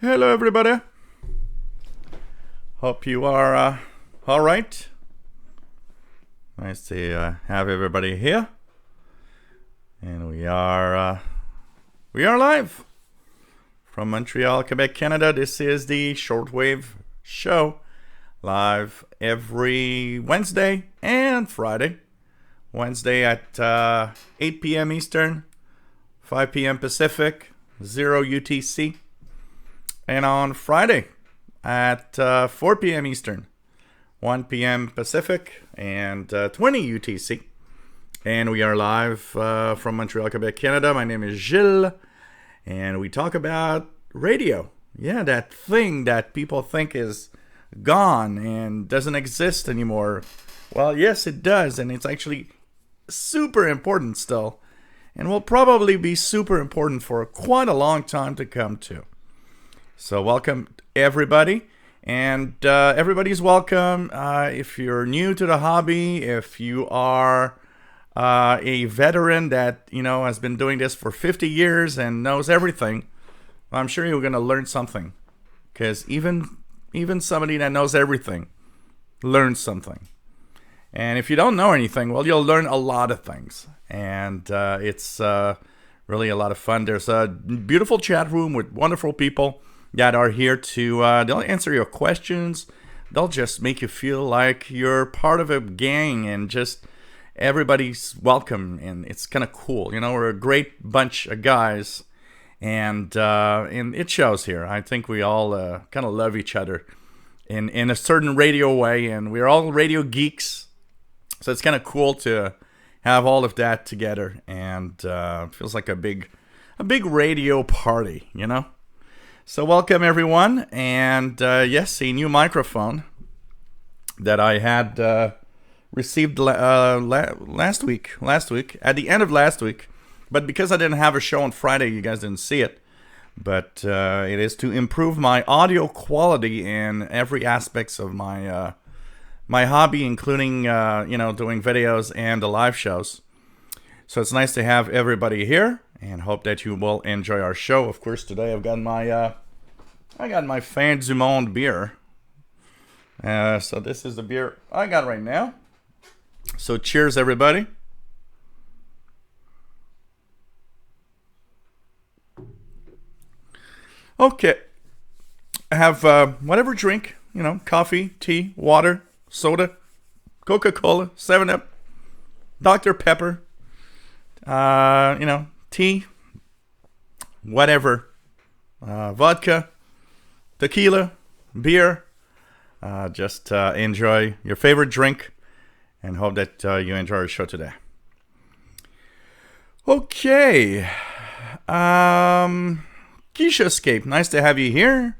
Hello, everybody. Hope you are all right. Nice to have everybody here, and we are live from Montreal, Quebec, Canada. This is the Shortwave show, live every Wednesday and Friday. Wednesday at 8 p.m. Eastern, 5 p.m. Pacific, 0 UTC. And on Friday at 4 p.m. Eastern, 1 p.m. Pacific, and 20 UTC. And we are live from Montreal, Quebec, Canada. My name is Gilles, and we talk about radio. Yeah, that thing that people think is gone and doesn't exist anymore. Well, yes, it does, and it's actually super important still, and will probably be super important for quite a long time to come too. So welcome everybody, and everybody's welcome. If you're new to the hobby, if you are a veteran that has been doing this for 50 years and knows everything, I'm sure you're going to learn something, because even somebody that knows everything learns something. And if you don't know anything, well, you'll learn a lot of things. And it's really a lot of fun. There's a beautiful chat room with wonderful people that are here to, they'll answer your questions. They'll just make you feel like you're part of a gang, and just everybody's welcome. And it's kind of cool. We're a great bunch of guys, and it shows here. I think we all kind of love each other in a certain radio way, and we're all radio geeks. So it's kind of cool to have all of that together, and feels like a big radio party, So welcome everyone, and yes, a new microphone that I had received last week, at the end of last week, but because I didn't have a show on Friday, you guys didn't see it. But it is to improve my audio quality in every aspects of my my hobby, including doing videos and the live shows. So it's nice to have everybody here, and hope that you will enjoy our show. Of course, today I've got my Fin du Monde beer. So this is the beer I got right now. So cheers, everybody. Okay, I have whatever drink, coffee, tea, water, soda, Coca-Cola, 7-Up, Dr. Pepper, tea, whatever, vodka, tequila, beer. Just enjoy your favorite drink, and hope that you enjoy our show today. Okay. Keisha Escape, nice to have you here.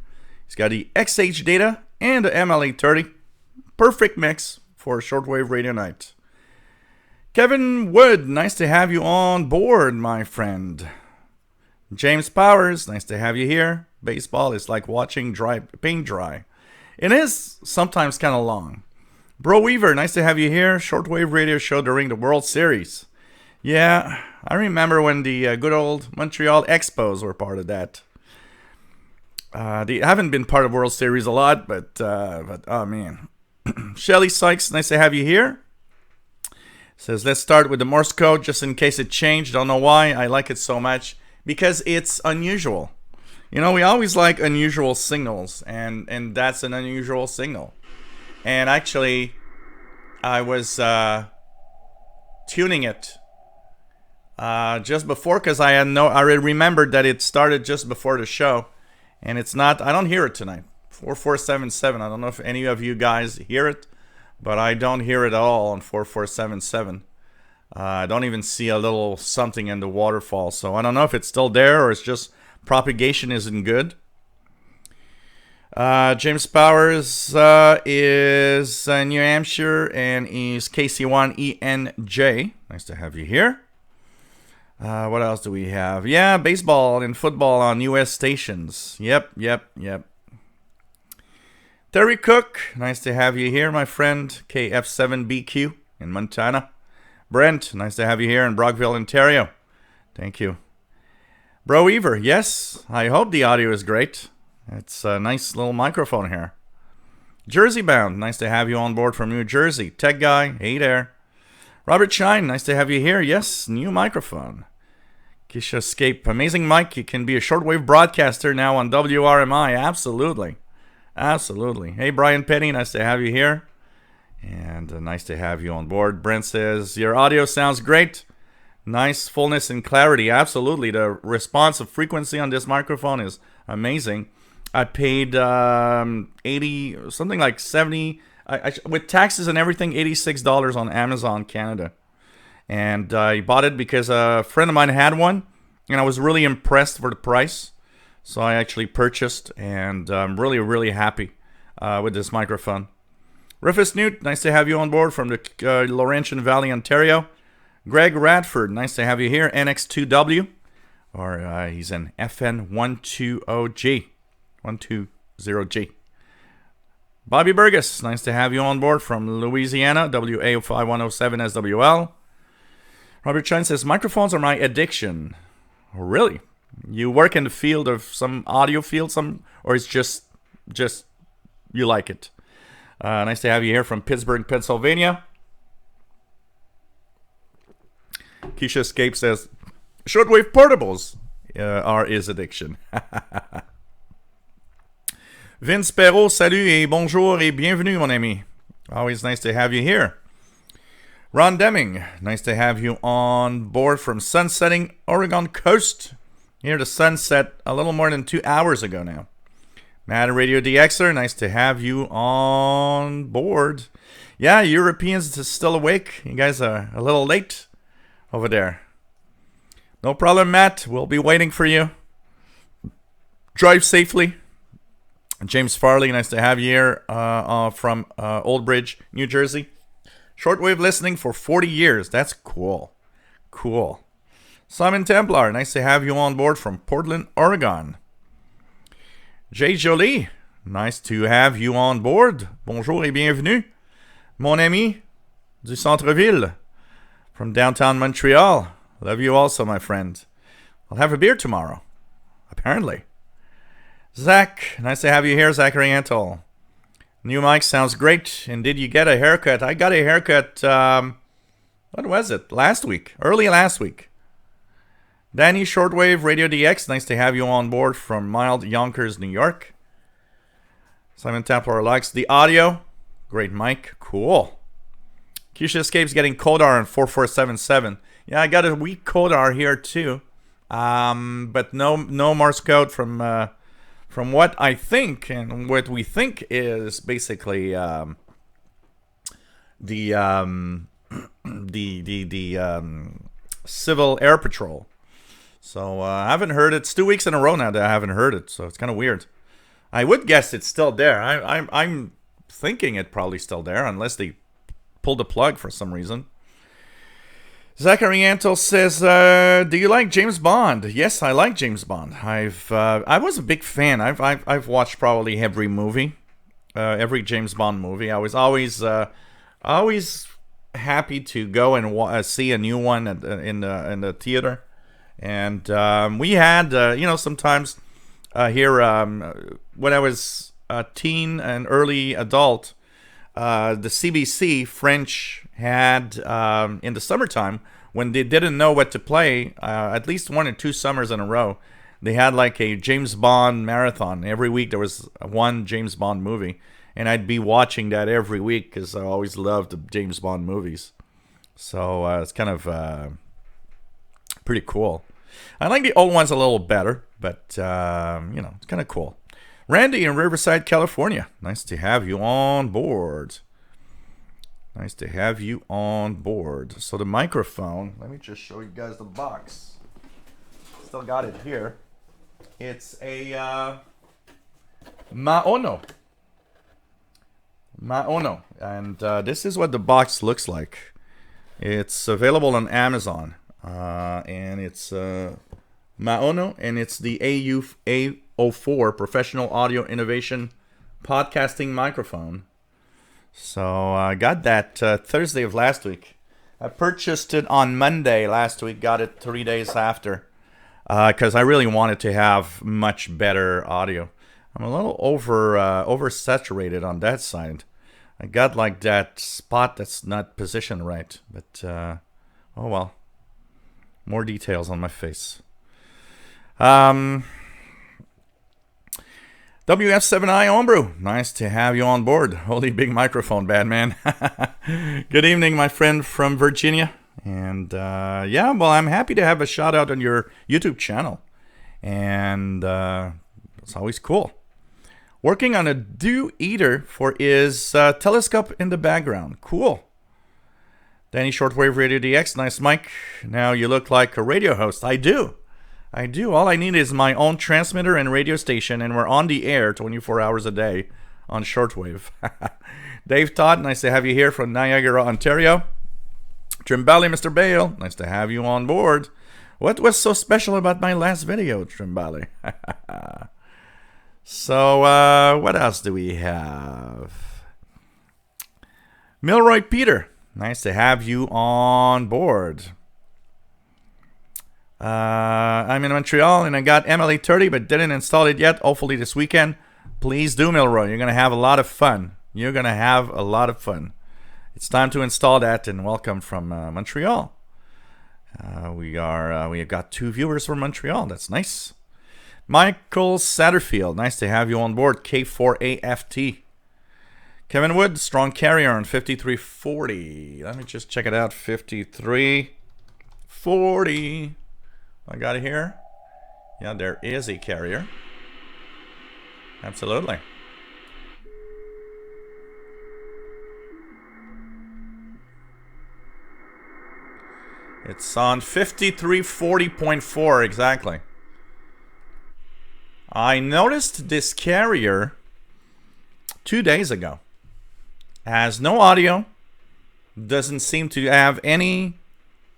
He's got the XH data and the MLA30. Perfect mix for shortwave radio night. Kevin Wood, nice to have you on board, my friend. James Powers, nice to have you here. Baseball is like watching paint dry. It is sometimes kind of long. Bro Weaver, nice to have you here. Shortwave radio show during the World Series. Yeah, I remember when the good old Montreal Expos were part of that. They haven't been part of World Series a lot, but oh man. Shelly Sykes, nice to have you here. Says, let's start with the Morse code just in case it changed. Don't know why. I like it so much because it's unusual. We always like unusual signals, and that's an unusual signal. And actually, I was tuning it just before, because I remembered that it started just before the show, and it's not. I don't hear it tonight. 4477. I don't know if any of you guys hear it, but I don't hear it at all on 4477. I don't even see a little something in the waterfall, so I don't know if it's still there or it's just propagation isn't good. James Powers is New Hampshire, and is KC1ENJ. Nice to have you here. What else do we have? Yeah, baseball and football on U.S. stations. Yep. Terry Cook, nice to have you here, my friend. KF7BQ in Montana. Brent, nice to have you here in Brockville, Ontario. Thank you. Bro Weaver, yes, I hope the audio is great. It's a nice little microphone here. Jersey bound, nice to have you on board from New Jersey. Tech guy, hey there. Robert Shine, nice to have you here. Yes, new microphone. Kisha Escape, amazing mic. You can be a shortwave broadcaster now on WRMI. Absolutely. Absolutely. Hey, Brian Penny, nice to have you here. And nice to have you on board. Brent says, your audio sounds great. Nice fullness and clarity. Absolutely. The responsive frequency on this microphone is amazing. I paid 80, something like 70, with taxes and everything, $86 on Amazon Canada. And I bought it because a friend of mine had one, and I was really impressed for the price. So I actually purchased, and I'm really, really happy with this microphone. Rufus Newt, nice to have you on board from the Laurentian Valley, Ontario. Greg Radford, nice to have you here. NX2W, or he's an FN120G. 120G. Bobby Burgess, nice to have you on board from Louisiana, WA5107SWL. Robert Chen says, microphones are my addiction. Oh, really? You work in the field of some audio field, or it's just you like it? Nice to have you here from Pittsburgh, Pennsylvania. Keisha Escape says, shortwave portables are his addiction. Vince Perrault, salut et bonjour et bienvenue, mon ami. Always nice to have you here. Ron Deming, nice to have you on board from sunsetting Oregon coast. Here to sunset a little more than 2 hours ago now. Mad Radio DXer, nice to have you on board. Yeah, Europeans are still awake. You guys are a little late over there. No problem, Matt. We'll be waiting for you. Drive safely. James Farley, nice to have you here from Old Bridge, New Jersey. Shortwave listening for 40 years. That's cool. Cool. Simon Templar, nice to have you on board from Portland, Oregon. Jay Jolie, nice to have you on board. Bonjour et bienvenue. Mon ami du centre-ville from downtown Montreal. Love you also, my friend. I'll have a beer tomorrow, apparently. Zach, nice to have you here, Zachary Antol. New mic sounds great. And did you get a haircut? I got a haircut, what was it? Early last week. Danny Shortwave, Radio DX, nice to have you on board from mild Yonkers, New York. Simon Templar likes the audio. Great mic. Cool. Keisha Escape's getting Kodar on 4477. Yeah, I got a weak Kodar here too. But no Morse code from what I think and what we think is basically the Civil Air Patrol. So I haven't heard it. It's 2 weeks in a row now that I haven't heard it, so it's kind of weird. I would guess it's still there. I'm thinking it's probably still there unless they pulled the plug for some reason. Zachary Antle says, do you like James Bond? Yes, I like James Bond. I was a big fan. I've watched probably every movie, every James Bond movie. I was always happy to go and see a new one in the theater. And we had, sometimes here when I was a teen and early adult, the CBC French had in the summertime when they didn't know what to play, at least 1 or 2 summers in a row, they had like a James Bond marathon. Every week there was one James Bond movie, and I'd be watching that every week because I always loved the James Bond movies. So it's kind of pretty cool. I like the old ones a little better, but it's kind of cool. Randy in Riverside, California. Nice to have you on board. Nice to have you on board. So the microphone, let me just show you guys the box. Still got it here. It's a Maono. And this is what the box looks like. It's available on Amazon. And it's Maono, and it's the AU-A04 Professional Audio Innovation Podcasting Microphone. So I got that Thursday of last week. I purchased it on Monday last week, got it 3 days after, because I really wanted to have much better audio. I'm a little oversaturated on that side. I got like that spot that's not positioned right, but oh well. More details on my face. WF7I Homebrew, nice to have you on board. Holy big microphone, bad man. Good evening, my friend from Virginia. And yeah, well, I'm happy to have a shout out on your YouTube channel. And it's always cool. Working on a dew eater for his telescope in the background. Cool. Danny Shortwave Radio DX, nice mic. Now you look like a radio host. I do. All I need is my own transmitter and radio station, and we're on the air 24 hours a day on Shortwave. Dave Todd, nice to have you here from Niagara, Ontario. Trimbali, Mr. Bale, nice to have you on board. What was so special about my last video, Trimbali? So, what else do we have? Milroy Peter, nice to have you on board. I'm in Montreal and I got MLA30 but didn't install it yet. Hopefully this weekend. Please do, Milroy. You're going to have a lot of fun. It's time to install that, and welcome from Montreal. We have got 2 viewers from Montreal. That's nice. Michael Satterfield, nice to have you on board. K4AFT. Kevin Wood, strong carrier on 5340. Let me just check it out. 5340. I got it here. Yeah, there is a carrier. Absolutely. It's on 5340.4 exactly. I noticed this carrier 2 days ago. Has no audio. Doesn't seem to have any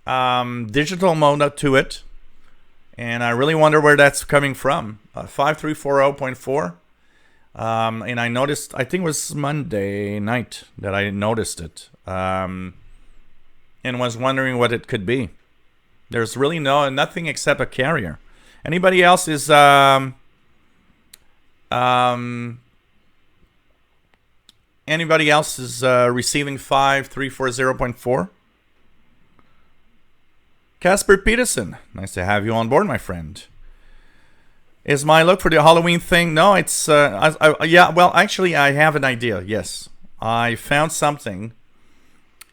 digital mode to it. And I really wonder where that's coming from. 5340.4. And I noticed, I think it was Monday night that I noticed it. And was wondering what it could be. There's really nothing except a carrier. Anybody else is receiving 5340.4? Casper Peterson, nice to have you on board, my friend. Is my look for the Halloween thing? No, it's yeah. Well, actually, I have an idea. Yes, I found something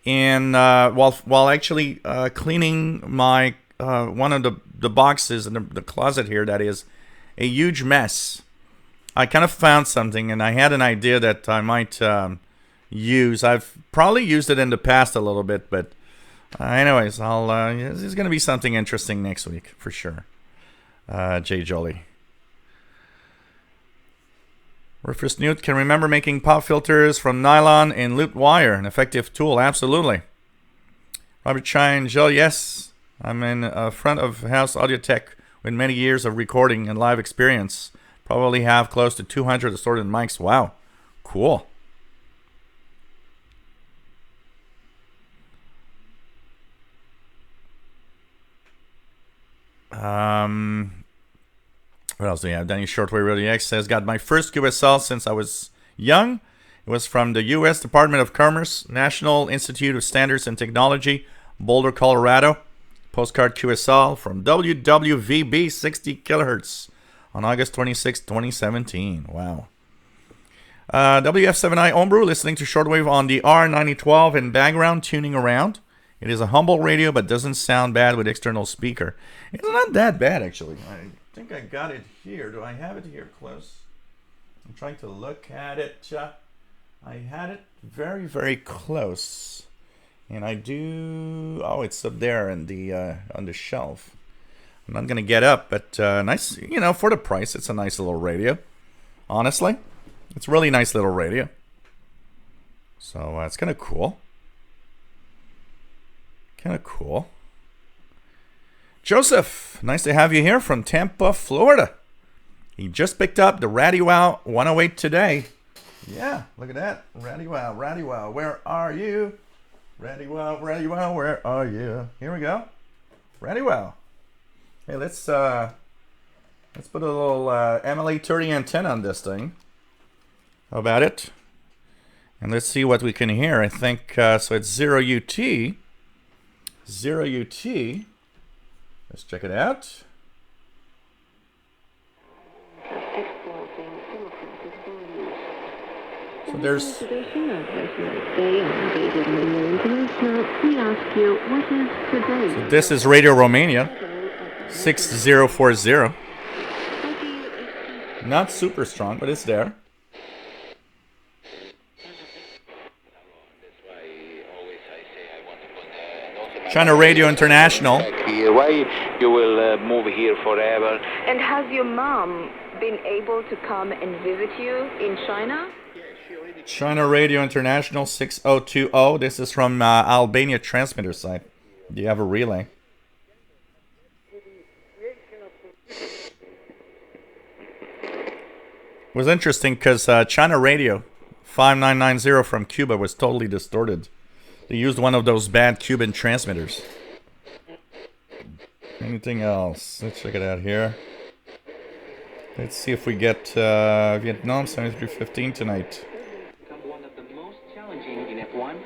in while actually cleaning my one of the boxes in the closet here. That is a huge mess. I kind of found something, and I had an idea that I might use. I've probably used it in the past a little bit, but anyways, there's going to be something interesting next week for sure. Jay Jolie. Rufus Newt can remember making pop filters from nylon and looped wire, an effective tool. Absolutely. Robert Shine, Jill, yes, I'm in front of house audio tech with many years of recording and live experience. Probably have close to 200 assorted mics. Wow, cool. What else do we have? Danny Shortwave Radio X says, got my first QSL since I was young. It was from the U.S. Department of Commerce, National Institute of Standards and Technology, Boulder, Colorado. Postcard QSL from WWVB 60 kilohertz on August 26, 2017. Wow. WF7I Homebrew, listening to Shortwave on the R9012 in background, tuning around. It is a humble radio, but doesn't sound bad with external speaker. It's not that bad, actually. I think I got it here. Do I have it here close? I'm trying to look at it. I had it very, very close. And I do... Oh, it's up there in the on the shelf. I'm not going to get up, but nice. You know, for the price, it's a nice little radio. Honestly, it's a really nice little radio. So it's kind of cool. Kind of cool. Joseph, nice to have you here from Tampa, Florida. He just picked up the RadioWow 108 today. Yeah, look at that. RadioWow, where are you? RadioWow, where are you? Here we go. RadioWow. Hey, let's Let's put a little MLA30 antenna on this thing. How about it? And let's see what we can hear. I think, so it's 0 UT. 0 UT. Let's check it out. So there's... So this is Radio Romania. 6040. Not super strong, but it's there. China Radio International. Why you will move here forever? And has your mom been able to come and visit you in China? China Radio International 6020. This is from Albania transmitter site. Do you have a relay? It was interesting because China Radio 5990 from Cuba was totally distorted. They used one of those bad Cuban transmitters. Anything else? Let's check it out here. Let's see if we get Vietnam 7315 tonight.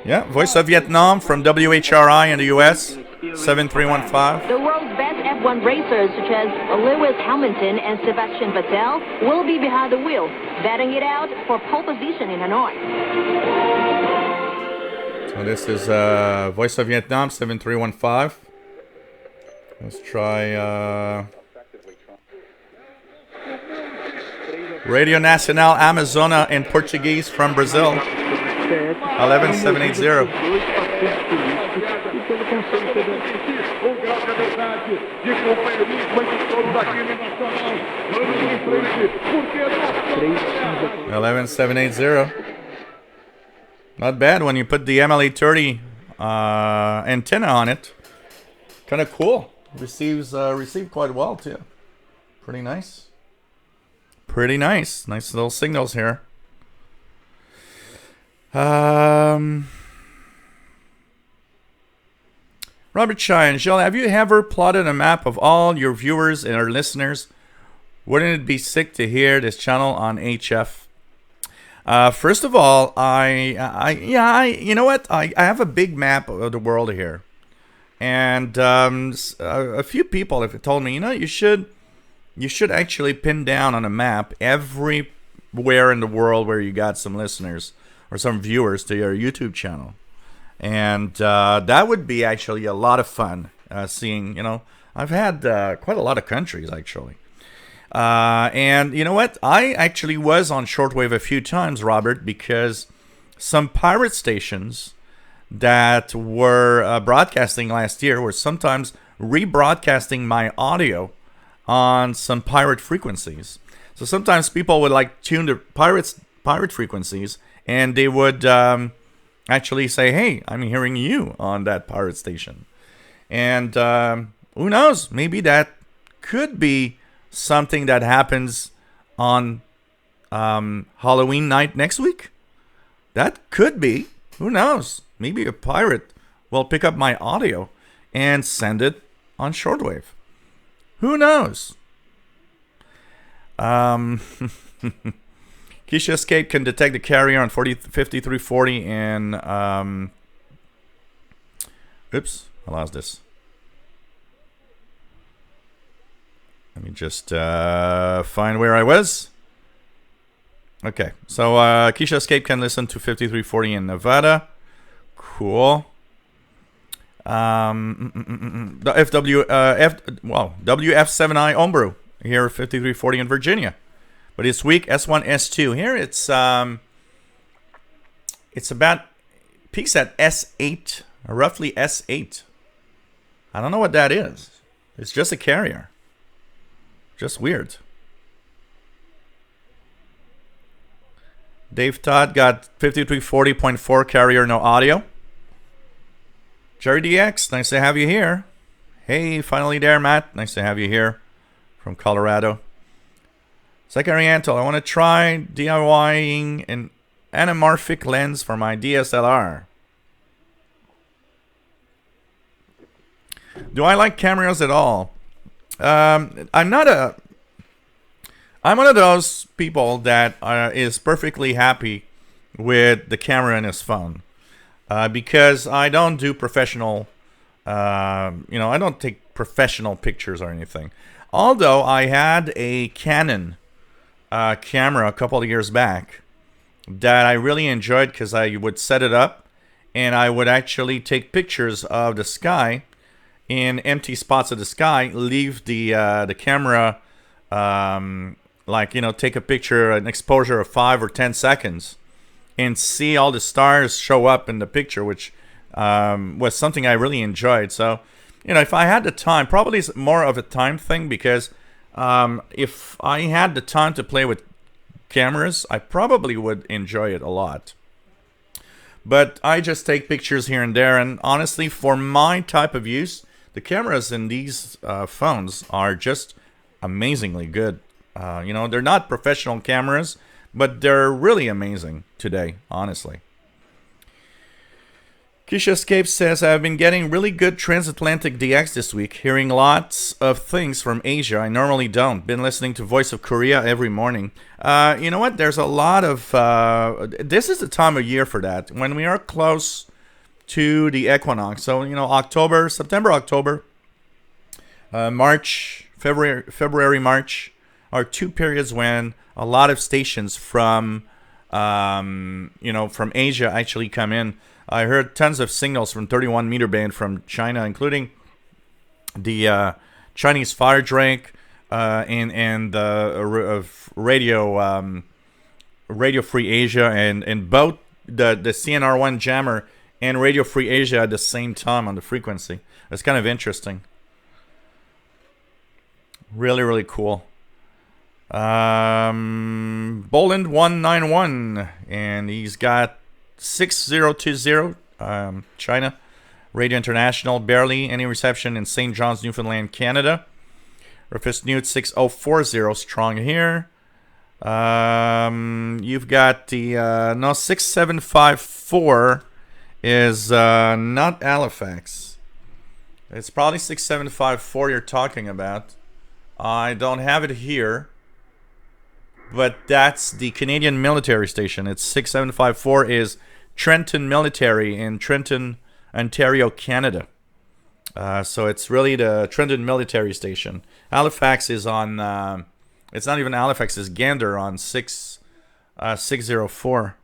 Yeah, Voice of Vietnam from WHRI in the US, 7315. The world's best F1 racers such as Lewis Hamilton and Sebastian Vettel will be behind the wheel, batting it out for pole position in Hanoi. So this is Voice of Vietnam 7315. Let's try Radio Nacional Amazona in Portuguese from Brazil 11780. Not bad when you put the MLA30 antenna on it. Kind of cool. Received quite well too. Pretty nice. Pretty nice. Nice little signals here. Robert Shine, Jill, have you ever plotted a map of all your viewers and our listeners? Wouldn't it be sick to hear this channel on HF? First of all, you know what? I have a big map of the world here, and a few people have told me, you should actually pin down on a map everywhere in the world where you got some listeners or some viewers to your YouTube channel. And that would be actually a lot of fun seeing, I've had quite a lot of countries actually. And you know what? I actually was on Shortwave a few times, Robert, because some pirate stations that were broadcasting last year were sometimes rebroadcasting my audio on some pirate frequencies. So sometimes people would tune the pirate frequencies, and they would actually say, hey, I'm hearing you on that pirate station. And who knows? Maybe that could be something that happens on Halloween night next week. That could be. Who knows? Maybe a pirate will pick up my audio and send it on Shortwave. Who knows? Keisha Escape can detect the carrier on 5340 and oops, I lost this. Let me just find where I was. Okay, so Keisha Escape can listen to 5340 in Nevada. Cool. The WF7I Homebrew here, 5340 in Virginia. But it's weak S1, S2. Here it's about peaks at S8, roughly S8. I don't know what that is. It's just a carrier. Just weird. Dave Todd got 5340.4 carrier, no audio. Jerry DX, nice to have you here. Hey, finally there, Matt. Nice to have you here from Colorado. Zachary Antle, I want to try DIYing an anamorphic lens for my DSLR. Do I like cameras at all? I'm not a I'm one of those people that is perfectly happy with the camera in his phone because I don't do professional, I don't take professional pictures or anything. Although I had a Canon camera a couple of years back that I really enjoyed because I would set it up and I would actually take pictures of the sky in empty spots of the sky, leave the camera, take a picture, an exposure of 5 or 10 seconds, and see all the stars show up in the picture, which was something I really enjoyed. So, if I had the time, probably it's more of a time thing because if I had the time to play with cameras, I probably would enjoy it a lot. But I just take pictures here and there, and honestly, for my type of use, the cameras in these phones are just amazingly good. They're not professional cameras, but they're really amazing today, honestly. Keisha Escape says, I've been getting really good transatlantic DX this week, hearing lots of things from Asia I normally don't. Been listening to Voice of Korea every morning. You know what? There's a lot of... this is the time of year for that, when we are close to the equinox. So, September, October, March, February, March are two periods when a lot of stations from Asia actually come in. I heard tons of signals from 31 meter band from China, including the Chinese Fire Drink and Radio Free Asia, and both the CNR1 jammer and Radio Free Asia at the same time on the frequency. It's kind of interesting. Really, really cool. Boland 191, and he's got 6020 China Radio International, barely any reception in St. John's, Newfoundland, Canada. Rufus Newt 6040 strong here. You've got the 6754 is not Halifax. It's probably 6754 you're talking about. I don't have it here, but that's the Canadian military station. It's 6754 is Trenton Military in Trenton, Ontario, Canada. So it's really the Trenton Military Station. Halifax is on, it's not even Halifax, it's Gander on 604.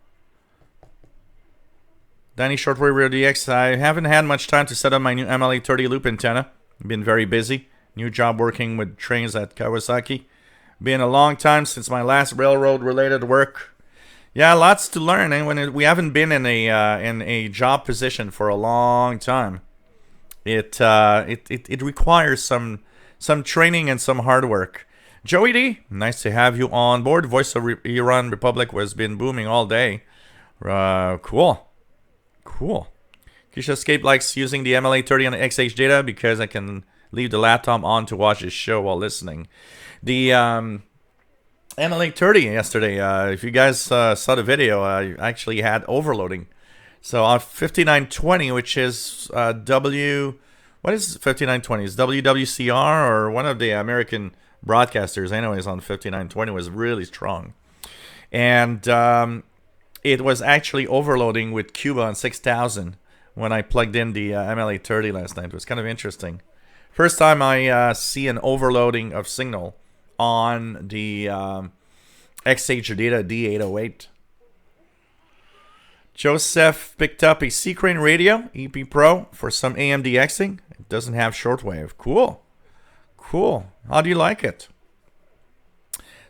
Danny Shortwave Radio DX. I haven't had much time to set up my new MLA30 loop antenna. Been very busy. New job working with trains at Kawasaki. Been a long time since my last railroad-related work. Yeah, lots to learn, and when we haven't been in a job position for a long time, it requires some training and some hard work. Joey D, nice to have you on board. Voice of Iran Republic has been booming all day. Cool. Keisha Escape likes using the MLA30 on the XH data because I can leave the laptop on to watch his show while listening. The MLA30 yesterday, if you guys saw the video, I actually had overloading. So on 5920, which is what is 5920? Is WWCR or one of the American broadcasters anyways on 5920 was really strong. And it was actually overloading with Cuba on 6000 when I plugged in the MLA30 last night. It was kind of interesting. First time I see an overloading of signal on the XH data D808. Joseph picked up a C-Crane radio, EP Pro, for some AM DXing. It doesn't have shortwave. Cool. How do you like it?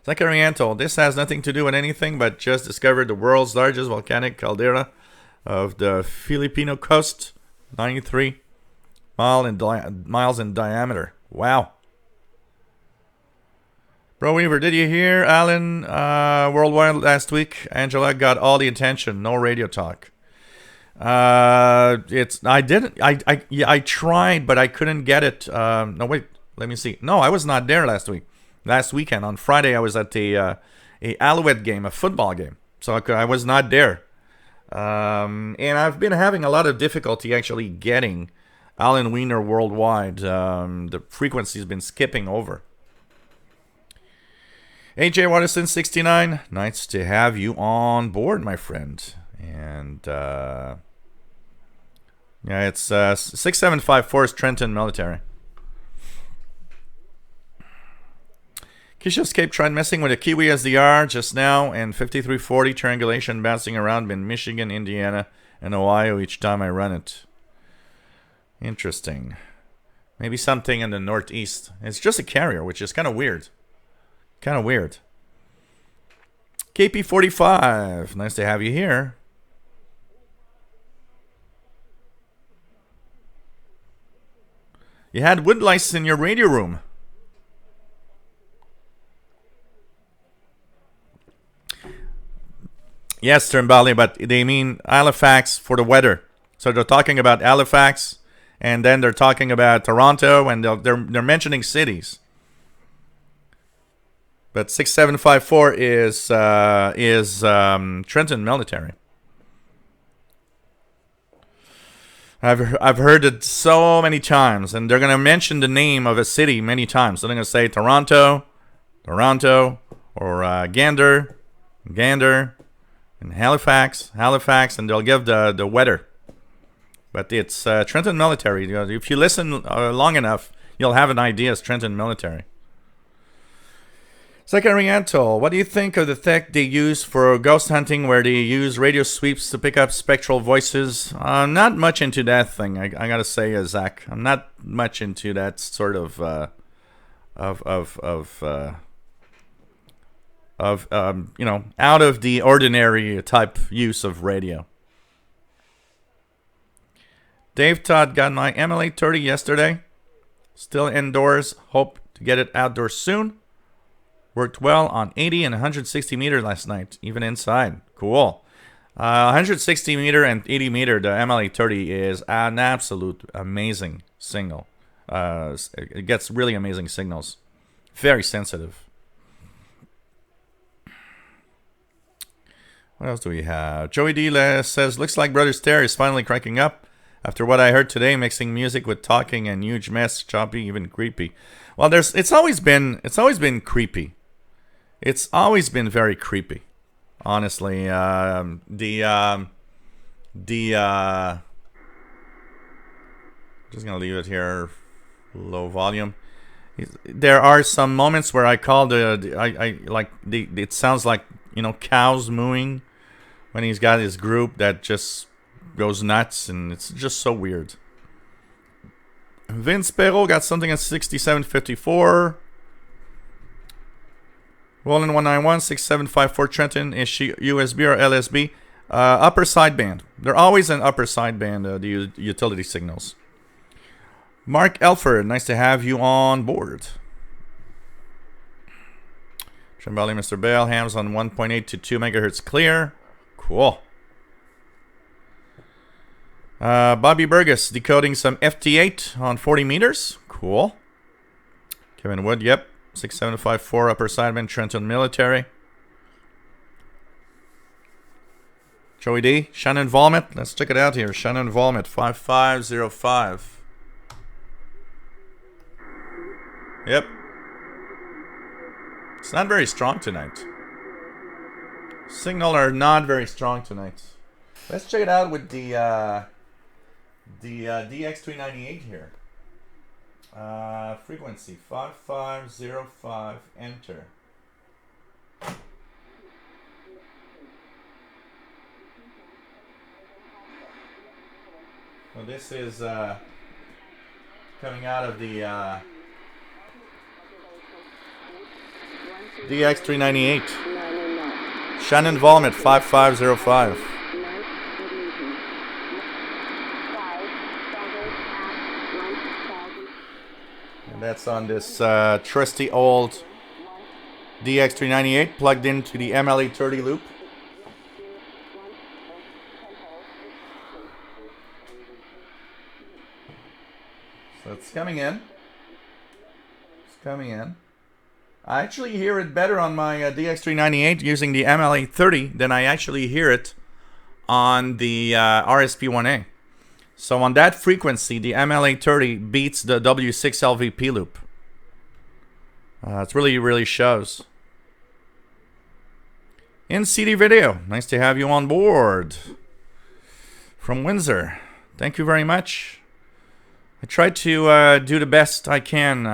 Zacarianto, this has nothing to do with anything, but just discovered the world's largest volcanic caldera of the Filipino coast, 93 miles in diameter. Wow. Bro Weaver, did you hear Alan worldwide last week? Angela got all the attention. No radio talk. I tried, but I couldn't get it. No, wait. Let me see. No, I was not there last week. Last weekend on Friday, I was at a Alouette game, a football game. So I was not there. And I've been having a lot of difficulty actually getting Alan Wiener worldwide. The frequency's been skipping over. AJ Watterson 69, nice to have you on board, my friend. And yeah, it's 6754 is Trenton Military. Keisha Escape tried messing with a Kiwi SDR just now, and 5340 triangulation bouncing around in Michigan, Indiana, and Ohio each time I run it. Interesting. Maybe something in the Northeast. It's just a carrier, which is kind of weird. Kind of weird. KP45, nice to have you here. You had wood lice in your radio room. Yes, Turnbali, but they mean Halifax for the weather. So they're talking about Halifax, and then they're talking about Toronto, and they're mentioning cities. But 6754 is Trenton Military. I've heard it so many times, and they're gonna mention the name of a city many times. So they're gonna say Toronto, or Gander, and Halifax, and they'll give the weather. But it's Trenton Military. If you listen long enough, you'll have an idea. It's Trenton Military. Second Oriental, what do you think of the tech they use for ghost hunting, where they use radio sweeps to pick up spectral voices? I'm not much into that thing. I gotta say, Zach, I'm not much into that sort of out of the ordinary type use of radio. Dave Todd got my MLA30 yesterday. Still indoors. Hope to get it outdoors soon. Worked well on 80 and 160 meter last night, even inside. Cool. 160 meter and 80 meter, the MLA30 is an absolute amazing signal. It gets really amazing signals. Very sensitive. What else do we have? Joey D says, looks like Brother Stare is finally cracking up. After what I heard today, mixing music with talking and huge mess, choppy, even creepy. Well, it's always been creepy. It's always been very creepy, honestly. Just gonna leave it here, low volume. There are some moments where I call it sounds like, cows mooing when he's got his group that just goes nuts, and it's just so weird. Vince Perrault got something at 6754. Roland 191, 6754 Trenton. Is she USB or LSB? Upper sideband. They're always an upper sideband, the utility signals. Mark Elford, nice to have you on board. Trimbali, Mr. Bale, hams on 1.8 to 2 megahertz clear. Cool. Bobby Burgess decoding some FT8 on 40 meters. Cool. Kevin Wood, yep. 6754 upper sideband, Trenton Military. Joey D, Shannon Volmet. Let's check it out here. Shannon Volmet, 5505. Yep. It's not very strong tonight. Signal are not very strong tonight. Let's check it out with the DX398 here. Frequency 5505, enter. Well, this is coming out of the DX398. Shannon Volmet 5505. And that's on this trusty old DX398 plugged into the MLA30 loop. So it's coming in. It's coming in. I actually hear it better on my DX398 using the MLA30 than I actually hear it on the RSP1A. So on that frequency, the MLA30 beats the W6LVP loop. It really, really shows. in CD Video. Nice to have you on board from Windsor. Thank you very much. I try to do the best I can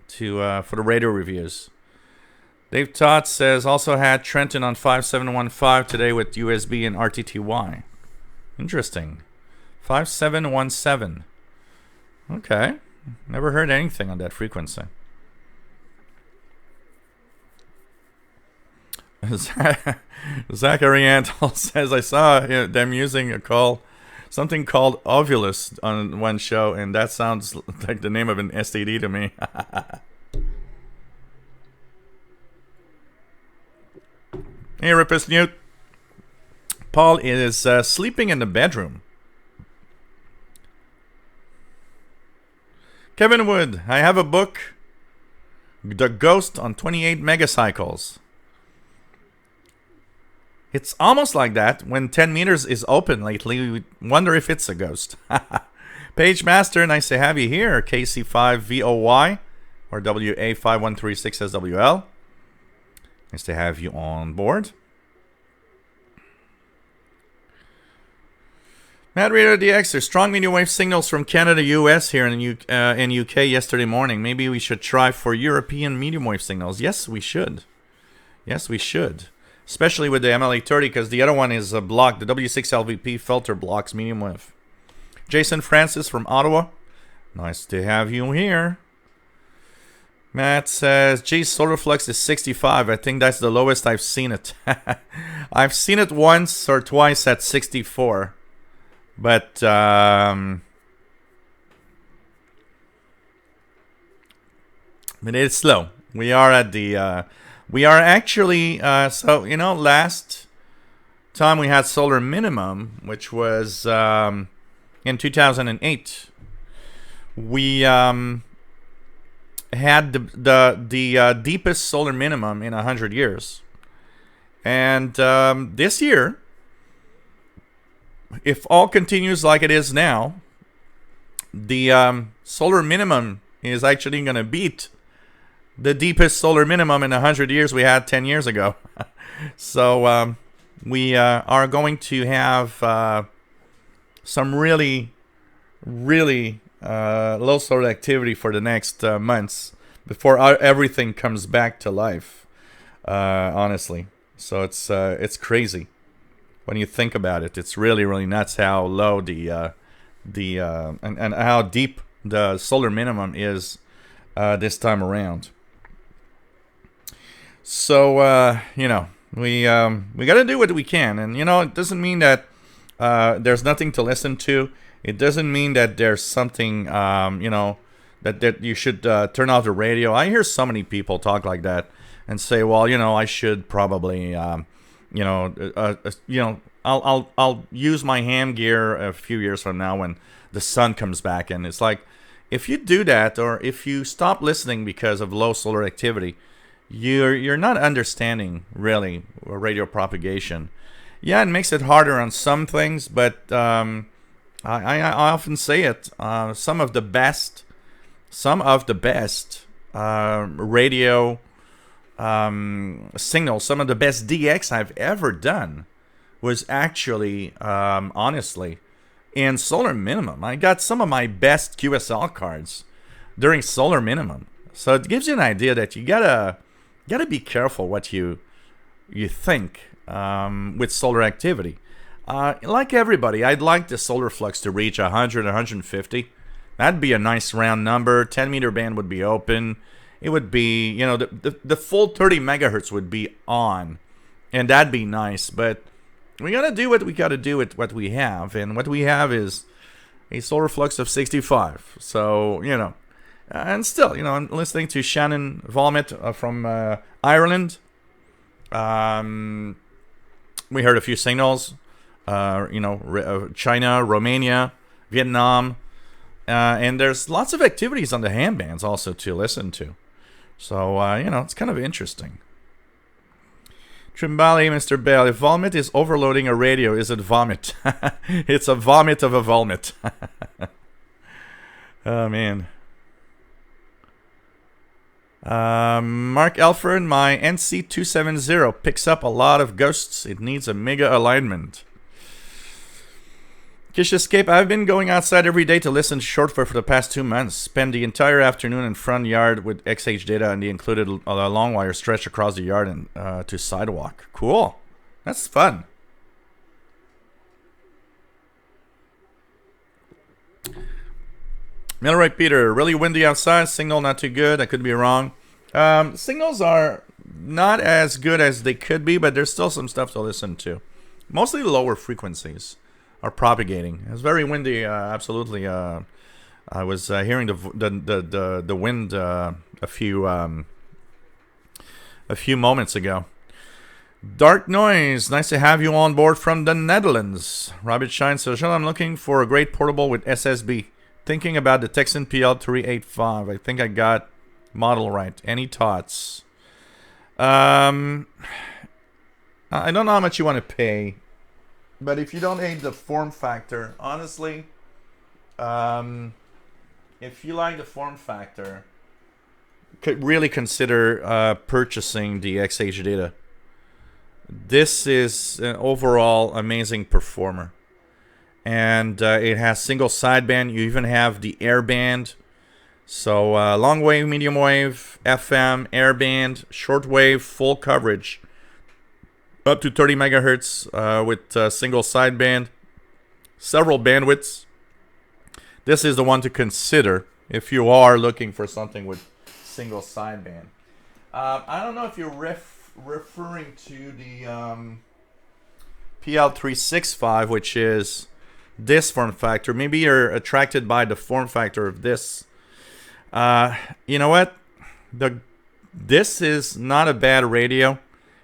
for the radio reviews. Dave Todd says, also had Trenton on 5715 today with USB and RTTY. Interesting. 5717. Okay. Never heard anything on that frequency. Zachary Antle says, I saw them using something called Ovulus on one show, and that sounds like the name of an STD to me. Hey, Ripus Newt. Paul is sleeping in the bedroom. Kevin Wood, I have a book, The Ghost on 28 Megacycles. It's almost like that when 10 meters is open lately. We wonder if it's a ghost. Page Master, nice to have you here. KC5VOY or WA5136SWL. Nice to have you on board. Mad Radio DX, there's strong medium wave signals from Canada, US here in UK yesterday morning. Maybe we should try for European medium wave signals. Yes, we should. Yes, we should. Especially with the MLA30, because the other one is blocked. The W6LVP filter blocks medium wave. Jason Francis from Ottawa. Nice to have you here. Matt says, geez, solar flux is 65. I think that's the lowest I've seen it. I've seen it once or twice at 64. But it's slow. We are at the we are actually so last time we had solar minimum, which was in 2008. We had the deepest solar minimum in 100 years, and this year, if all continues like it is now, the solar minimum is actually going to beat the deepest solar minimum in 100 years we had 10 years ago. So we are going to have some really, really low solar activity for the next months before everything comes back to life, honestly. So it's crazy. When you think about it, it's really, really nuts how low and how deep the solar minimum is this time around. So we got to do what we can, and it doesn't mean that there's nothing to listen to. It doesn't mean that there's something that you should turn off the radio. I hear so many people talk like that and say, well, I should probably I'll use my ham gear a few years from now when the sun comes back. And it's like, if you do that, or if you stop listening because of low solar activity, you're not understanding really radio propagation. Yeah, it makes it harder on some things, but I often say it. Some of the best radio signals, some of the best DX I've ever done was actually, honestly, in solar minimum. I got some of my best QSL cards during solar minimum. So it gives you an idea that you gotta be careful what you think with solar activity. Like everybody, I'd like the solar flux to reach 100, 150. That'd be a nice round number. 10 meter band would be open. It would be, the full 30 megahertz would be on, and that'd be nice. But we gotta do what we gotta do with what we have, and what we have is a solar flux of 65. So and still, I'm listening to Shannon Volmet from Ireland. We heard a few signals. China, Romania, Vietnam, and there's lots of activities on the ham bands also to listen to. So, it's kind of interesting. Trimbali, Mr. Bell, if Volmet is overloading a radio, is it vomit? It's a vomit of a Volmet. Oh, man. Mark Elford, my NC270 picks up a lot of ghosts. It needs a mega alignment. Kish Escape, I've been going outside every day to listen to Shortwave for the past 2 months. Spend the entire afternoon in front yard with XH data, and the included a long wire stretch across the yard and to sidewalk. Cool. That's fun. Millwright Peter, really windy outside. Signal not too good. I could be wrong. Signals are not as good as they could be, but there's still some stuff to listen to. Mostly lower frequencies are propagating. It's very windy. Absolutely. I was hearing the wind a few moments ago. Dark Noise, nice to have you on board from the Netherlands. Robert Shine says, I'm looking for a great portable with SSB. Thinking about the Texan PL385. I think I got model right. Any thoughts? I don't know how much you want to pay, but if you don't hate the form factor, honestly, if you like the form factor, could really consider purchasing the XH Data. This is an overall amazing performer. And it has single sideband. You even have the airband. So long wave, medium wave, FM, airband, shortwave, full coverage. Up to 30 megahertz with single sideband. Several bandwidths. This is the one to consider if you are looking for something with single sideband. I don't know if you're referring to the PL365, which is this form factor. Maybe you're attracted by the form factor of this. You know what? This is not a bad radio.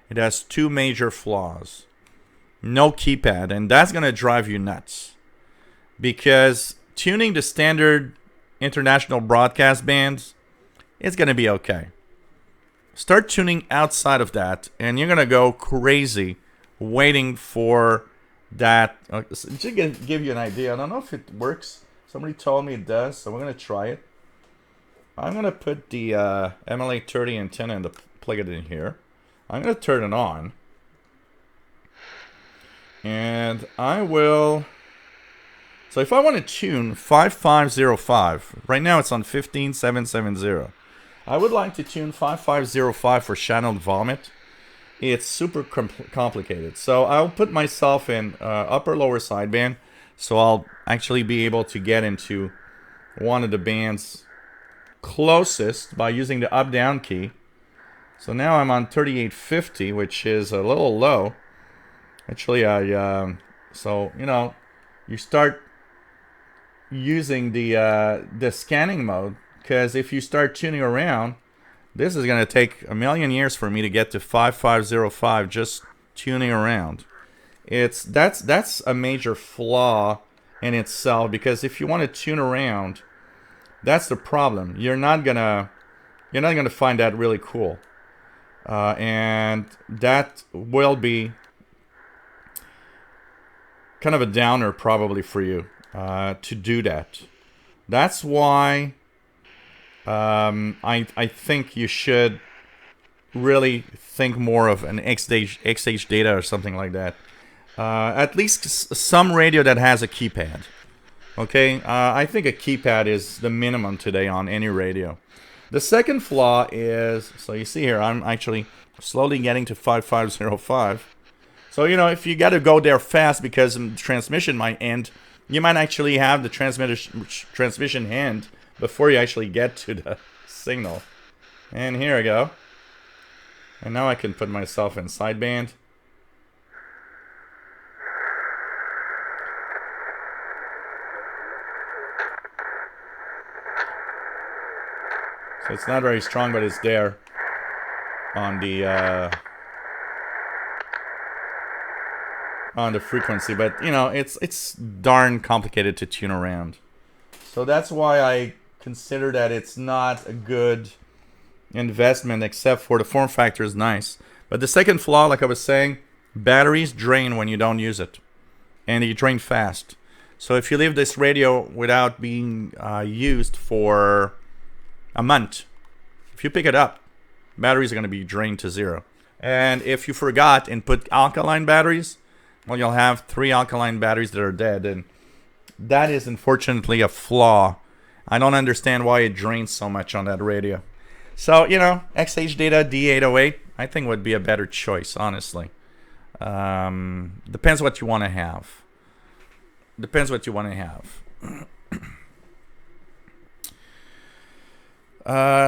It has two major flaws. No keypad, and that's going to drive you nuts. Because tuning the standard international broadcast bands is going to be okay. Start tuning outside of that, and you're going to go crazy waiting for that. Just to give you an idea, I don't know if it works. Somebody told me it does, so we're going to try it. I'm going to put the MLA30 antenna and plug it in here. I'm going to turn it on. And I will... So if I want to tune 5505, right now it's on 15770. I would like to tune 5505 for Shannon Volmet. It's super complicated. So I'll put myself in upper-lower sideband. So I'll actually be able to get into one of the bands closest by using the up-down key. So now I'm on 3850, which is a little low. Actually, so, you know, you start using the scanning mode, because if you start tuning around, this is going to take a million years for me to get to 5505 just tuning around. That's a major flaw in itself, because if you want to tune around, that's the problem. You're not gonna find that really cool, and that will be kind of a downer probably for you to do that. That's why I think you should really think more of an XH Data or something like that. At least some radio that has a keypad. Okay, I think a keypad is the minimum today on any radio. The second flaw is, so you see here, I'm actually slowly getting to 5505. So, you know, if you got to go there fast because the transmission might end, you might actually have the transmission end before you actually get to the signal. And here I go. And now I can put myself in sideband. So it's not very strong, but it's there on the frequency. But you know, it's darn complicated to tune around. So that's why I consider that it's not a good investment, except for the form factor is nice. But the second flaw, like I was saying, batteries drain when you don't use it, and they drain fast. So if you leave this radio without being used for a month, If you pick it up, batteries are going to be drained to zero. And if you forgot and put alkaline batteries, well, you'll have 3 alkaline batteries that are dead. And that is unfortunately a flaw. I don't understand why it drains so much on that radio. So, XH Data D808, I think would be a better choice, honestly. Depends what you want to have.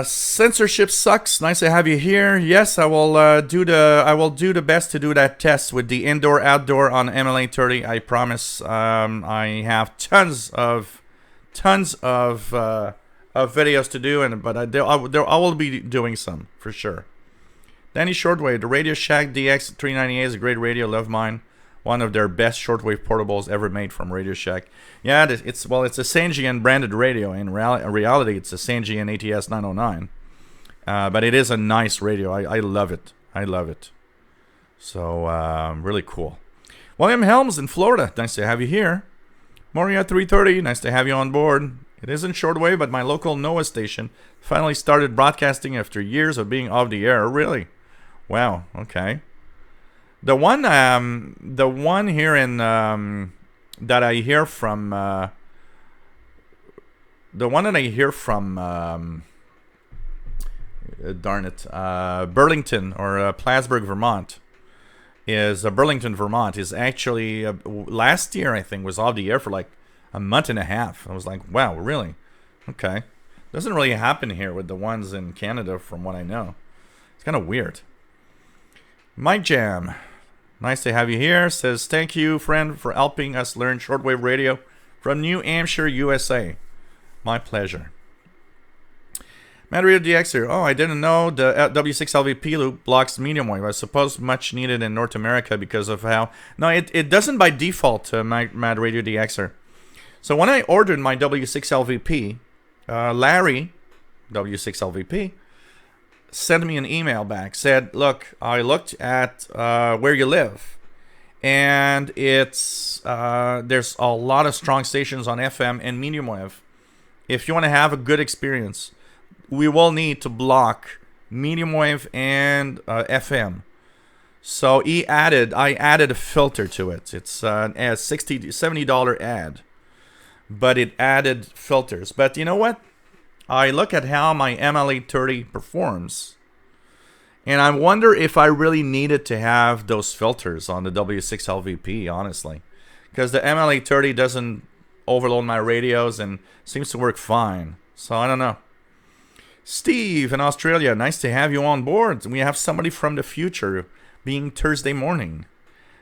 Censorship sucks. Nice to have you here. Yes, I will do the best to do that test with the indoor-outdoor on MLA30. I promise. I have tons of videos to do, but I will be doing some for sure. Danny Shortwave, the RadioShack DX398 is a great radio. Love mine. One of their best shortwave portables ever made from RadioShack. Yeah, it's a Sangean branded radio. In reality, it's a Sangean ATS 909. But it is a nice radio. I love it. So, really cool. William Helms in Florida. Nice to have you here. Moria 330. Nice to have you on board. It isn't shortwave, but my local NOAA station finally started broadcasting after years of being off the air. Really? Wow. Okay. The one here in that I hear from Burlington or Plattsburgh, Vermont is Burlington, Vermont is actually last year I think was off the air for like a month and a half. I was like, wow, really? Okay. Doesn't really happen here with the ones in Canada from what I know. It's kind of weird. Mike Jam. Nice to have you here. Says, thank you, friend, for helping us learn shortwave radio from New Hampshire, USA. My pleasure. Mad Radio DXer. Oh, I didn't know the W6LVP loop blocks medium wave. I suppose much needed in North America because of how... No, it doesn't by default, Mad Radio DXer. So when I ordered my W6LVP, Larry, W6LVP, sent me an email back, said, look, I looked at where you live, and it's there's a lot of strong stations on FM and medium wave. If you want to have a good experience, we will need to block medium wave and FM. So I added a filter to it. It's a $70 ad, but it added filters. But you know what? I look at how my MLA30 performs, and I wonder if I really needed to have those filters on the W6LVP, honestly. Because the MLA30 doesn't overload my radios and seems to work fine. So I don't know. Steve in Australia, nice to have you on board. We have somebody from the future, being Thursday morning.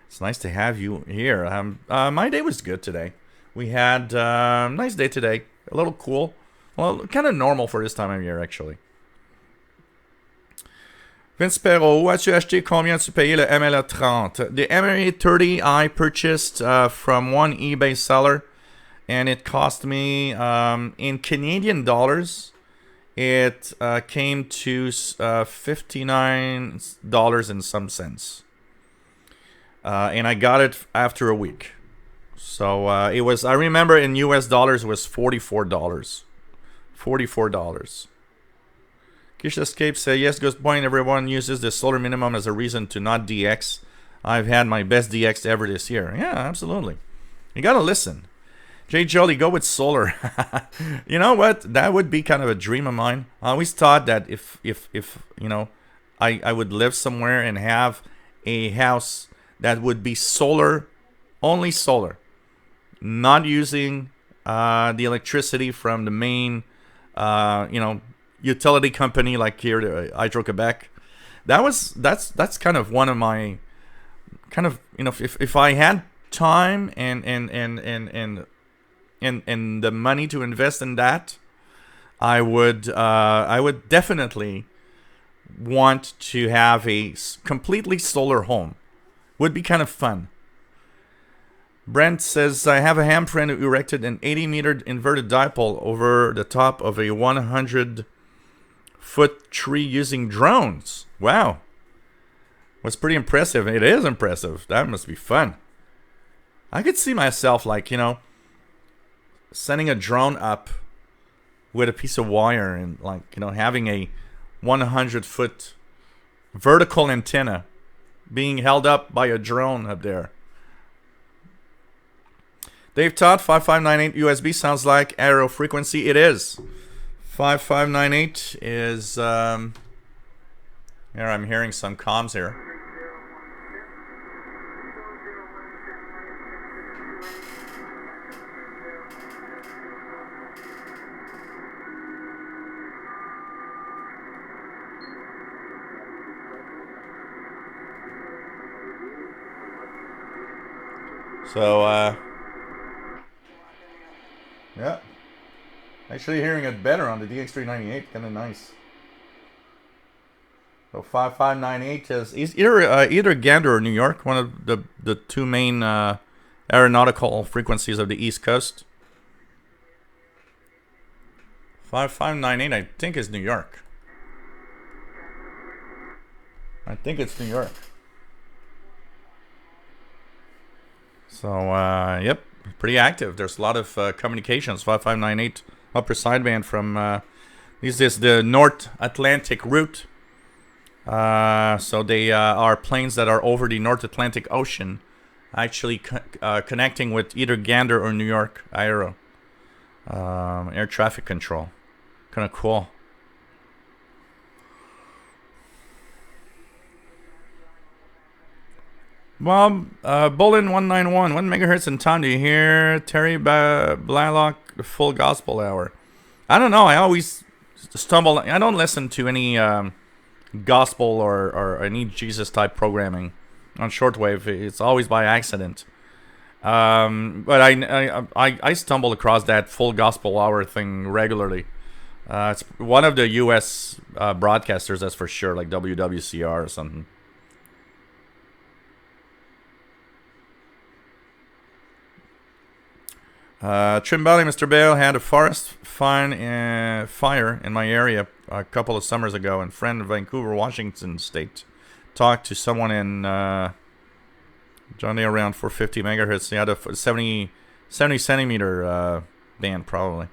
It's nice to have you here. My day was good today. We had a nice day today. A little cool. Well, kind of normal for this time of year, actually. Vince Perrault, as-tu acheté? Combien tu payé le MLA30? The MLA30 I purchased from one eBay seller, and it cost me, in Canadian dollars, it came to $59 and some cents. And I got it after a week. So it was, I remember in US dollars, it was $44. $44. Kish Escape said, yes, good point. Everyone uses the solar minimum as a reason to not DX. I've had my best DX ever this year. Yeah, absolutely. You gotta listen. Jay Jolly, go with solar. You know what? That would be kind of a dream of mine. I always thought that if you know, I would live somewhere and have a house that would be solar, only solar, not using the electricity from the main utility company like here, Hydro-Quebec. That's kind of one of my kind of, you know, if I had time and the money to invest in that, I would definitely want to have a completely solar home. Would be kind of fun. Brent says, I have a ham friend who erected an 80-meter inverted dipole over the top of a 100-foot tree using drones. Wow. Was pretty impressive. It is impressive. That must be fun. I could see myself, like, you know, sending a drone up with a piece of wire and, like, you know, having a 100-foot vertical antenna being held up by a drone up there. Dave Todd, 5598 USB sounds like aero frequency. It is. 5598 is... here, I'm hearing some comms here. So, yeah. Actually hearing it better on the DX398, kind of nice. So 5598 is either Gander or New York, one of the two main aeronautical frequencies of the East Coast. 5598, I think, is New York. I think it's New York. So, yep, pretty active. There's a lot of communications. 5598 upper sideband from this is the North Atlantic route. So they are planes that are over the North Atlantic Ocean, actually connecting with either Gander or New York Aero air traffic control. Kind of cool. Bob, Bolin 191, 1 megahertz in time. Do you hear Terry Blaylock, the full gospel hour? I don't know. I always stumble. I don't listen to any gospel or any Jesus type programming on shortwave. It's always by accident. But I stumble across that full gospel hour thing regularly. It's one of the U.S. broadcasters, that's for sure, like WWCR or something. Trim Valley, Mr. Bale, had a forest fire in my area a couple of summers ago, and friend of Vancouver, Washington State, talked to someone in Johnny around 450 megahertz. He had a 70 centimeter band, probably.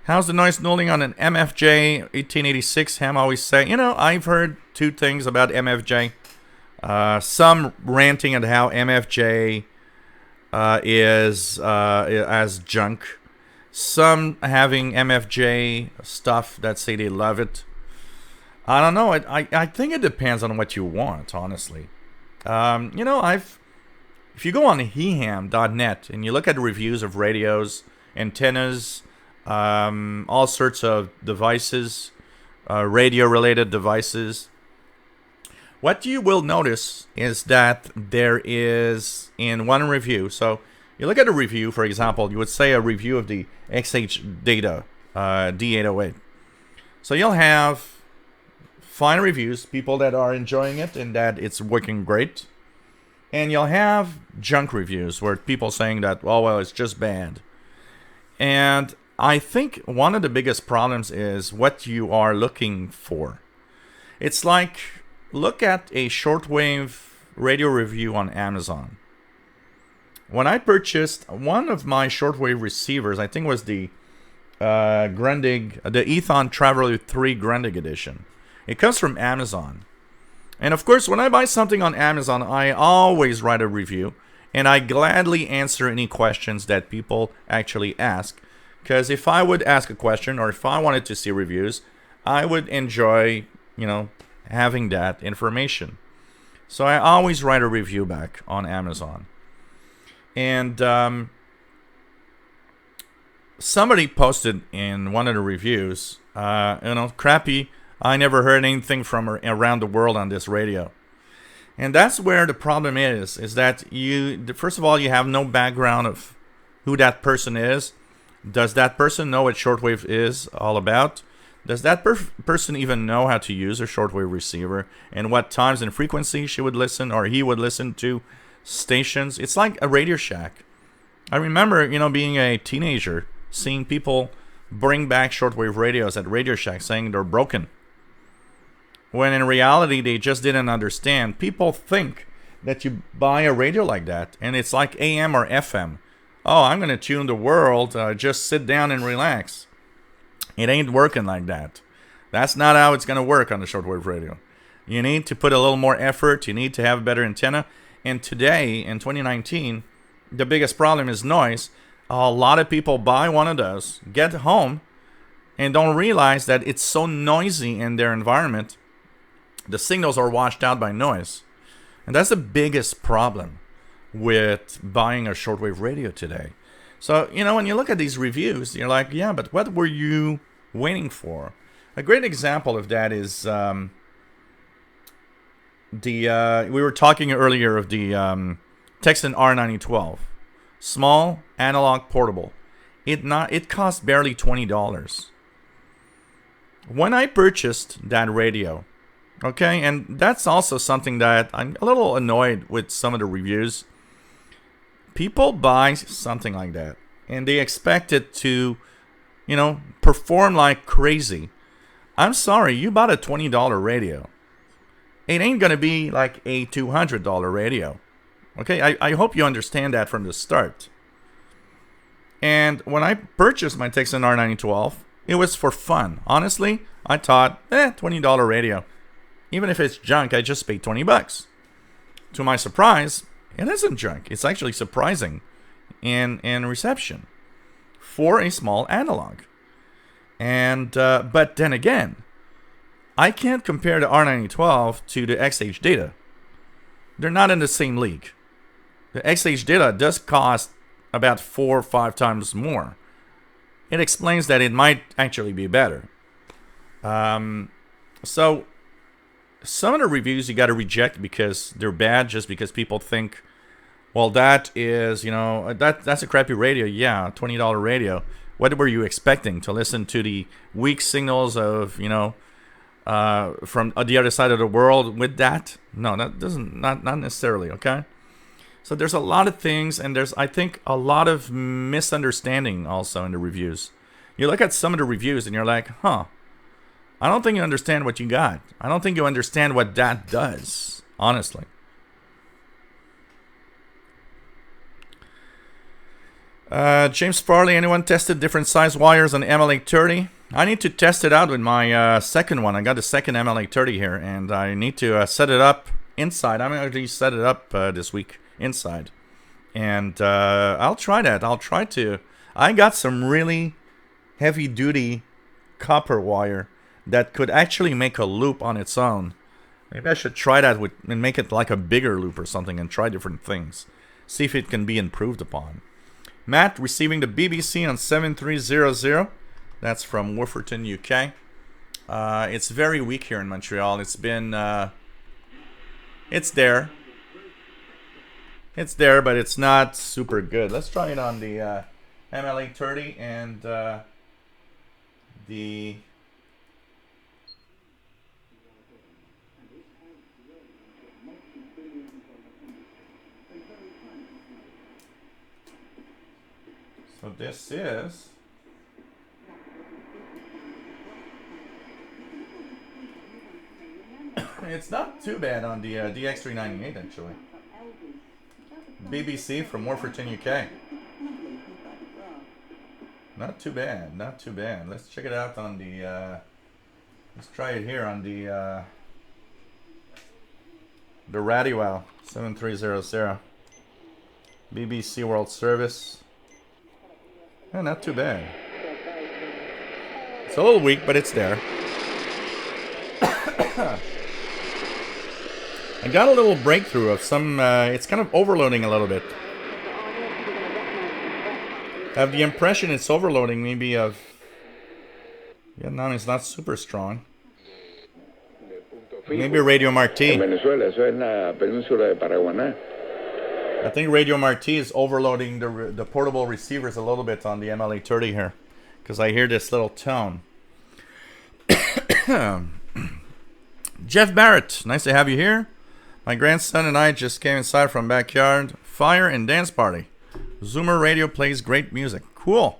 How's the noise nulling on an MFJ 1886? Ham always say, I've heard two things about MFJ. Some ranting at how MFJ is as junk. Some having MFJ stuff that say they love it. I don't know. I think it depends on what you want, honestly. If you go on heham.net and you look at reviews of radios, antennas, all sorts of devices, radio-related devices, what you will notice is that there is, in one review, so you look at a review, for example, you would say a review of the XH Data D808. So you'll have fine reviews, people that are enjoying it and that it's working great. And you'll have junk reviews where people saying that, well, it's just bad. And I think one of the biggest problems is what you are looking for. It's like, look at a shortwave radio review on Amazon. When I purchased one of my shortwave receivers, I think it was the Grundig, the Ethon Traveler 3 Grundig edition. It comes from Amazon. And of course, when I buy something on Amazon, I always write a review. And I gladly answer any questions that people actually ask. Because if I would ask a question or if I wanted to see reviews, I would enjoy, having that information. So I always write a review back on Amazon. And somebody posted in one of the reviews, crappy, I never heard anything from around the world on this radio. And that's where the problem is that first of all, you have no background of who that person is. Does that person know what shortwave is all about? Does that person even know how to use a shortwave receiver and what times and frequency she would listen or he would listen to stations? It's like a RadioShack. I remember, being a teenager, seeing people bring back shortwave radios at RadioShack saying they're broken. When in reality, they just didn't understand. People think that you buy a radio like that and it's like AM or FM. oh, I'm going to tune the world, just sit down and relax. It ain't working like that. That's not how it's going to work on the shortwave radio. You need to put a little more effort. You need to have a better antenna. And today, in 2019, the biggest problem is noise. A lot of people buy one of those, get home, and don't realize that it's so noisy in their environment. The signals are washed out by noise. And that's the biggest problem with buying a shortwave radio today. So, when you look at these reviews, you're like, yeah, but what were you waiting for? A great example of that is we were talking earlier of the Texan R9012. Small, analog, portable. It cost barely $20. When I purchased that radio, okay, and that's also something that I'm a little annoyed with some of the reviews. People buy something like that, and they expect it to, perform like crazy. I'm sorry, you bought a $20 radio. It ain't going to be like a $200 radio. Okay, I hope you understand that from the start. And when I purchased my Texan R9012, it was for fun. Honestly, I thought, $20 radio. Even if it's junk, I just paid $20. To my surprise, it isn't junk. It's actually surprising in reception for a small analog. And but then again, I can't compare the R9012 to the XH Data. They're not in the same league. The XH Data does cost about 4 or 5 times more. It explains that it might actually be better. So some of the reviews you got to reject because they're bad, just because people think, well, that is, that's a crappy radio. Yeah, $20 radio. What were you expecting? To listen to the weak signals of, from the other side of the world with that? No, that doesn't, not necessarily, okay? So there's a lot of things, and there's, I think, a lot of misunderstanding also in the reviews. You look at some of the reviews and you're like, I don't think you understand what you got. I don't think you understand what that does, honestly. James Farley, anyone tested different size wires on ML830? I need to test it out with my second one. I got the second ML830 here, and I need to set it up inside. I'm going to set it up this week inside. And I'll try that. I got some really heavy-duty copper wire that could actually make a loop on its own. Maybe I should try that and make it like a bigger loop or something and try different things. See if it can be improved upon. Matt receiving the BBC on 7300. That's from Wolferton, UK. It's very weak here in Montreal. It's been... it's there. It's there, but it's not super good. Let's try it on the ML830 and the... So this is... It's not too bad on the DX398 actually. BBC from Wolferton, UK. Not too bad, not too bad. Let's check it out on the... let's try it here on the RadioShack 7300. BBC World Service. Yeah, not too bad. It's a little weak, but it's there. I got a little breakthrough of some... it's kind of overloading a little bit. I have the impression it's overloading maybe of... Yeah, no, it's not super strong. Maybe Radio Marti. I think Radio Marti is overloading the portable receivers a little bit on the ML830 here, because I hear this little tone. Jeff Barrett, nice to have you here. My grandson and I just came inside from backyard fire and dance party. Zoomer radio plays great music. Cool.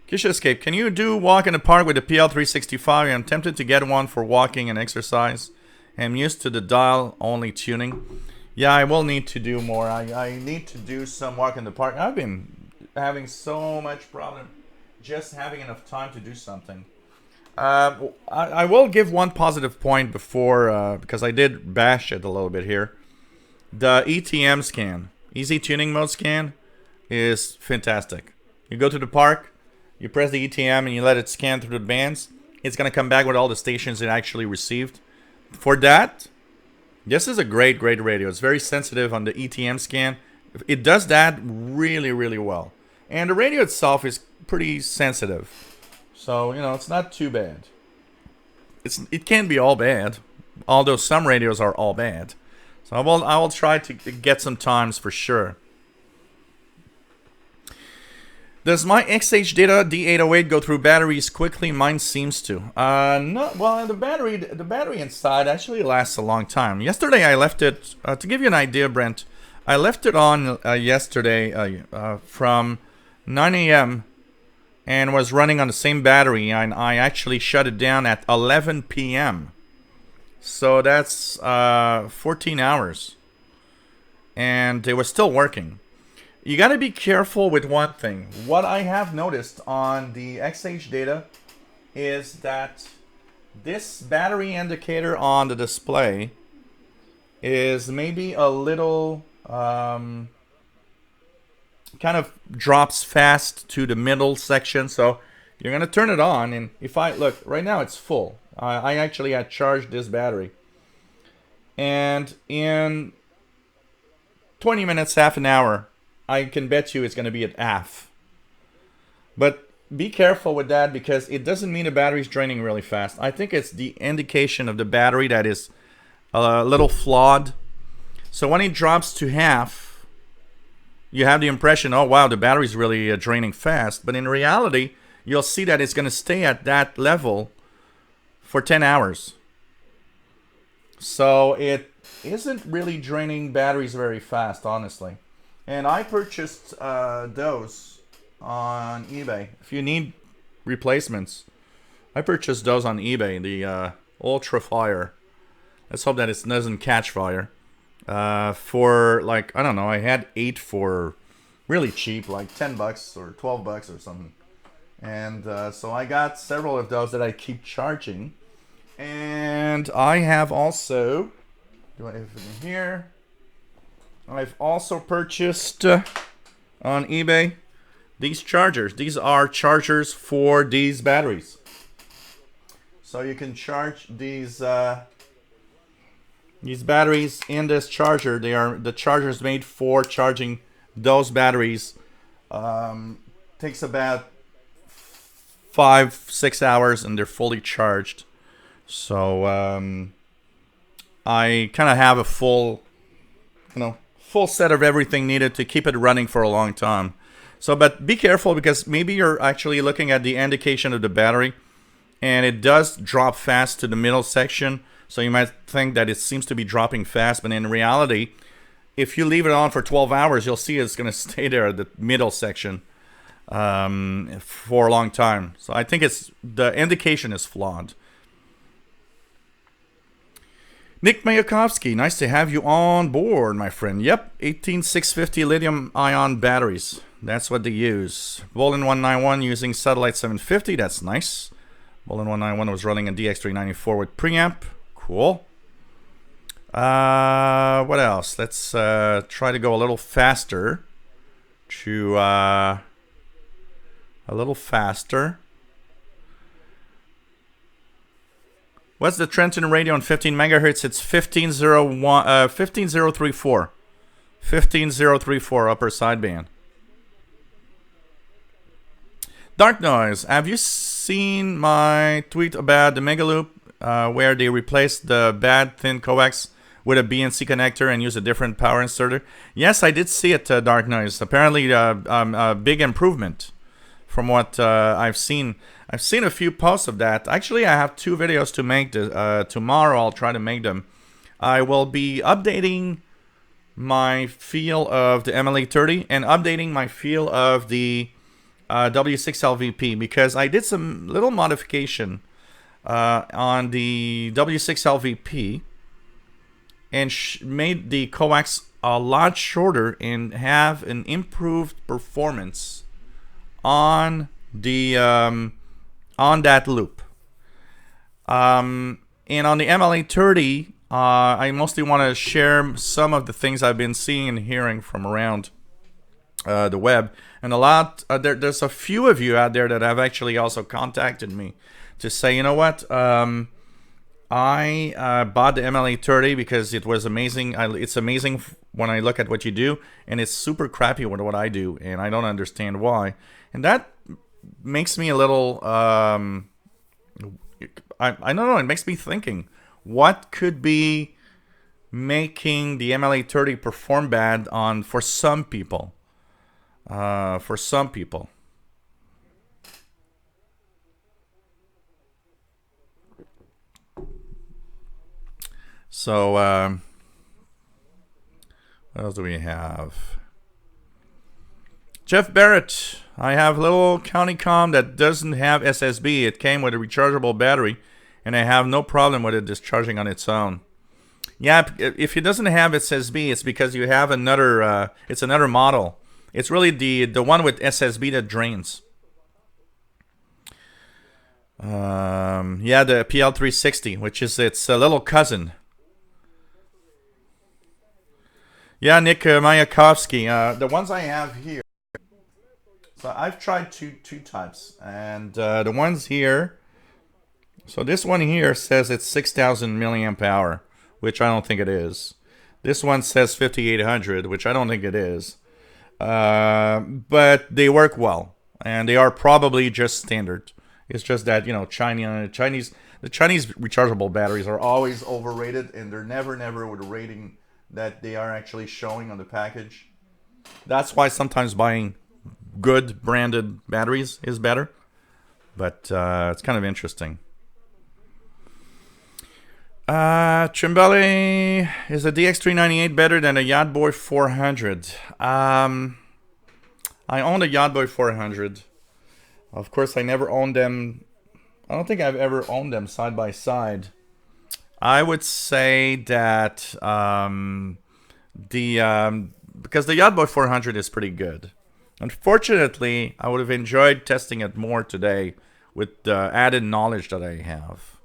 Kisha Escape, can you do walk in the park with the PL365? I'm tempted to get one for walking and exercise. I'm used to the dial-only tuning. Yeah, I will need to do more. I need to do some walk in the park. I've been having so much problem just having enough time to do something. I will give one positive point before, because I did bash it a little bit here. The ETM scan, Easy Tuning Mode scan, is fantastic. You go to the park, you press the ETM and you let it scan through the bands. It's going to come back with all the stations it actually received. For that, this is a great radio. It's very sensitive on the ETM scan. It does that really, really well. And the radio itself is pretty sensitive. So, it's not too bad. It can be all bad, although some radios are all bad. So I will try to get some times for sure. Does my XH data D808 go through batteries quickly? Mine seems to. No. Well, the battery inside actually lasts a long time. Yesterday I left it. To give you an idea, Brent, I left it on yesterday from 9 a.m. and was running on the same battery, and I actually shut it down at 11 p.m. So that's 14 hours, and it was still working. You got to be careful with one thing. What I have noticed on the XH data is that this battery indicator on the display is maybe a little kind of drops fast to the middle section. So you're going to turn it on, and if I look right now, it's full. I actually had charged this battery, and in 20 minutes, half an hour, I can bet you it's going to be at half. But be careful with that, because it doesn't mean the battery's draining really fast. I think it's the indication of the battery that is a little flawed. So when it drops to half, you have the impression, oh wow, the battery's really draining fast. But in reality, you'll see that it's going to stay at that level for 10 hours. So it isn't really draining batteries very fast, honestly. And I purchased those on eBay. If you need replacements, I purchased those on eBay. The Ultra Fire. Let's hope that it doesn't catch fire. For like, I don't know, I had 8 for really cheap, like $10 or $12 or something. And so I got several of those that I keep charging. And I have also, do I have it in here? I've also purchased on eBay these chargers. These are chargers for these batteries. So you can charge these batteries in this charger. They are the chargers made for charging those batteries. Takes about 5-6 hours, and they're fully charged. So I kind of have a full set of everything needed to keep it running for a long time. So, but be careful, because maybe you're actually looking at the indication of the battery, and it does drop fast to the middle section. So you might think that it seems to be dropping fast, but in reality, if you leave it on for 12 hours, you'll see it's going to stay there at the middle section for a long time. So I think the indication is flawed. Nick Mayakovsky, nice to have you on board, my friend. Yep, 18650 lithium-ion batteries. That's what they use. Bolin 191 using satellite 750. That's nice. Bolin 191 was running a DX394 with preamp. Cool. What else? Let's try to go a little faster. A little faster. What's the Trenton radio on 15 megahertz? It's 15034. 15034 upper sideband. Dark Noise, have you seen my tweet about the Megaloop where they replaced the bad thin coax with a BNC connector and use a different power inserter? Yes, I did see it, Dark Noise. Apparently a big improvement from what I've seen. I've seen a few posts of that. Actually, I have 2 videos to make. Tomorrow I'll try to make them. I will be updating my feel of the MLA30 and updating my feel of the W6LVP, because I did some little modification on the W6LVP, and made the coax a lot shorter and have an improved performance on the on that loop. And on the MLA30, I mostly want to share some of the things I've been seeing and hearing from around the web, and a lot. There's a few of you out there that have actually also contacted me to say, you know what, I bought the MLA30 because it was amazing. It's amazing when I look at what you do, and it's super crappy with what I do, and I don't understand why. And that makes me a little. I don't know. It makes me thinking, what could be making the MLA30 perform bad for some people? So, what else do we have? Jeff Barrett, I have a little county com that doesn't have SSB. It came with a rechargeable battery, and I have no problem with it discharging on its own. Yeah, if it doesn't have SSB, it's because you have another. It's another model. It's really the one with SSB that drains. Yeah, the PL360, which is its little cousin. Yeah, Nick Mayakovsky. The ones I have here. So I've tried two types, and the ones here. So this one here says it's 6,000 milliamp hour, which I don't think it is. This one says 5,800, which I don't think it is. But they work well, and they are probably just standard. It's just that, you know, the Chinese rechargeable batteries are always overrated, and they're never with a rating that they are actually showing on the package. That's why sometimes buying good branded batteries is better. But it's kind of interesting. Chimbali, is a DX398 better than a Yacht Boy 400? I owned a Yacht Boy 400. Of course, I never owned them. I don't think I've ever owned them side by side. I would say that because the Yacht Boy 400 is pretty good. Unfortunately, I would have enjoyed testing it more today with the added knowledge that I have.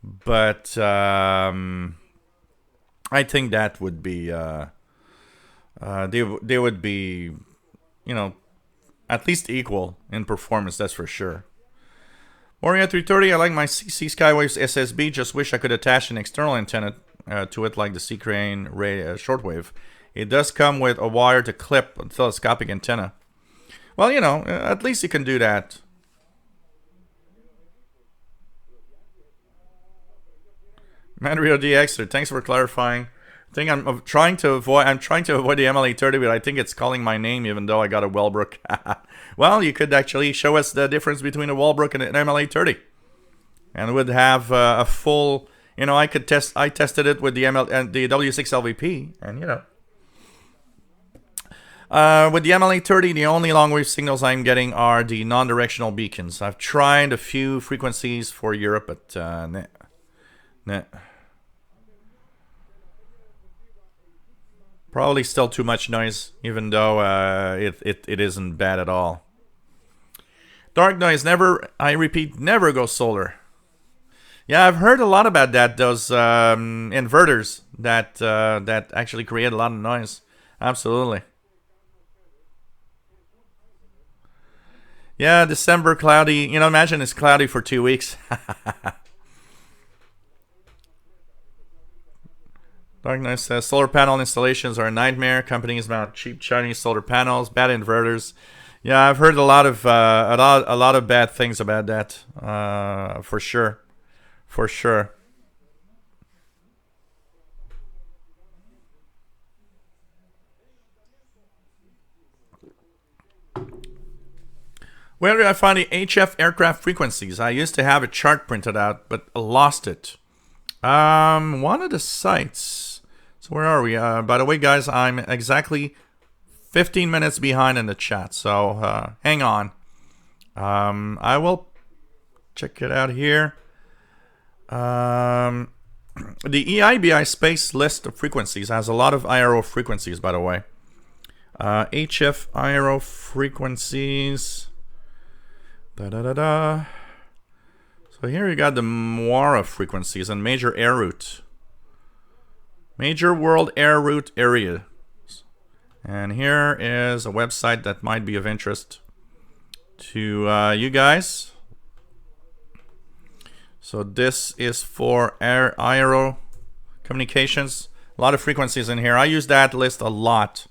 But I think that would be they would be, you know, at least equal in performance. That's for sure. Moria 330. I like my CC Skywaves SSB. Just wish I could attach an external antenna to it, like the C-Crane Shortwave. It does come with a wire to clip a telescopic antenna. Well, you know, at least you can do that. Manrio DXer, thanks for clarifying. I think I'm trying to avoid the MLA30, but I think it's calling my name even though I got a Wellbrook. Well, you could actually show us the difference between a Wellbrook and an MLA30, and would have a full. You know, I tested it with the the W6 LVP, and you know, with the MLA30, the only long-wave signals I'm getting are the non-directional beacons. I've tried a few frequencies for Europe, but nah. Probably still too much noise, even though it isn't bad at all. Dark noise, I repeat, never go solar. Yeah, I've heard a lot about that. Those inverters that actually create a lot of noise. Absolutely. Yeah, December cloudy. You know, imagine it's cloudy for 2 weeks. Darkness says solar panel installations are a nightmare. Companies mount cheap Chinese solar panels, bad inverters. Yeah, I've heard a lot of bad things about that. For sure. Where did I find the HF aircraft frequencies? I used to have a chart printed out, but lost it. One of the sites. So where are we? By the way, guys, I'm exactly 15 minutes behind in the chat. So hang on. I will check it out here. The EIBI space list of frequencies has a lot of IRO frequencies, by the way. HF IRO frequencies. So here you got the MWARA frequencies and major air route. Major world air route area. And here is a website that might be of interest to you guys. So this is for IRO communications. A lot of frequencies in here. I use that list a lot.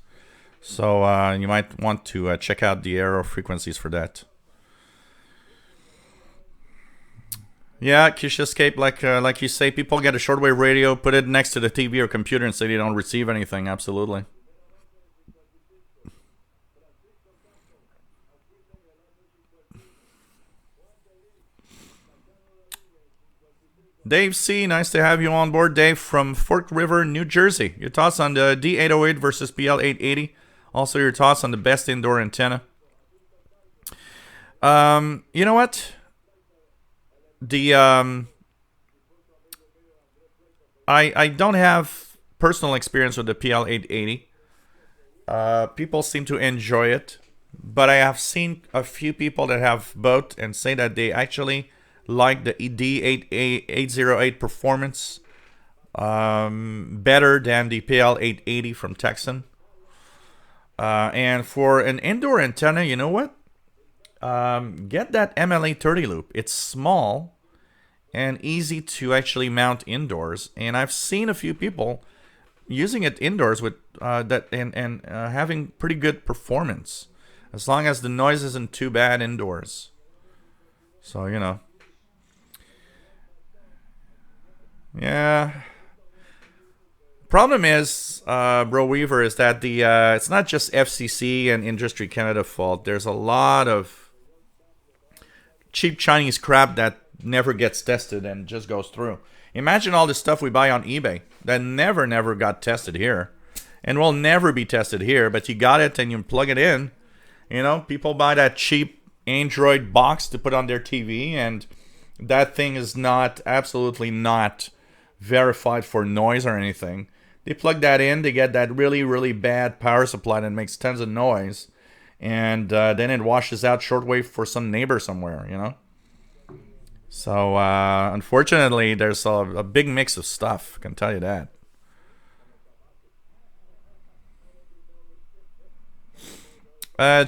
So you might want to check out the IRO frequencies for that. Yeah, Kish Escape, like you say, people get a shortwave radio, put it next to the TV or computer and say they don't receive anything. Absolutely. Dave C., nice to have you on board. Dave from Fork River, New Jersey. Your thoughts on the D808 versus PL880. Also your thoughts on the best indoor antenna. You know what? The I don't have personal experience with the PL880. People seem to enjoy it, but I have seen a few people that have both and say that they actually like the D808 performance better than the PL880 from Texan. And for an indoor antenna, you know what? Get that MLA30 loop. It's small and easy to actually mount indoors, and I've seen a few people using it indoors with that and having pretty good performance, as long as the noise isn't too bad indoors. So you know, yeah. Problem is, Bro Weaver, is that the it's not just FCC and Industry Canada fault. There's a lot of cheap Chinese crap that never gets tested and just goes through. Imagine all the stuff we buy on eBay that never got tested here and will never be tested here, but you got it and you plug it in. You know, people buy that cheap Android box to put on their TV, and that thing is absolutely not verified for noise or anything. They plug that in, they get that really bad power supply that makes tons of noise, and then it washes out shortwave for some neighbor somewhere, you know. So unfortunately, there's a big mix of stuff, I can tell you that.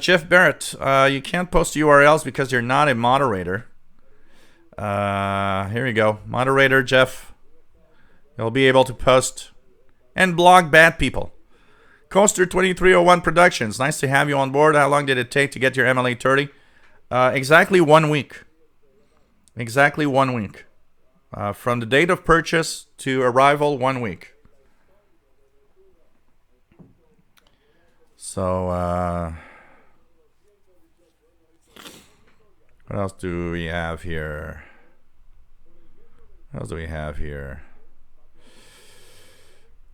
Jeff Barrett, you can't post URLs because you're not a moderator. Here you go, moderator Jeff. You'll be able to post and blog bad people. Coaster 2301 Productions, nice to have you on board. How long did it take to get your MLA30? Exactly 1 week. Exactly 1 week. From the date of purchase to arrival, 1 week. So, what else do we have here? What else do we have here?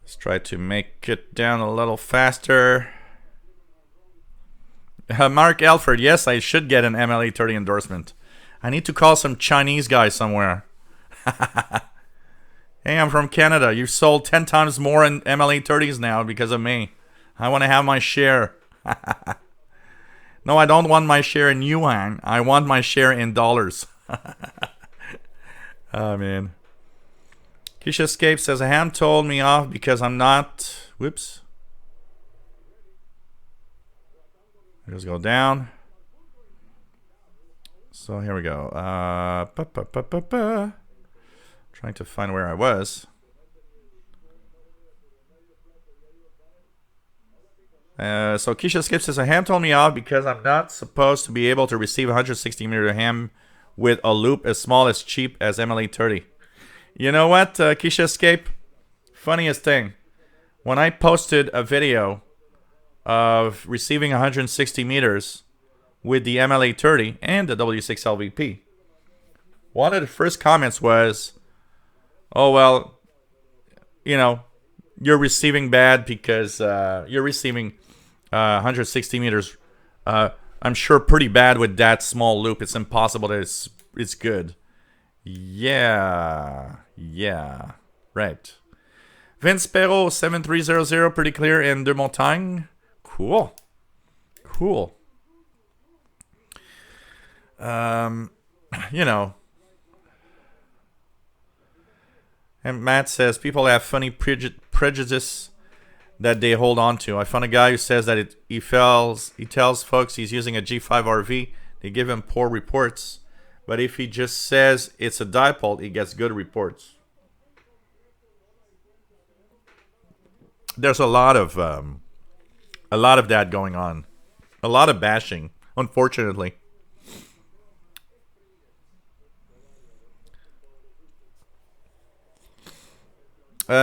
Let's try to make it down a little faster. Mark Alford, yes, I should get an MLA30 endorsement. I need to call some Chinese guy somewhere. Hey, I'm from Canada. You've sold 10 times more in MLA30s now because of me. I want to have my share. No, I don't want my share in yuan. I want my share in dollars. Oh, man. Kish Escape says, Ham told me off because I'm not... Whoops. Let's go down. So here we go. Trying to find where I was. So Keisha Skip says, Ham told me off because I'm not supposed to be able to receive 160 meter ham with a loop as small as cheap as MLA30. You know what, Keisha Escape? Funniest thing. When I posted a video of receiving 160 meters with the MLA30 and the W6LVP, one of the first comments was, oh, well, you know, you're receiving bad because you're receiving 160 meters. I'm sure pretty bad with that small loop. It's impossible that it's good. Yeah. Right. Vince Perrault, 7300, pretty clear in De Montagne. Cool. Cool. You know. And Matt says, people have funny prejudice that they hold on to. I found a guy who says that he tells folks he's using a G5 RV. They give him poor reports. But if he just says it's a dipole, he gets good reports. There's a lot of that going on. A lot of bashing, unfortunately.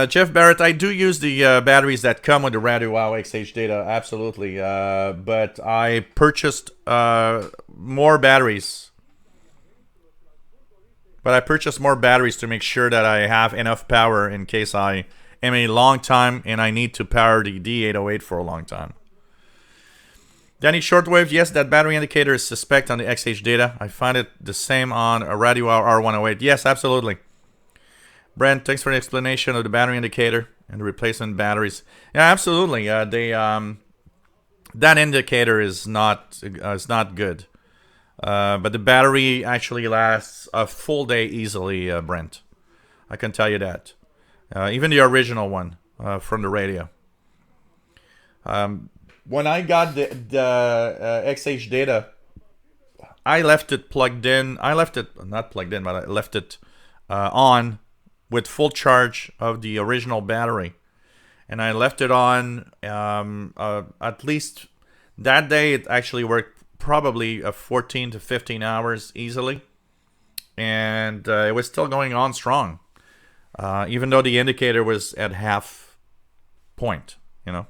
Jeff Barrett, I do use the batteries that come with the RadioWow XH data, absolutely. But I purchased more batteries. But I purchased more batteries to make sure that I have enough power in case I am a long time and I need to power the D808 for a long time. Danny Shortwave, yes, that battery indicator is suspect on the XH data. I find it the same on a RadioWow R108. Yes, absolutely. Brent, thanks for the explanation of the battery indicator and the replacement batteries. Yeah, absolutely. That indicator is not good. But the battery actually lasts a full day easily, Brent. I can tell you that. Even the original one from the radio. When I got the XH data, I left it plugged in. I left it, not plugged in, but I left it on with full charge of the original battery. And I left it on at least that day. It actually worked probably 14 to 15 hours easily. And it was still going on strong. Even though the indicator was at half point, you know.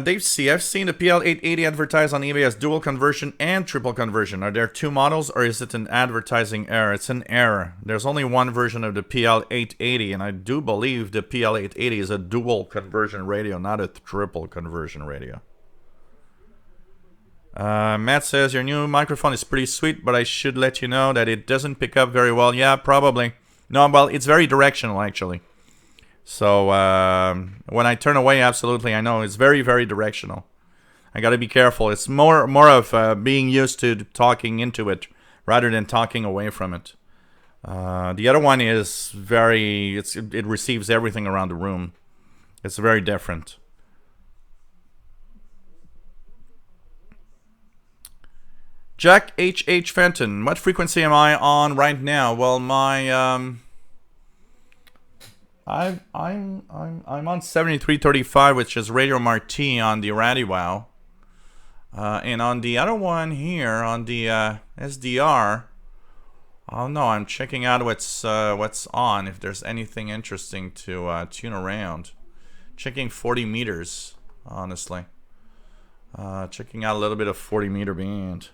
Dave C. I've seen the PL880 advertised on eBay as dual conversion and triple conversion. Are there two models or is it an advertising error? It's an error. There's only one version of the PL880, and I do believe the PL880 is a dual conversion radio, not a triple conversion radio. Matt says, your new microphone is pretty sweet, but I should let you know that it doesn't pick up very well. Yeah, probably. No, well, it's very directional, actually. So when I turn away, absolutely, I know it's very, very directional. I got to be careful. It's more of being used to talking into it rather than talking away from it. The other one is it receives everything around the room. It's very different. Jack H.H. Fenton, what frequency am I on right now? Well, my I'm on 7335, which is Radio Marti on the RadioWow, and on the other one here on the SDR. Oh no, I'm checking out what's on, if there's anything interesting to tune around. Checking 40 meters, honestly. Checking out a little bit of 40 meter band.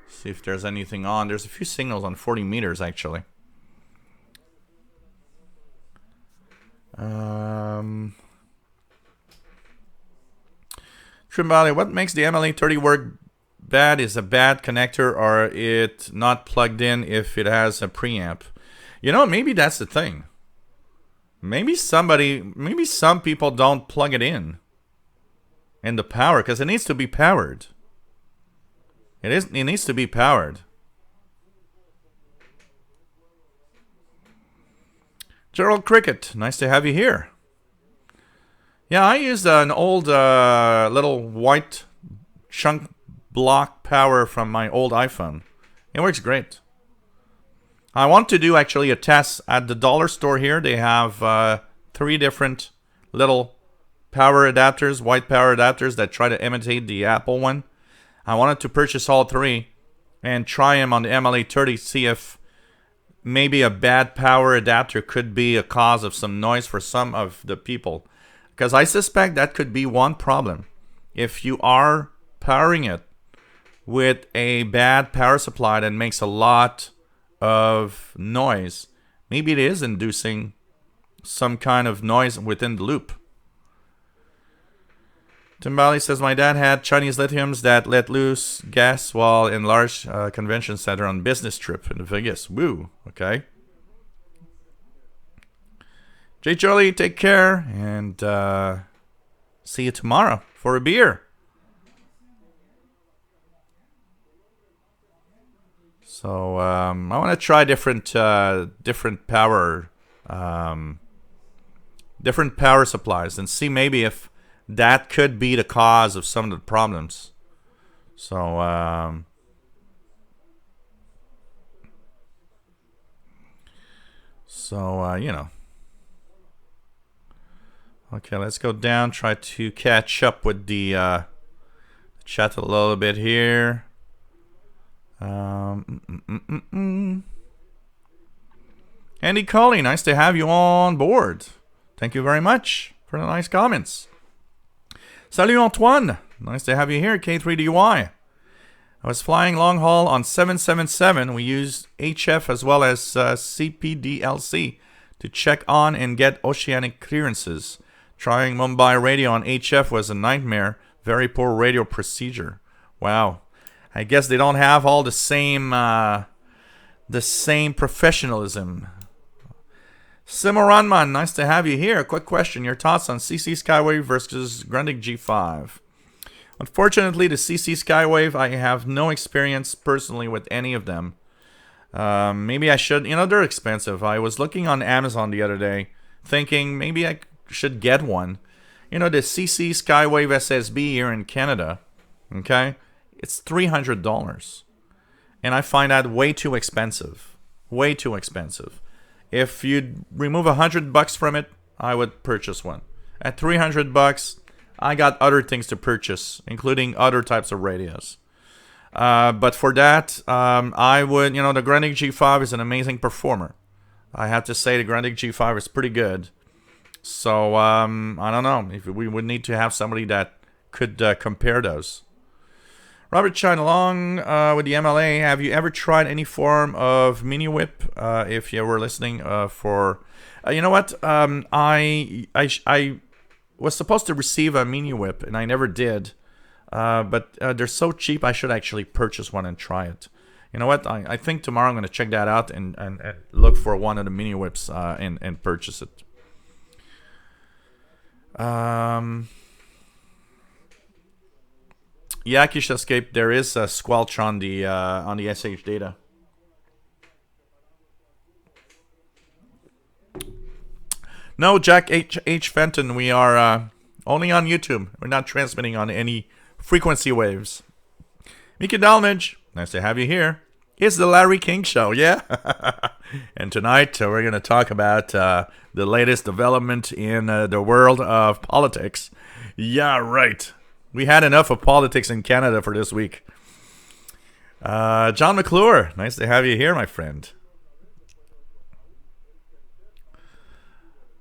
See if there's anything on. There's a few signals on 40 meters actually. Trimbali, what makes the MLA30 work bad? Is a bad connector or it not plugged in if it has a preamp? You know, maybe that's the thing. Maybe some people don't plug it in the power, because it needs to be powered. It needs to be powered. Gerald Cricket, nice to have you here. Yeah, I used an old little white chunk block power from my old iPhone. It works great. I want to do actually a test at the dollar store here. They have 3 different little power adapters, white power adapters that try to imitate the Apple one. I wanted to purchase all 3 and try them on the MLA30, see if maybe a bad power adapter could be a cause of some noise for some of the people. Because I suspect that could be one problem. If you are powering it with a bad power supply that makes a lot of noise, maybe it is inducing some kind of noise within the loop. Timbali says, my dad had Chinese lithiums that let loose gas while in large convention center on business trip in Vegas. Woo. Okay. Jay Charlie, take care. And see you tomorrow for a beer. So I want to try different power supplies and see maybe if that could be the cause of some of the problems. So you know. Okay, let's go down. Try to catch up with the chat a little bit here. Andy Colley, nice to have you on board. Thank you very much for the nice comments. Salut Antoine, nice to have you here. K3DY. I was flying long haul on 777. We used HF as well as CPDLC to check on and get oceanic clearances. Trying Mumbai radio on HF was a nightmare. Very poor radio procedure. Wow. I guess they don't have all the same professionalism. Simoranman, nice to have you here. Quick question. Your thoughts on CC Skywave versus Grundig G5? Unfortunately, the CC Skywave, I have no experience personally with any of them. Maybe I should. They're expensive. I was looking on Amazon the other day, thinking maybe I should get one. The CC Skywave SSB here in Canada, okay? It's $300. And I find that way too expensive. Way too expensive. If you'd remove $100 from it, I would purchase one. At $300, I got other things to purchase, including other types of radios. But for that, I would, the Grundig G5 is an amazing performer. I have to say the Grundig G5 is pretty good. So, I don't know. If we would need to have somebody that could compare those. Robert Chine, along with the MLA, have you ever tried any form of mini whip? If you were listening for... you know what? I was supposed to receive a mini whip, and I never did. But they're so cheap, I should actually purchase one and try it. You know what? I think tomorrow I'm going to check that out and look for one of the mini whips and purchase it. Yakish Escape, there is a squelch on the SH data. No, Jack H. Fenton, we are only on YouTube. We're not transmitting on any frequency waves. Mika Dalmage, nice to have you here. It's the Larry King Show, yeah? And tonight we're going to talk about the latest development in the world of politics. Yeah, right. We had enough of politics in Canada for this week. John McClure, nice to have you here, my friend.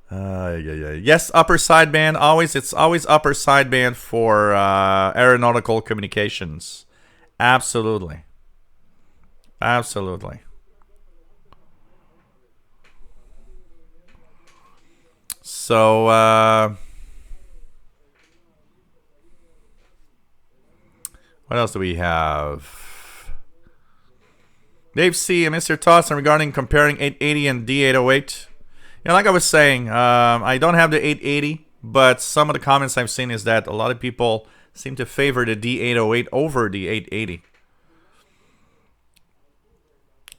Yes, upper sideband. It's always upper sideband for aeronautical communications. Absolutely. So, what else do we have? Dave C., I missed your thoughts on regarding comparing 880 and D808. Like I was saying, I don't have the 880, but some of the comments I've seen is that a lot of people seem to favor the D808 over the 880.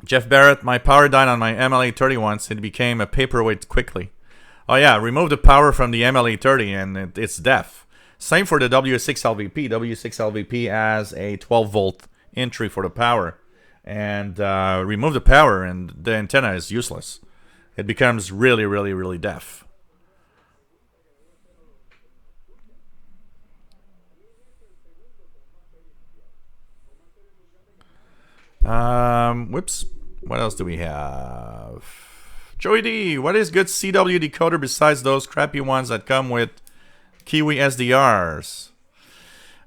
Jeff Barrett, my power died on my MLA30 once. It became a paperweight quickly. Oh yeah, remove the power from the MLA30 and it's deaf. Same for the W6LVP. W6LVP has a 12-volt entry for the power. And remove the power and the antenna is useless. It becomes really, really, really deaf. Whoops. What else do we have? Joey D, what is good CW decoder besides those crappy ones that come with Kiwi SDRs?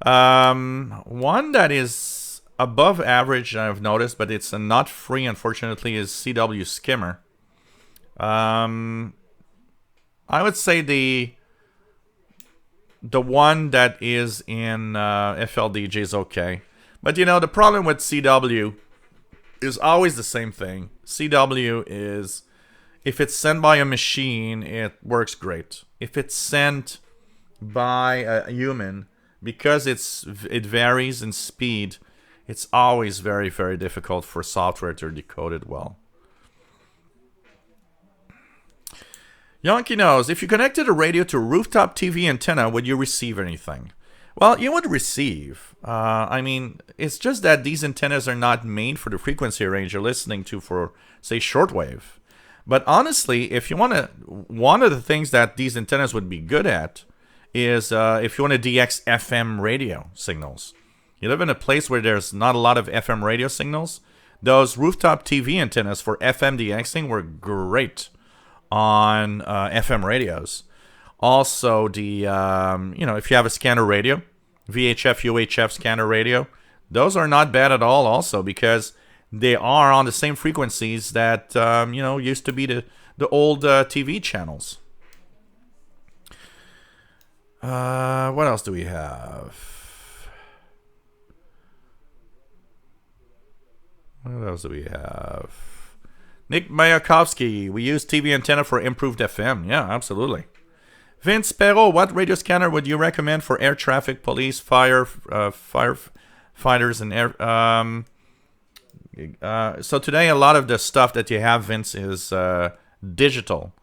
One that is above average, I've noticed, but it's not free, unfortunately, is CW Skimmer. I would say the the one that is in FLDJ is okay. But the problem with CW is always the same thing. CW is, if it's sent by a machine, it works great. If it's sent by a human, because it varies in speed, it's always very, very difficult for software to decode it well. Yonky knows, if you connected a radio to a rooftop TV antenna, would you receive anything? Well, you would receive. It's just that these antennas are not made for the frequency range you're listening to for, say, shortwave. But honestly, if you want to, one of the things that these antennas would be good at is if you want to DX FM radio signals. You live in a place where there's not a lot of FM radio signals. Those rooftop TV antennas for FM DXing were great on FM radios. Also, the if you have a scanner radio, VHF, UHF scanner radio, those are not bad at all also, because they are on the same frequencies that used to be the old TV channels. What else do we have? What else do we have? Nick Mayakovsky, we use TV antenna for improved FM. Yeah, absolutely. Vince Perrault, what radio scanner would you recommend for air traffic, police, firefighters, and air? So today, a lot of the stuff that you have, Vince, is digital.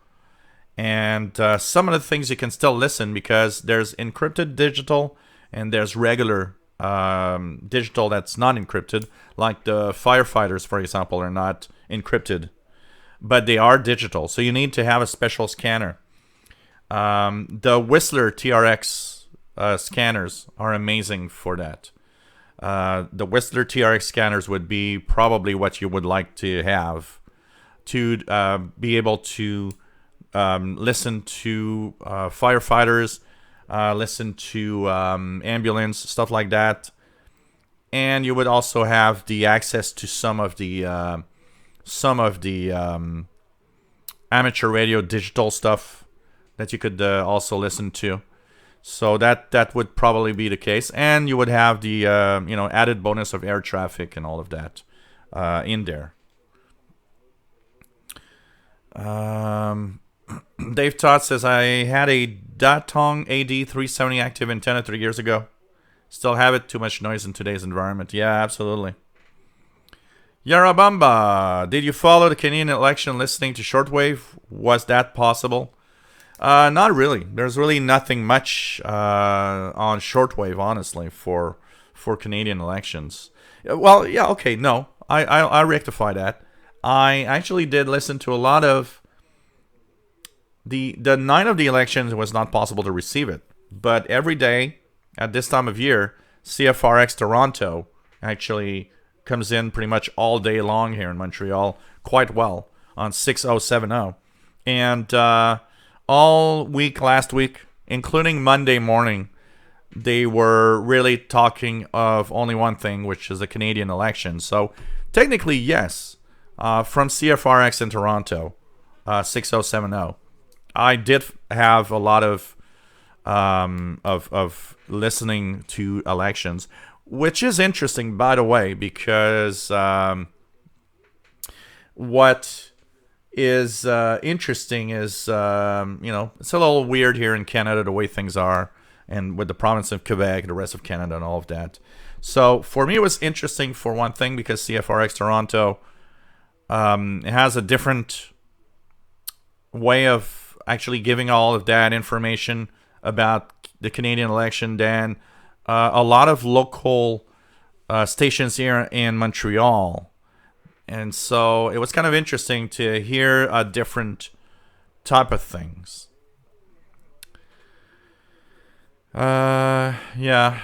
And some of the things you can still listen, because there's encrypted digital and there's regular digital that's not encrypted. Like the firefighters, for example, are not encrypted, but they are digital. So you need to have a special scanner. The Whistler TRX scanners are amazing for that. The Whistler TRX scanners would be probably what you would like to have to be able to listen to firefighters, listen to ambulance, stuff like that. And you would also have the access to some of the amateur radio digital stuff that you could also listen to. So that would probably be the case. And you would have the added bonus of air traffic and all of that in there. Dave Todd says, I had a Datong AD370 active antenna 3 years ago. Still have it. Too much noise in today's environment. Yeah, absolutely. Yarabamba, did you follow the Canadian election listening to shortwave? Was that possible? Not really. There's really nothing much on shortwave, honestly, for Canadian elections. Well, yeah, okay, no. I rectify that. I actually did listen to a lot of the night of the elections. It was not possible to receive it, but every day at this time of year, CFRX Toronto actually comes in pretty much all day long here in Montreal, quite well, on 6070. And all week last week, including Monday morning, they were really talking of only one thing, which is the Canadian election. So technically, yes, from CFRX in Toronto, 6070, I did have a lot of listening to elections, which is interesting, by the way, because what is interesting is, it's a little weird here in Canada, the way things are, and with the province of Quebec, the rest of Canada, and all of that. So for me, it was interesting for one thing, because CFRX Toronto has a different way of actually giving all of that information about the Canadian election than a lot of local stations here in Montreal. And so it was kind of interesting to hear a different type of things. Yeah.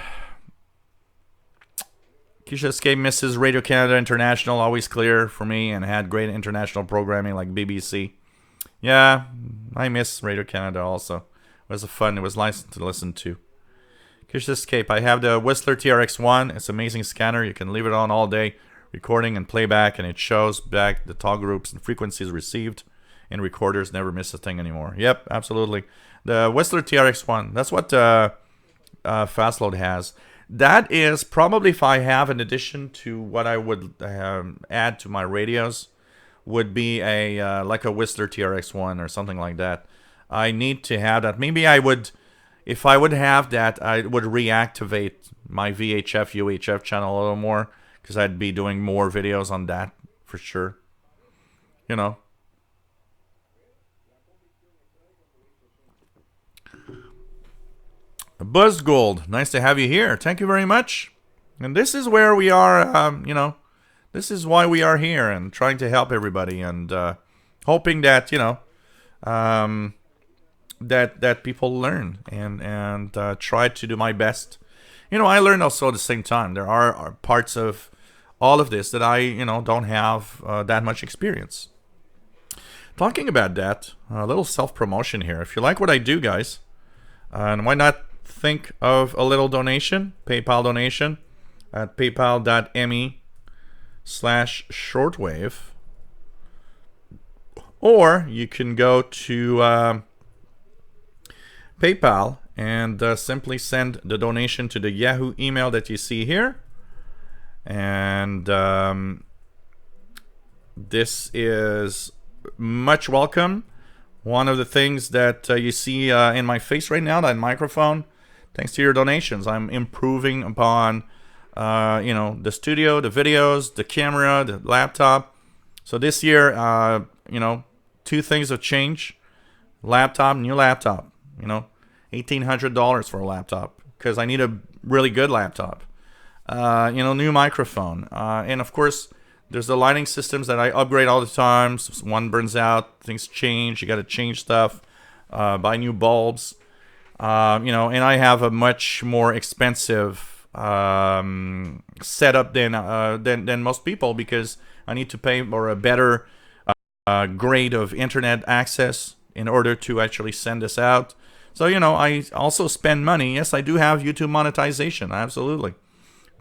Keisha Escape misses Radio Canada International, always clear for me, and had great international programming like BBC. Yeah, I miss Radio Canada also. It was fun. It was nice to listen to. Keisha Escape, I have the Whistler TRX1. It's an amazing scanner. You can leave it on all day, recording and playback, and it shows back the toggle groups and frequencies received, and recorders never miss a thing anymore. Yep, absolutely. The Whistler TRX1, that's what Fastload has. That is probably, if I have in addition to what I would add to my radios, would be a like a Whistler TRX-1 or something like that. I need to have that. Maybe I would, if I would have that, I would reactivate my VHF, UHF channel a little more, because I'd be doing more videos on that for sure. You know. Buzz Gold, nice to have you here. Thank you very much. And this is where we are, you know, this is why we are here and trying to help everybody and hoping that, you know, that people learn and try to do my best. You know, I learned also at the same time. There are parts of all of this that I, you know, don't have that much experience. Talking about that, a little self-promotion here. If you like what I do, guys, and why not think of a little donation, PayPal donation at paypal.me/shortwave. Or you can go to PayPal and simply send the donation to the Yahoo email that you see here. And this is much welcome. One of the things that you see in my face right now, that microphone, thanks to your donations, I'm improving upon, you know, the studio, the videos, the camera, the laptop. So this year, you know, 2 things have changed. Laptop, new laptop, you know, $1,800 for a laptop because I need a really good laptop. You know, new microphone. And of course, there's the lighting systems that I upgrade all the time. So one burns out, things change. You got to change stuff, buy new bulbs. You know, and I have a much more expensive setup than most people because I need to pay for a better grade of internet access in order to actually send this out. So, you know, I also spend money. Yes, I do have YouTube monetization, absolutely.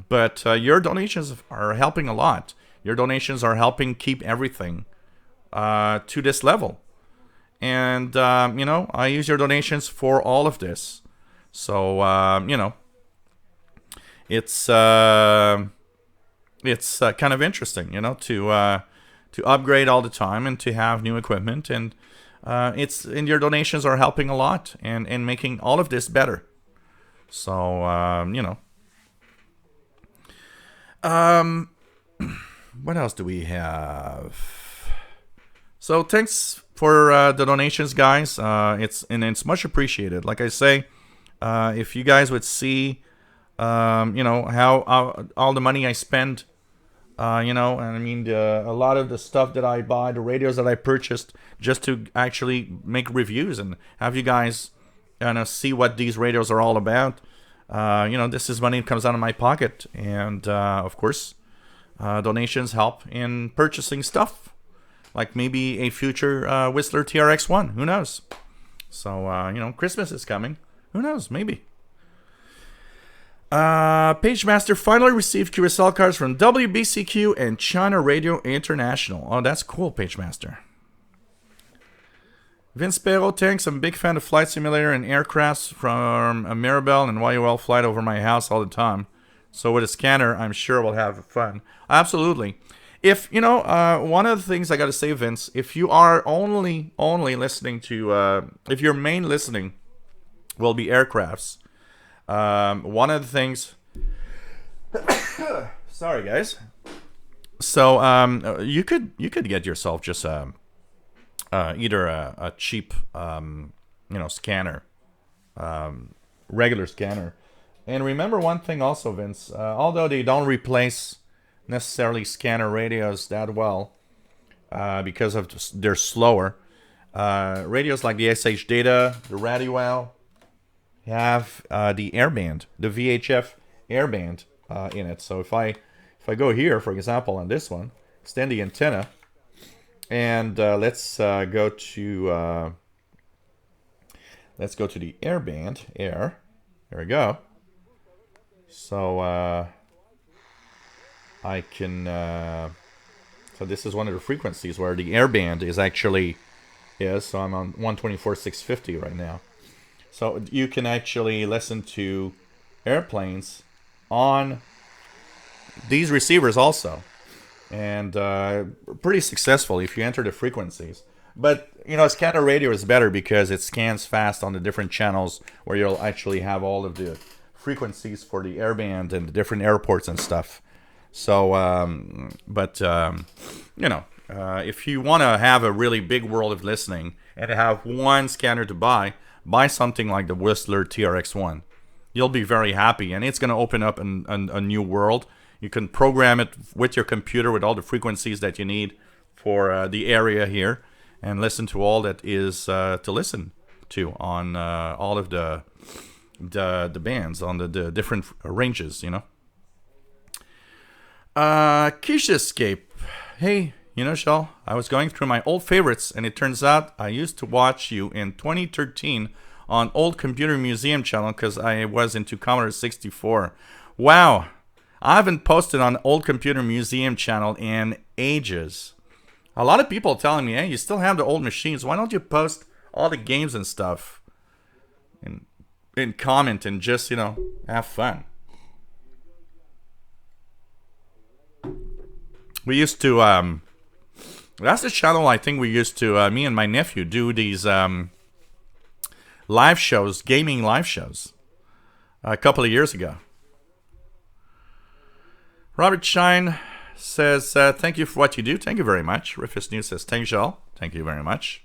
But your donations are helping a lot. Your donations are helping keep everything to this level. And, you know, I use your donations for all of this. So, you know, it's kind of interesting, you know, to upgrade all the time and to have new equipment. And and your donations are helping a lot and making all of this better. So, you know. What else do we have? So thanks for the donations, guys. It's much appreciated. Like I say, if you guys would see, you know, how all the money I spend, you know, and I mean a lot of the stuff that I buy, the radios that I purchased, just to actually make reviews and have you guys, you know, see what these radios are all about. You know, this is money that comes out of my pocket, and of course, donations help in purchasing stuff, like maybe a future Whistler TRX-1. Who knows? So, you know, Christmas is coming. Who knows? Maybe. PageMaster finally received QSL cards from WBCQ and China Radio International. Oh, that's cool, PageMaster. Vince Perro, thanks. I'm a big fan of Flight Simulator and aircrafts from a Mirabel and YOL flight over my house all the time. So with a scanner, I'm sure we'll have fun. Absolutely. If, you know, one of the things I got to say, Vince, if you are only listening to, if your main listening will be aircrafts, one of the things, sorry guys. So you could get yourself just either a cheap, you know, scanner, regular scanner. And remember one thing also, Vince, although they don't replace necessarily scanner radios that well because of they're slower, radios like the SH Data, the RadioShack have the airband, the VHF airband in it. So if I go here, for example, on this one, extend the antenna, and let's go to the airband air. There we go. So I can. So this is one of the frequencies where the airband is actually is. So I'm on 124.650 right now. So you can actually listen to airplanes on these receivers also. And pretty successful if you enter the frequencies. But, scanner radio is better because it scans fast on the different channels where you'll actually have all of the frequencies for the airband and the different airports and stuff. So, if you want to have a really big world of listening and have one scanner to buy something like the Whistler TRX-1. You'll be very happy, and it's going to open up a new world. You can program it with your computer with all the frequencies that you need for the area here, and listen to all that is to listen to on all of the bands on the different ranges. Quiche Escape. Hey, Shell, I was going through my old favorites, and it turns out I used to watch you in 2013 on Old Computer Museum channel because I was into Commodore 64. Wow, I haven't posted on Old Computer Museum channel in ages. A lot of people telling me, hey, you still have the old machines. Why don't you post all the games and stuff and comment and just, have fun? We used to, that's the channel I think we used to, me and my nephew, do these live shows, gaming live shows, a couple of years ago. Robert Shine says, thank you for what you do. Thank you very much. Rufus News says, thanks, y'all. Thank you very much.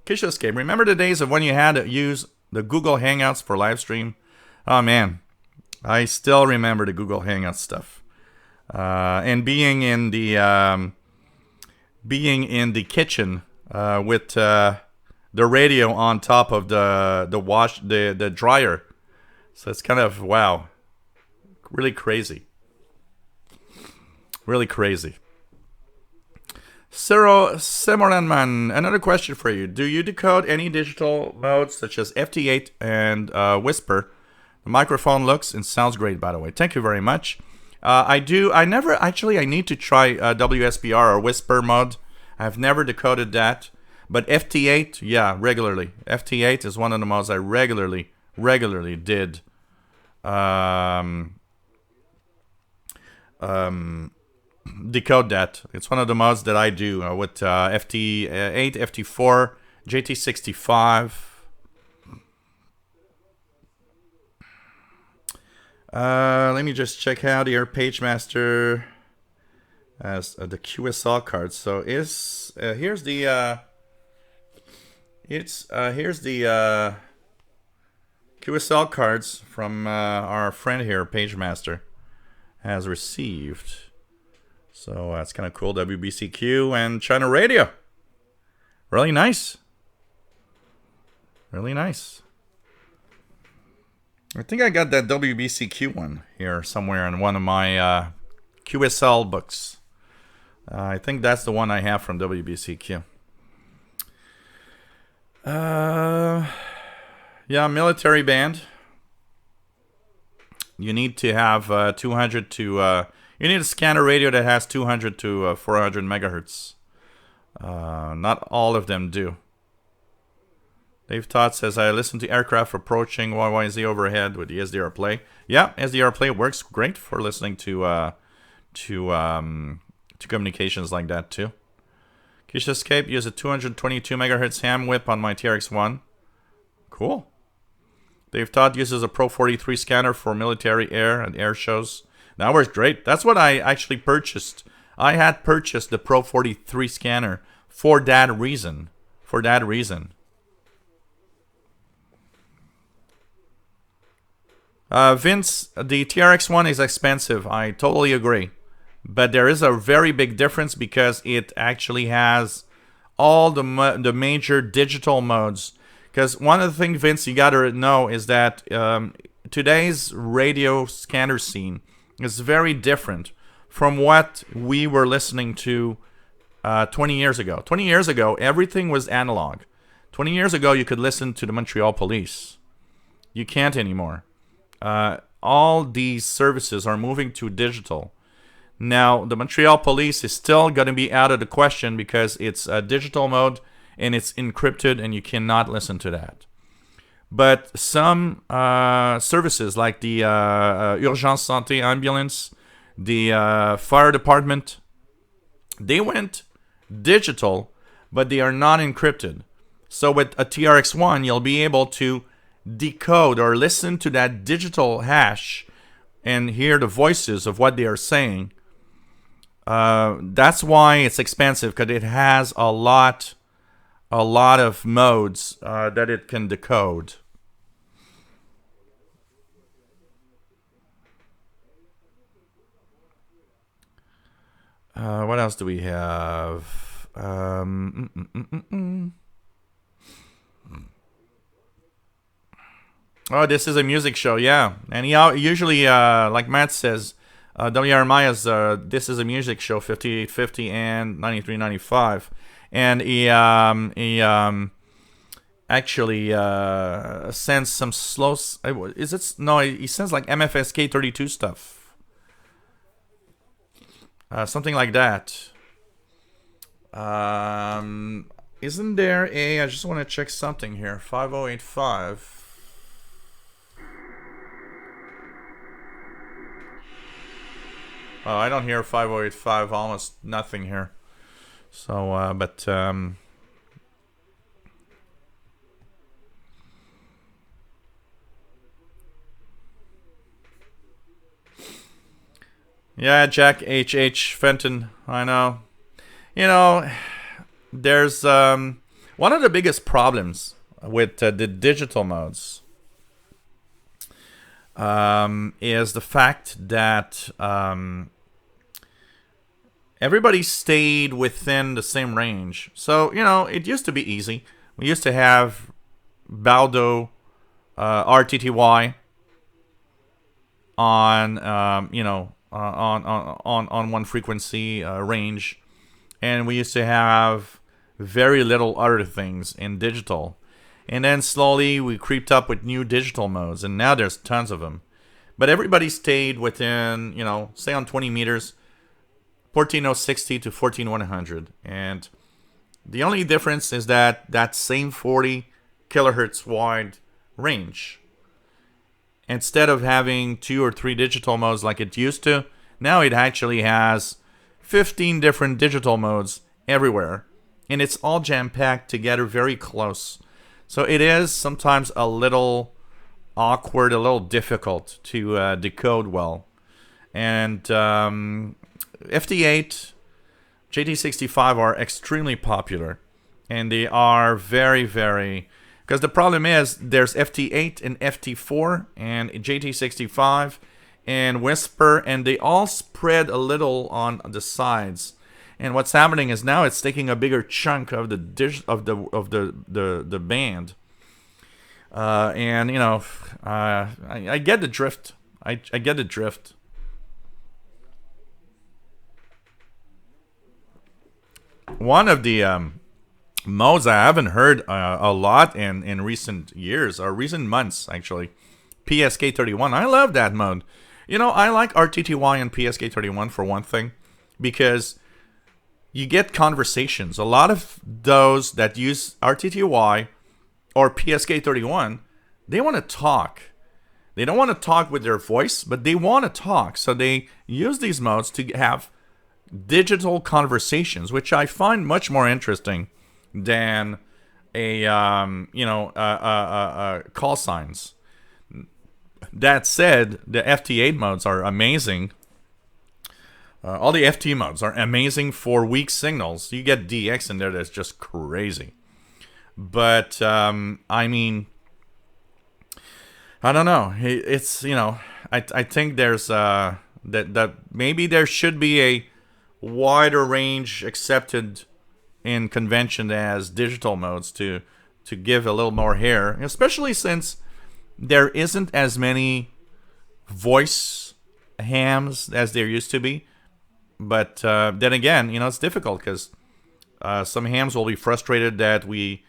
Quiche Escape. Remember the days of when you had to use the Google Hangouts for live stream? Oh, man. I still remember the Google Hangouts stuff. And being in the kitchen with the radio on top of the dryer. So it's kind of, wow. Really crazy. Really crazy. Cyril Semoranman, another question for you. Do you decode any digital modes such as FT8 and Whisper? The microphone looks and sounds great, by the way. Thank you very much. I do. I need to try WSPR or Whisper mode. I've never decoded that. But FT8, yeah, regularly. FT8 is one of the modes I regularly did. Decode that. It's one of the mods that I do with FT8, FT4, JT65. Let me just check out here. PageMaster as the QSL cards. So here's the QSL cards from our friend here, PageMaster, has received. So that's kind of cool. WBCQ and China Radio. Really nice. Really nice. I think I got that WBCQ one here somewhere in one of my QSL books. I think that's the one I have from WBCQ. Yeah, military band. You need to have 200 to... you need a scanner radio that has 200 to 400 megahertz. Not all of them do. Dave Todd says, I listen to aircraft approaching YYZ overhead with the SDR Play. Yeah, SDR Play works great for listening to communications like that too. Quiche Escape uses a 222 megahertz ham whip on my TRX-1. Cool. Dave Todd uses a Pro 43 scanner for military air and air shows. That works great. That's what I actually purchased. I had purchased the Pro 43 scanner for that reason. Vince, the TRX-1 is expensive. I totally agree. But there is a very big difference because it actually has all the major digital modes. Because one of the things, Vince, you got to know is that today's radio scanner scene is very different from what we were listening to 20 years ago. 20 years ago, everything was analog. 20 years ago, you could listen to the Montreal Police. You can't anymore. All these services are moving to digital. Now, the Montreal Police is still going to be out of the question because it's a digital mode and it's encrypted and you cannot listen to that. But some services like the Urgence Santé ambulance, the fire department, they went digital, but they are not encrypted. So with a TRX-1, you'll be able to decode or listen to that digital hash and hear the voices of what they are saying. That's why it's expensive, because it has a lot of modes that it can decode. What else do we have? Oh, this is a music show, yeah. And he usually, like Matt says, WRMI's This Is a Music Show 5850 and 9395. And he actually sends some slow... Is it? No, he sends like MFSK 32 stuff. Something like that. Isn't there a... I just want to check something here. 5085. Oh, I don't hear 5085. Almost nothing here. So, but... yeah, Jack H.H. Fenton, I know. You know, there's one of the biggest problems with the digital modes is the fact that everybody stayed within the same range. So, you know, it used to be easy. We used to have Baldo RTTY on, you know, on one frequency range, and we used to have very little other things in digital, and then slowly we creeped up with new digital modes, and now there's tons of them. But everybody stayed within, you know, say on 20 meters, 14060 to 14100, and the only difference is that same 40 kilohertz wide range. Instead of having 2 or 3 digital modes like it used to, now it actually has 15 different digital modes everywhere. And it's all jam-packed together very close. So it is sometimes a little awkward, a little difficult to decode well. And FT8, JT65 are extremely popular. And they are very, very... Because the problem is, there's FT8 and FT4 and JT65 and Whisper, and they all spread a little on the sides. And what's happening is now it's taking a bigger chunk of the the band. And you know, I get the drift. I get the drift. One of the modes I haven't heard a lot in recent years, or recent months actually, PSK31. I love that mode. You know, I like RTTY and PSK31 for one thing, because you get conversations. A lot of those that use RTTY or PSK31, they want to talk. They don't want to talk with their voice, but they want to talk. So they use these modes to have digital conversations, which I find much more interesting than a call signs. That said, the FT8 modes are amazing. All the FT modes are amazing for weak signals. You get DX in there that's just crazy. But I mean, I don't know. It's, you know, I think there's that maybe there should be a wider range accepted in convention as digital modes to give a little more hair, especially since there isn't as many voice hams as there used to be. But then again, you know, it's difficult because some hams will be frustrated that we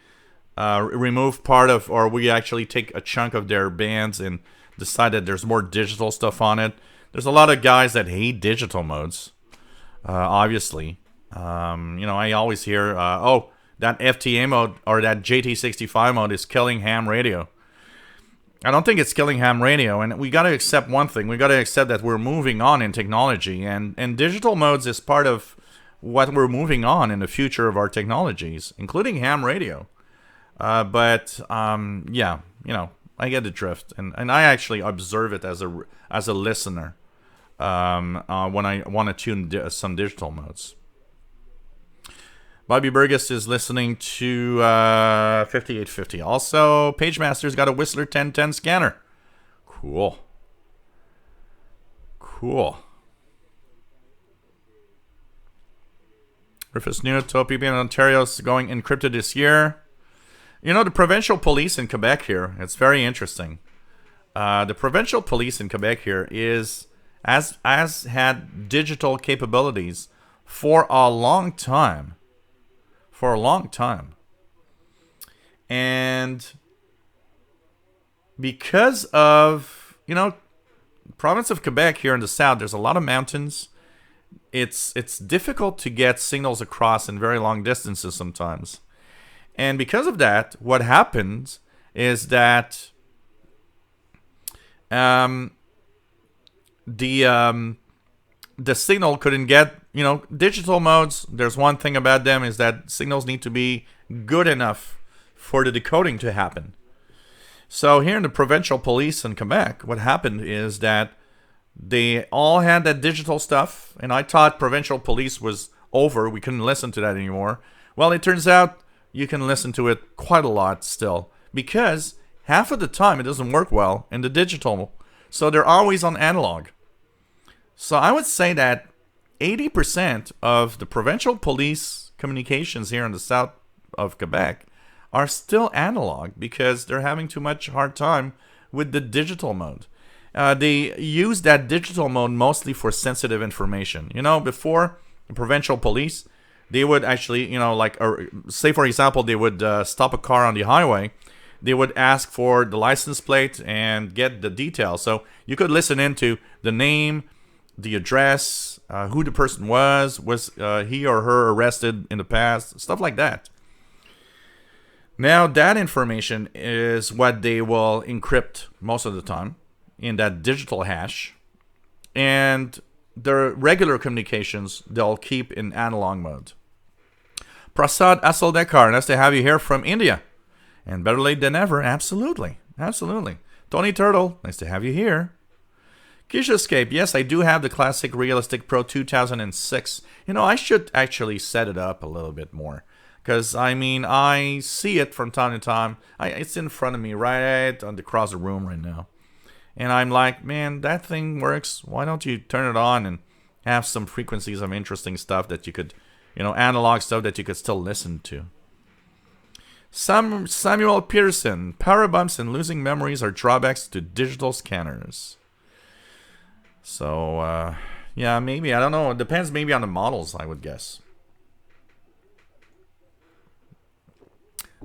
remove part of, or we actually take a chunk of their bands and decide that there's more digital stuff on it. There's a lot of guys that hate digital modes, obviously. You know, I always hear, oh, that FTA mode or that JT65 mode is killing ham radio. I don't think it's killing ham radio, and we got to accept one thing. We got to accept that we're moving on in technology, and digital modes is part of what we're moving on in the future of our technologies, including ham radio. Yeah, I get the drift, and I actually observe it as a listener when I want to tune some digital modes. Bobby Burgess is listening to 5850. Also, PageMaster's got a Whistler 1010 scanner. Cool. Rufus Newt, people in Ontario is going encrypted this year. The provincial police in Quebec here, it's very interesting. The provincial police in Quebec here has had digital capabilities for a long time. And because of, province of Quebec here in the south, there's a lot of mountains. It's difficult to get signals across in very long distances sometimes. And because of that, what happens is that the signal couldn't get, digital modes. There's one thing about them is that signals need to be good enough for the decoding to happen. So here in the provincial police in Quebec, what happened is that they all had that digital stuff, and I thought provincial police was over. We couldn't listen to that anymore. Well, it turns out you can listen to it quite a lot still, because half of the time it doesn't work well in the digital, so they're always on analog. So I would say that 80% of the provincial police communications here in the south of Quebec are still analog because they're having too much hard time with the digital mode. They use that digital mode mostly for sensitive information. Before the provincial police, they would actually, say for example, they would stop a car on the highway. They would ask for the license plate and get the details. So you could listen into the name, the address, who the person was he or her arrested in the past, stuff like that. Now that information is what they will encrypt most of the time in that digital hash, and the regular communications they'll keep in analog mode. Prasad Asaldekar, nice to have you here from India, and better late than never. Absolutely. Tony Turtle, nice to have you here. Kishascape, yes, I do have the classic Realistic Pro 2006. I should actually set it up a little bit more. Because, I see it from time to time. It's in front of me right across the room right now. And I'm like, man, that thing works. Why don't you turn it on and have some frequencies of interesting stuff that you could, analog stuff that you could still listen to. Samuel Pearson, power bumps and losing memories are drawbacks to digital scanners. So, yeah, maybe. I don't know. It depends maybe on the models, I would guess.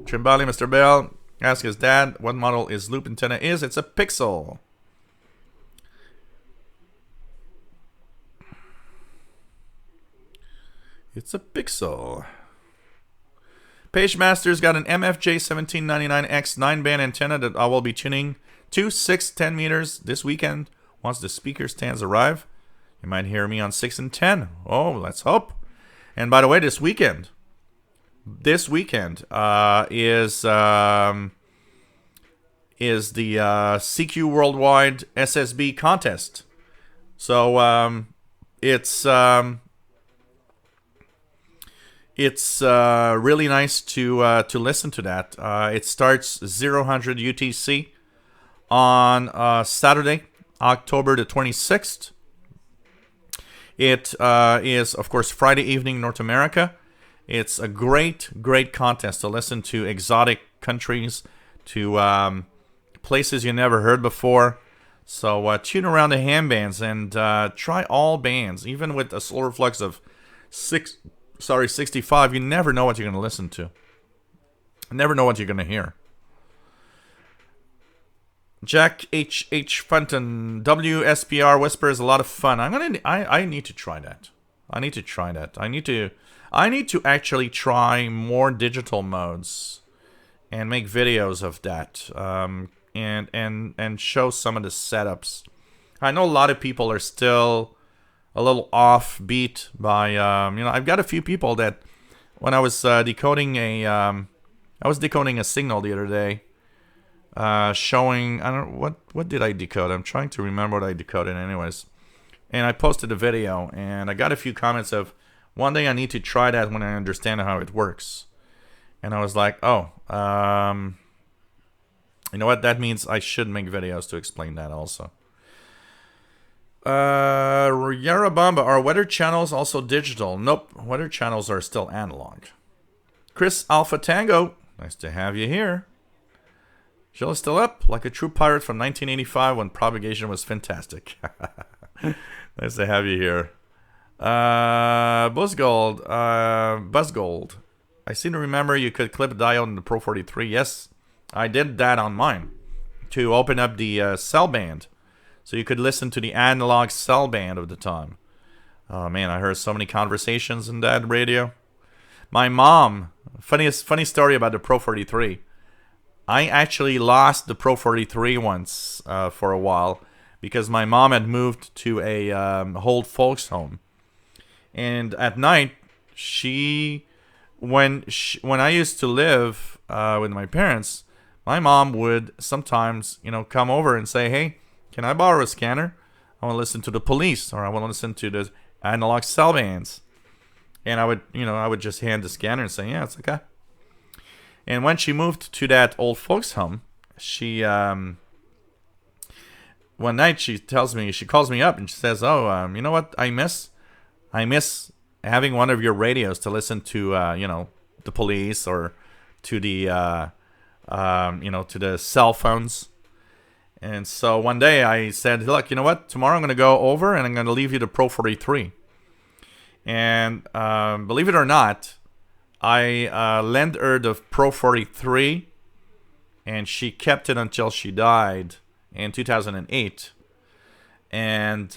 Trimbali, Mr. Bell, ask his dad what model his loop antenna is. It's a Pixel. It's a Pixel. PageMaster's got an MFJ 1799X 9-band antenna that I will be tuning to 6-10 meters this weekend. Once the speaker stands arrive, you might hear me on 6 and 10. Oh, let's hope. And by the way, this weekend is the CQ Worldwide SSB contest. So it's really nice to listen to that. It starts 0000 UTC on Saturday, October the 26th. It is, of course, Friday evening, North America. It's a great contest to listen to exotic countries, to places you never heard before. So tune around the ham bands and try all bands, even with a slower flux of 65. You never know what you're going to listen to. Never know what you're going to hear. Jack H. Fenton, WSPR Whisper is a lot of fun. I need to try that. I need to actually try more digital modes and make videos of that. and show some of the setups. I know a lot of people are still a little offbeat by I've got a few people that when I was decoding a signal the other day, showing, I don't know what did I decode. I'm trying to remember what I decoded anyways. And I posted a video, and I got a few comments of, one day I need to try that when I understand how it works. And I was like, oh, you know what? That means I should make videos to explain that also. Yarabamba, are weather channels also digital? Nope, weather channels are still analog. Chris Alpha Tango, nice to have you here. Jill is still up, like a true pirate from 1985 when propagation was fantastic. Nice to have you here. Buzzgold. I seem to remember you could clip a diode in the Pro 43. Yes, I did that on mine to open up the cell band. So you could listen to the analog cell band of the time. Oh man, I heard so many conversations in that radio. My mom, funny story about the Pro 43. I actually lost the Pro 43 once for a while because my mom had moved to a old folks home, and at night when I used to live with my parents, my mom would sometimes come over and say, "Hey, can I borrow a scanner? I want to listen to the Police, or I want to listen to the analog cell bands." And I would just hand the scanner and say, "Yeah, it's okay." And when she moved to that old folks home, she one night she calls me up and she says, "Oh, you know what I miss? I miss having one of your radios to listen to, the Police or to the, to the cell phones." And so one day I said, "Look, you know what? Tomorrow I'm going to go over and I'm going to leave you the Pro 43." And believe it or not, I lent her the Pro 43, and she kept it until she died in 2008. And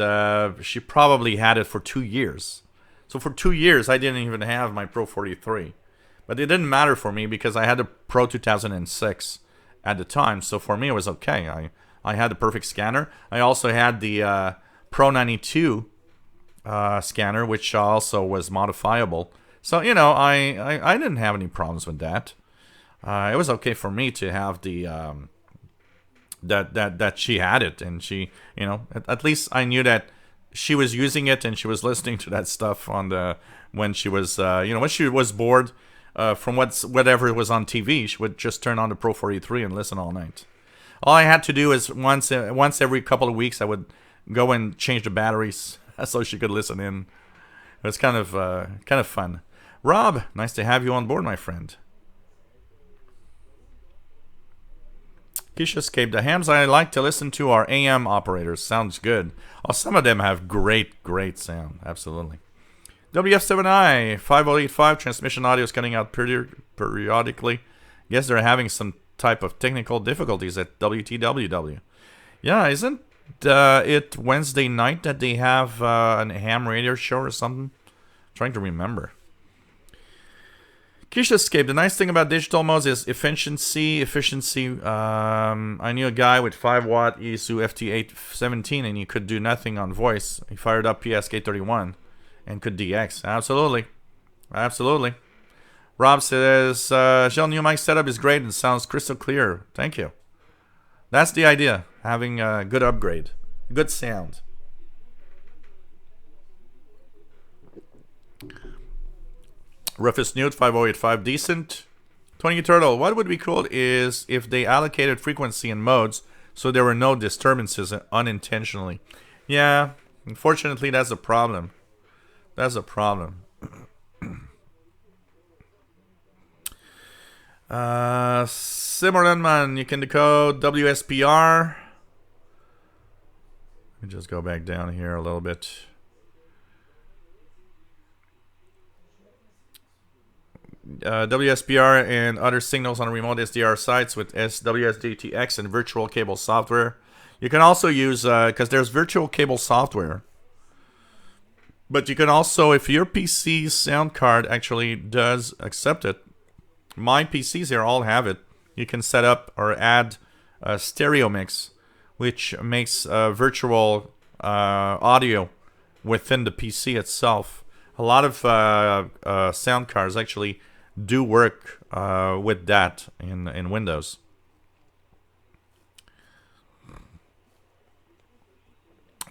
she probably had it for 2 years. So for 2 years, I didn't even have my Pro 43. But it didn't matter for me because I had the Pro 2006 at the time. So for me, it was okay. I had the perfect scanner. I also had the Pro 92 scanner, which also was modifiable. So, I didn't have any problems with that. It was okay for me to have the that she had it, and she, at least I knew that she was using it and she was listening to that stuff when she was when she was bored from whatever was on TV. She would just turn on the Pro 43 and listen all night. All I had to do is once every couple of weeks I would go and change the batteries so she could listen in. It was kind of fun. Rob, nice to have you on board, my friend. Keisha Escape. The hams I like to listen to are AM operators. Sounds good. Oh, some of them have great sound. Absolutely. WF7I 5085 transmission audio is cutting out periodically. Guess they're having some type of technical difficulties at WTWW. Yeah, isn't it Wednesday night that they have an ham radio show or something? I'm trying to remember. Keisha Escape. The nice thing about digital modes is efficiency. I knew a guy with 5 watt ESU FT817 and he could do nothing on voice. He fired up PSK31 and could DX. Absolutely. Rob says, Shell new mic setup is great and sounds crystal clear. Thank you. That's the idea. Having a good upgrade. Good sound. Rufus Newt 5085 decent. Tony Turtle, what would be cool is if they allocated frequency and modes so there were no disturbances unintentionally. Yeah, unfortunately that's a problem. Simmerman, you can decode WSPR. Let me just go back down here a little bit. WSPR and other signals on remote SDR sites with WSDTX and virtual cable software. You can also use, because there's virtual cable software, but you can also, if your PC sound card actually does accept it, my PCs here all have it. You can set up or add stereo mix, which makes virtual audio within the PC itself. A lot of sound cards actually do work with that in Windows.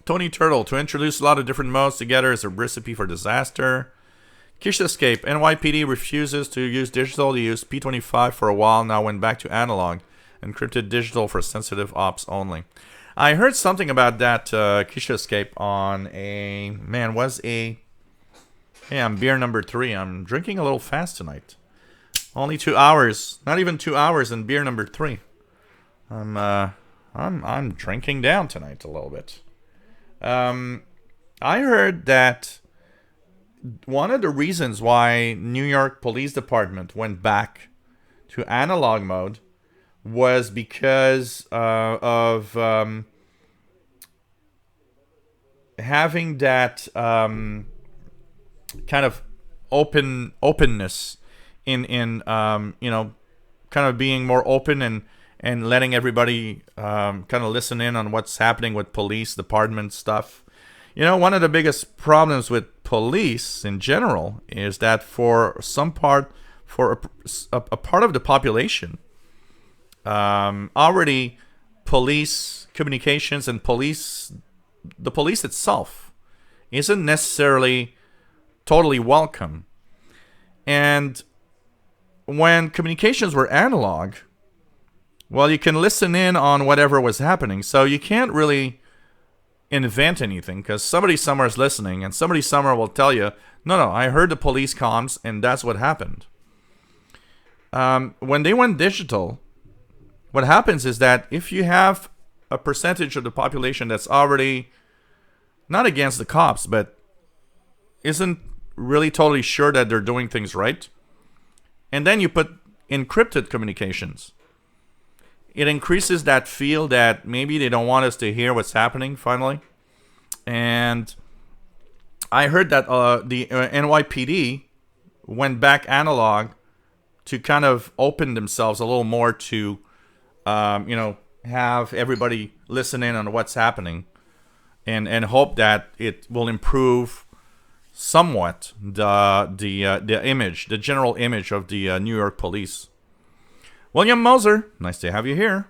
Tony Turtle, to introduce a lot of different modes together is a recipe for disaster. Kish Escape, NYPD refuses to use digital. They used P25 for a while, now went back to analog. Encrypted digital for sensitive ops only. I heard something about that Kish Escape on a... Man, Hey, I'm beer number 3. I'm drinking a little fast tonight. Only 2 hours. Not even 2 hours in beer number 3. I'm drinking down tonight a little bit. I heard that one of the reasons why New York Police Department went back to analog mode was because of having that kind of openness in kind of being more open and letting everybody kind of listen in on what's happening with police department stuff. One of the biggest problems with police in general is that for a part of the population, already police communications and the police itself isn't necessarily totally welcome. And when communications were analog, well, you can listen in on whatever was happening. So you can't really invent anything because somebody somewhere is listening and somebody somewhere will tell you, no, I heard the police comms and that's what happened. When they went digital, what happens is that if you have a percentage of the population that's already not against the cops, but isn't really totally sure that they're doing things right, and then you put encrypted communications, it increases that feel that maybe they don't want us to hear what's happening finally. And I heard that the NYPD went back analog to kind of open themselves a little more to, have everybody listen in on what's happening and hope that it will improve somewhat the image, the general image of the New York police. William Moser, nice to have you here.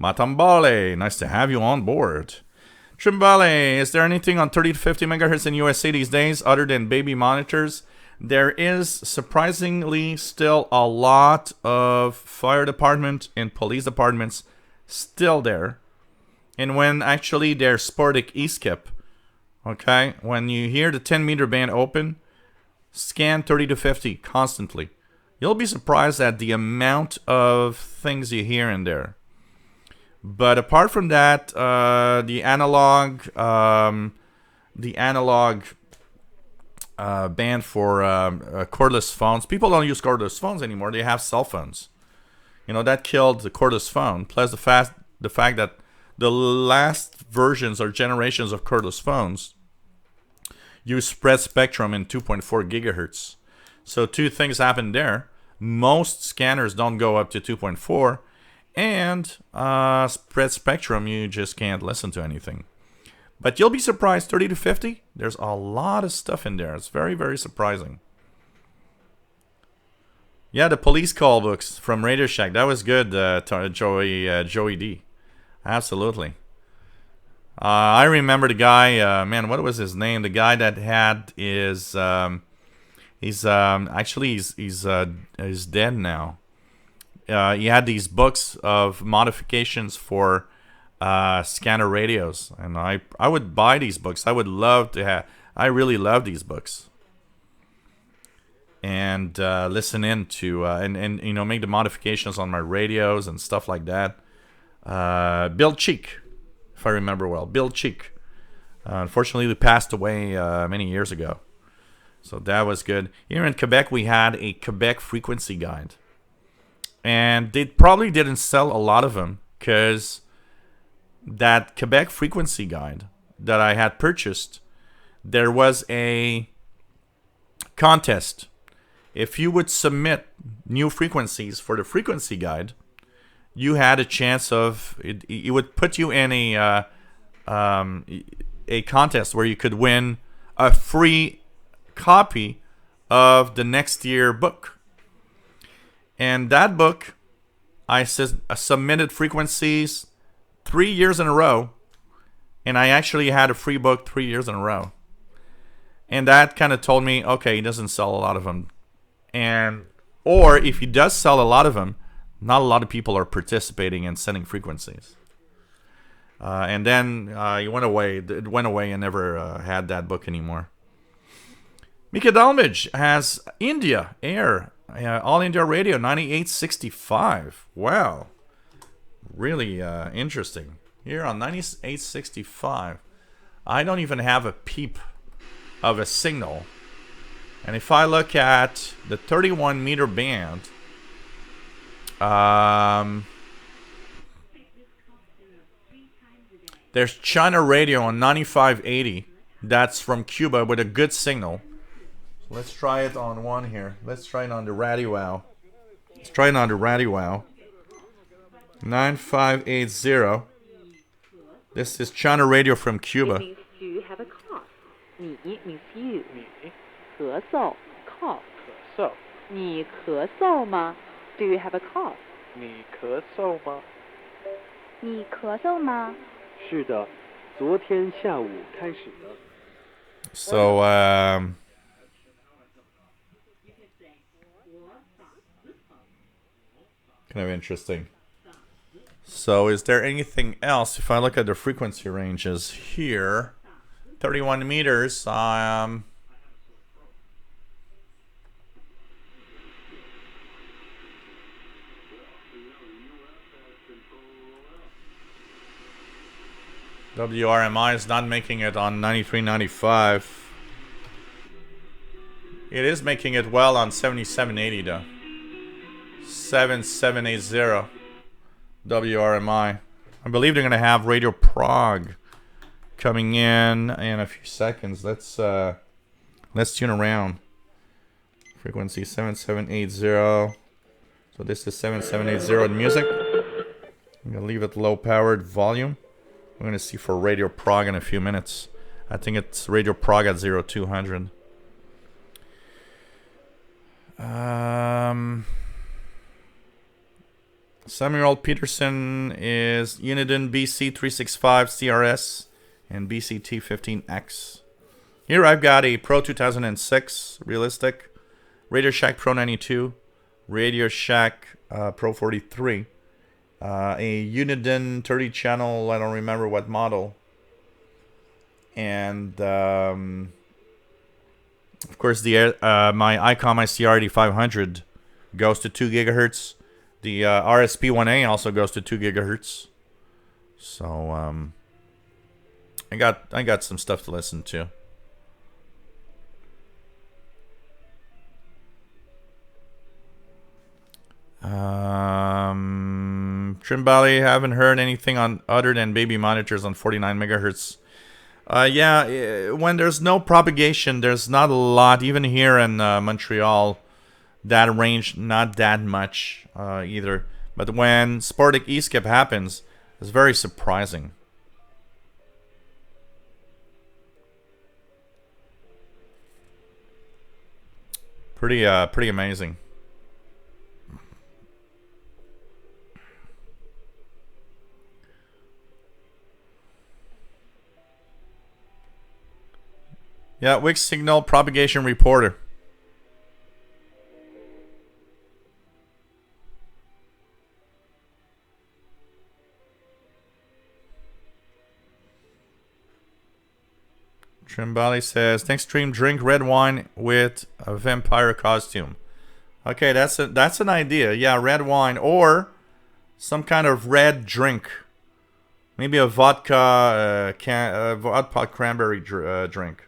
Matambale, nice to have you on board. Trimbale, is there anything on 30 to 50 megahertz in USA these days other than baby monitors? There is surprisingly still a lot of fire department and police departments still there. And when actually their sporadic e-skip, okay, when you hear the 10 meter band open, scan 30 to 50 constantly. You'll be surprised at the amount of things you hear in there. But apart from that, the analog band for cordless phones. People don't use cordless phones anymore. They have cell phones. That killed the cordless phone. Plus the fact that the last versions or generations of cordless phones use spread spectrum in 2.4 gigahertz. So two things happen there. Most scanners don't go up to 2.4, and spread spectrum, you just can't listen to anything. But you'll be surprised, 30 to 50, there's a lot of stuff in there. It's very, very surprising. Yeah, the police call books from RadioShack, that was good, Joey D. Absolutely. I remember the guy, what was his name? The guy that had his... He's dead now. He had these books of modifications for scanner radios, and I would buy these books. I really love these books, and listen in to and make the modifications on my radios and stuff like that. Bill Cheek, if I remember well, Bill Cheek. Unfortunately, he passed away many years ago. So that was good. Here in Quebec, we had a Quebec frequency guide. And they probably didn't sell a lot of them because that Quebec frequency guide that I had purchased, there was a contest. If you would submit new frequencies for the frequency guide, you had a chance of it would put you in a contest where you could win a free copy of the next year book. And that book, I submitted frequencies 3 years in a row, and I actually had a free book 3 years in a row. And that kind of told me, okay, he doesn't sell a lot of them. Or if he does sell a lot of them, not a lot of people are participating in sending frequencies. And then it went away. It went away and never had that book anymore. Mika Dalmage has India Air, All India Radio 9865. Wow. Really interesting. Here on 9865, I don't even have a peep of a signal. And if I look at the 31 meter band, there's China Radio on 9580. That's from Cuba with a good signal. So let's try it on one here. Let's try it on the RadioWow. Let's try it on the RadioWow. 9580. This is China Radio from Cuba. It means you have a cough. 你 means you. 咳嗽 cough. 你咳嗽吗? Do you have a cough? 你咳嗽吗？你咳嗽吗？是的，昨天下午开始的。So, kind of interesting. So, is there anything else? If I look at the frequency ranges here, 31 meters, WRMI is not making it on 93.95. It is making it well on 7780 though. 7780 WRMI. I believe they're going to have Radio Prague coming in a few seconds. Let's tune around. Frequency 7780. So this is 7780 in music. I'm going to leave it low powered volume. We're going to see for Radio Prague in a few minutes. I think it's Radio Prague at 0200. Samuel Peterson is Uniden BC365 CRS and BCT15X. Here I've got a Pro 2006 Realistic, RadioShack Pro 92, RadioShack Pro 43, a Uniden 30 channel, I don't remember what model, and of course the my ICOM ICR 8500 goes to 2 gigahertz. The RSP1A also goes to 2 gigahertz. So I got some stuff to listen to. Trimbali, haven't heard anything on other than baby monitors on 49 megahertz. Yeah, when there's no propagation, there's not a lot. Even here in Montreal, that range not that much either. But when sporadic E-skip happens, it's very surprising. Pretty amazing. Yeah, Wix Signal Propagation Reporter. Trimbali says, thanks stream, drink red wine with a vampire costume. Okay, that's an idea. Yeah, red wine or some kind of red drink. Maybe a vodka cranberry drink.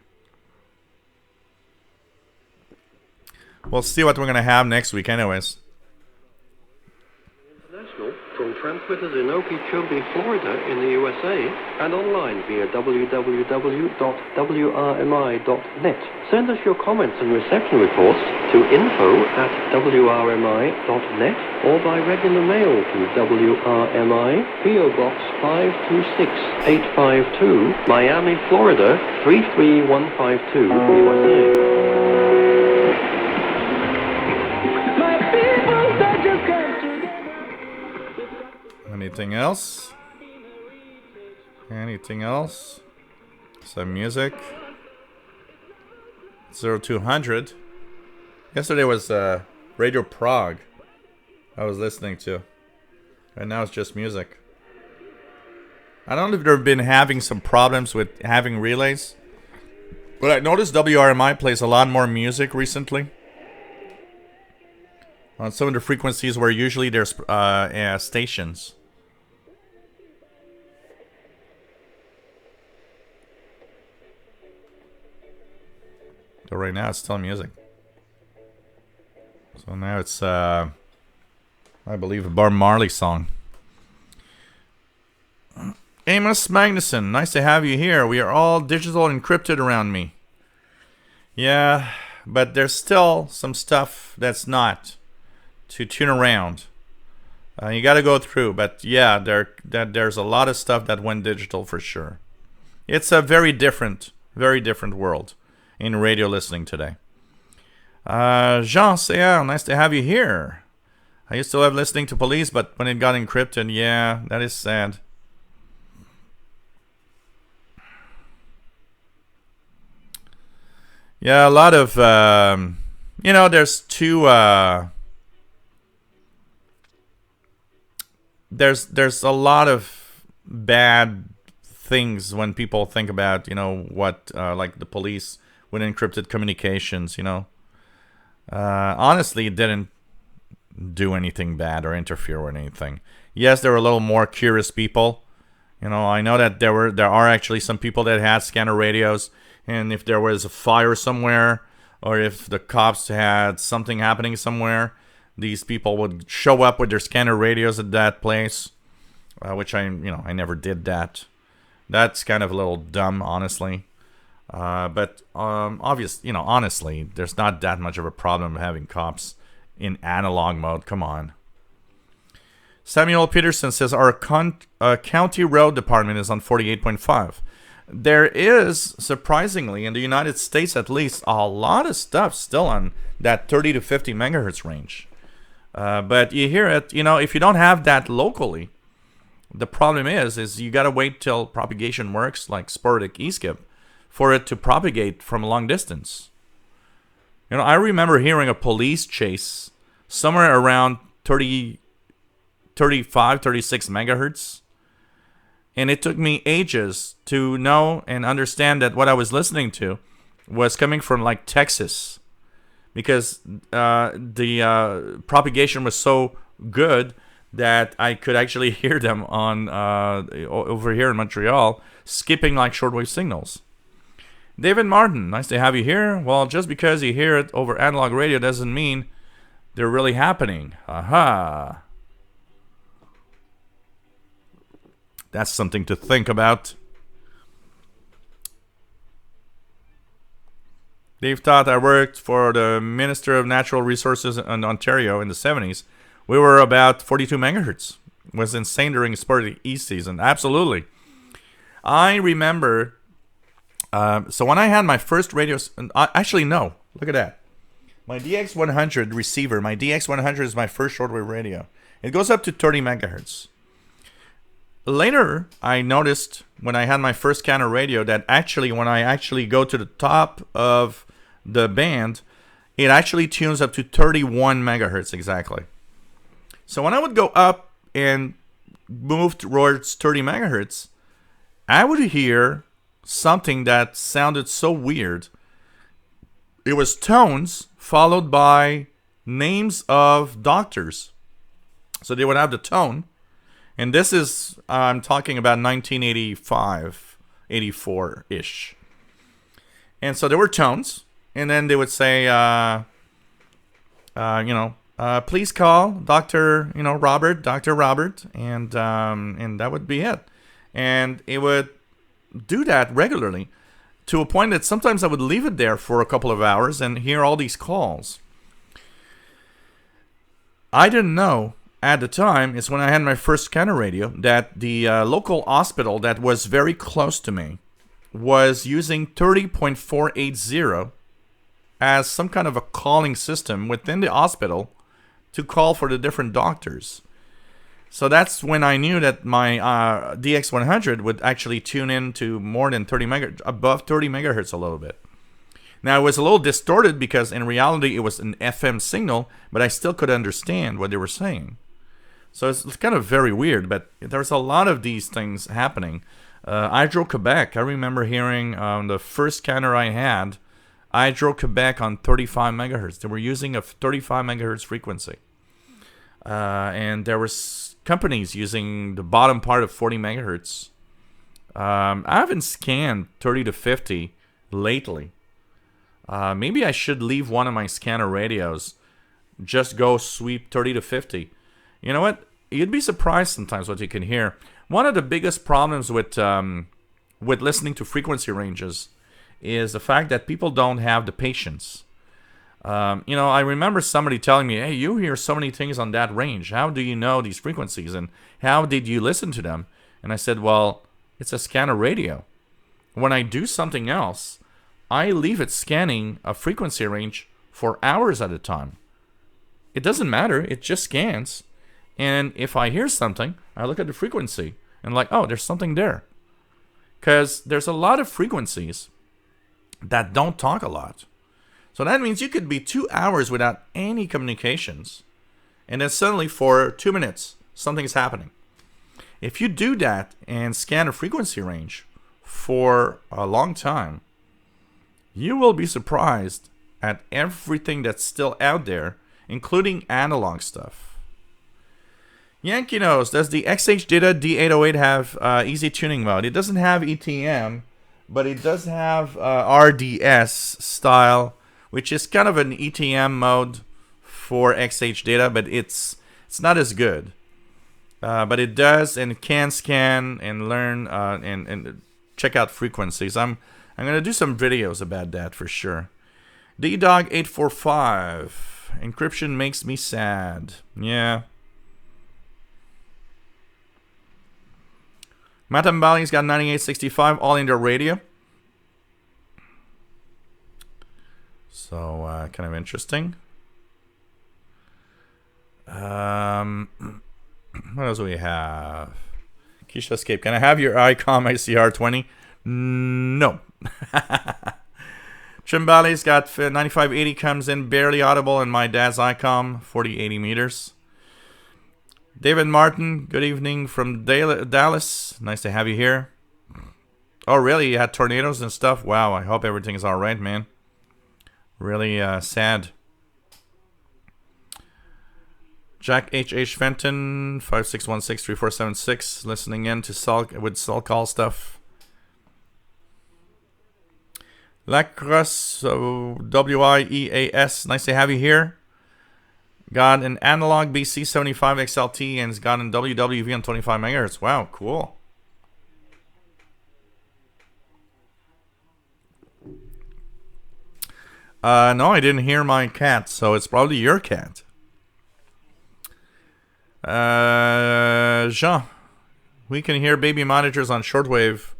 We'll see what we're going to have next week anyways. International from transmitters in Okeechobee, Florida in the USA and online via www.wrmi.net. Send us your comments and reception reports to info@wrmi.net or by regular mail to WRMI, PO Box 526852, Miami, Florida 33152, USA. Anything else? Anything else? Some music. 0200. Yesterday was Radio Prague I was listening to. Right now it's just music. I don't know if they've been having some problems with having relays, but I noticed WRMI plays a lot more music recently. On some of the frequencies where usually there's stations. So right now it's still music. So now it's, I believe, a Bob Marley song. Amos Magnuson, nice to have you here. We are all digital encrypted around me. Yeah, but there's still some stuff that's not to tune around. You got to go through, but yeah, there's a lot of stuff that went digital for sure. It's a very different world in radio listening today. Jean CR, nice to have you here. I used to love listening to police, but when it got encrypted, yeah, that is sad. Yeah, a lot of, there's two, there's a lot of bad things when people think about, what, like the police with encrypted communications, honestly, it didn't do anything bad or interfere with anything. Yes, there were a little more curious people. I know that there are actually some people that had scanner radios, and if there was a fire somewhere, or if the cops had something happening somewhere, these people would show up with their scanner radios at that place, which I never did that. That's kind of a little dumb, honestly. But honestly, there's not that much of a problem having cops in analog mode. Come on. Samuel Peterson says our county road department is on 48.5. There is, surprisingly, in the United States at least, a lot of stuff still on that 30 to 50 megahertz range. But you hear it, if you don't have that locally, the problem is you got to wait till propagation works, like sporadic e-skip, for it to propagate from a long distance. I remember hearing a police chase somewhere around 35, 36 megahertz. And it took me ages to know and understand that what I was listening to was coming from like Texas. Because the propagation was so good that I could actually hear them on over here in Montreal, skipping like shortwave signals. David Martin, nice to have you here. Well, just because you hear it over analog radio doesn't mean they're really happening. Aha. That's something to think about. Dave thought I worked for the Minister of Natural Resources in Ontario in the 70s. We were about 42 megahertz. It was insane during the sporty East season. Absolutely. I remember... so when I had my first radio... Actually, no. Look at that. My DX100 receiver. My DX100 is my first shortwave radio. It goes up to 30 megahertz. Later, I noticed when I had my first scanner radio that actually when I actually go to the top of the band, it actually tunes up to 31 megahertz exactly. So when I would go up and move towards 30 megahertz, I would hear something that sounded so weird. It was tones followed by names of doctors. So they would have the tone. And this is, I'm talking about 1985, 84-ish. And so there were tones. And then they would say, please call Dr. Robert, and that would be it. And it would do that regularly, to a point that sometimes I would leave it there for a couple of hours and hear all these calls. I didn't know at the time, it's when I had my first scanner radio, that the local hospital that was very close to me was using 30.480 as some kind of a calling system within the hospital to call for the different doctors. So that's when I knew that my DX100 would actually tune in to more than 30 megahertz, above 30 megahertz a little bit. Now, it was a little distorted because in reality it was an FM signal, but I still could understand what they were saying. So it's kind of very weird, but there's a lot of these things happening. Hydro-Quebec, I remember hearing the first scanner I had, Hydro-Quebec on 35 megahertz. They were using a 35 megahertz frequency. And there was companies using the bottom part of 40 megahertz. I haven't scanned 30 to 50 lately. Maybe I should leave one of my scanner radios, just go sweep 30 to 50. You know what? You'd be surprised sometimes what you can hear. One of the biggest problems with listening to frequency ranges is the fact that people don't have the patience. I remember somebody telling me, hey, you hear so many things on that range. How do you know these frequencies? And how did you listen to them? And I said, well, it's a scanner radio. When I do something else, I leave it scanning a frequency range for hours at a time. It doesn't matter. It just scans. And if I hear something, I look at the frequency and like, oh, there's something there. Because there's a lot of frequencies that don't talk a lot. So that means you could be 2 hours without any communications. And then suddenly for 2 minutes, something's happening. If you do that and scan a frequency range for a long time, you will be surprised at everything that's still out there, including analog stuff. Yankee knows, does the XH Data D808 have easy tuning mode? It doesn't have ETM, but it does have RDS style, which is kind of an ETM mode for XH Data, but it's not as good. But it does and can scan and learn and check out frequencies. I'm going to do some videos about that for sure. DDog845. Encryption makes me sad. Yeah. Matambali's got 9865 all in their radio. So, kind of interesting. What else do we have? Keisha Escape. Can I have your ICOM ICR20? No. Chimbali's got 9580 comes in barely audible in my dad's ICOM, 4080 meters. David Martin, good evening from Dallas. Nice to have you here. Oh, really? You had tornadoes and stuff? Wow, I hope everything is all right, man. Really sad. Jack H.H. Fenton, 56163476, listening in to Sol Call stuff. Lacrosse, WIEAS, nice to have you here. Got an analog BC75 XLT and it's got an WWV on 25 megahertz. Wow, cool. No, I didn't hear my cat, so it's probably your cat. Jean, we can hear baby monitors on shortwave.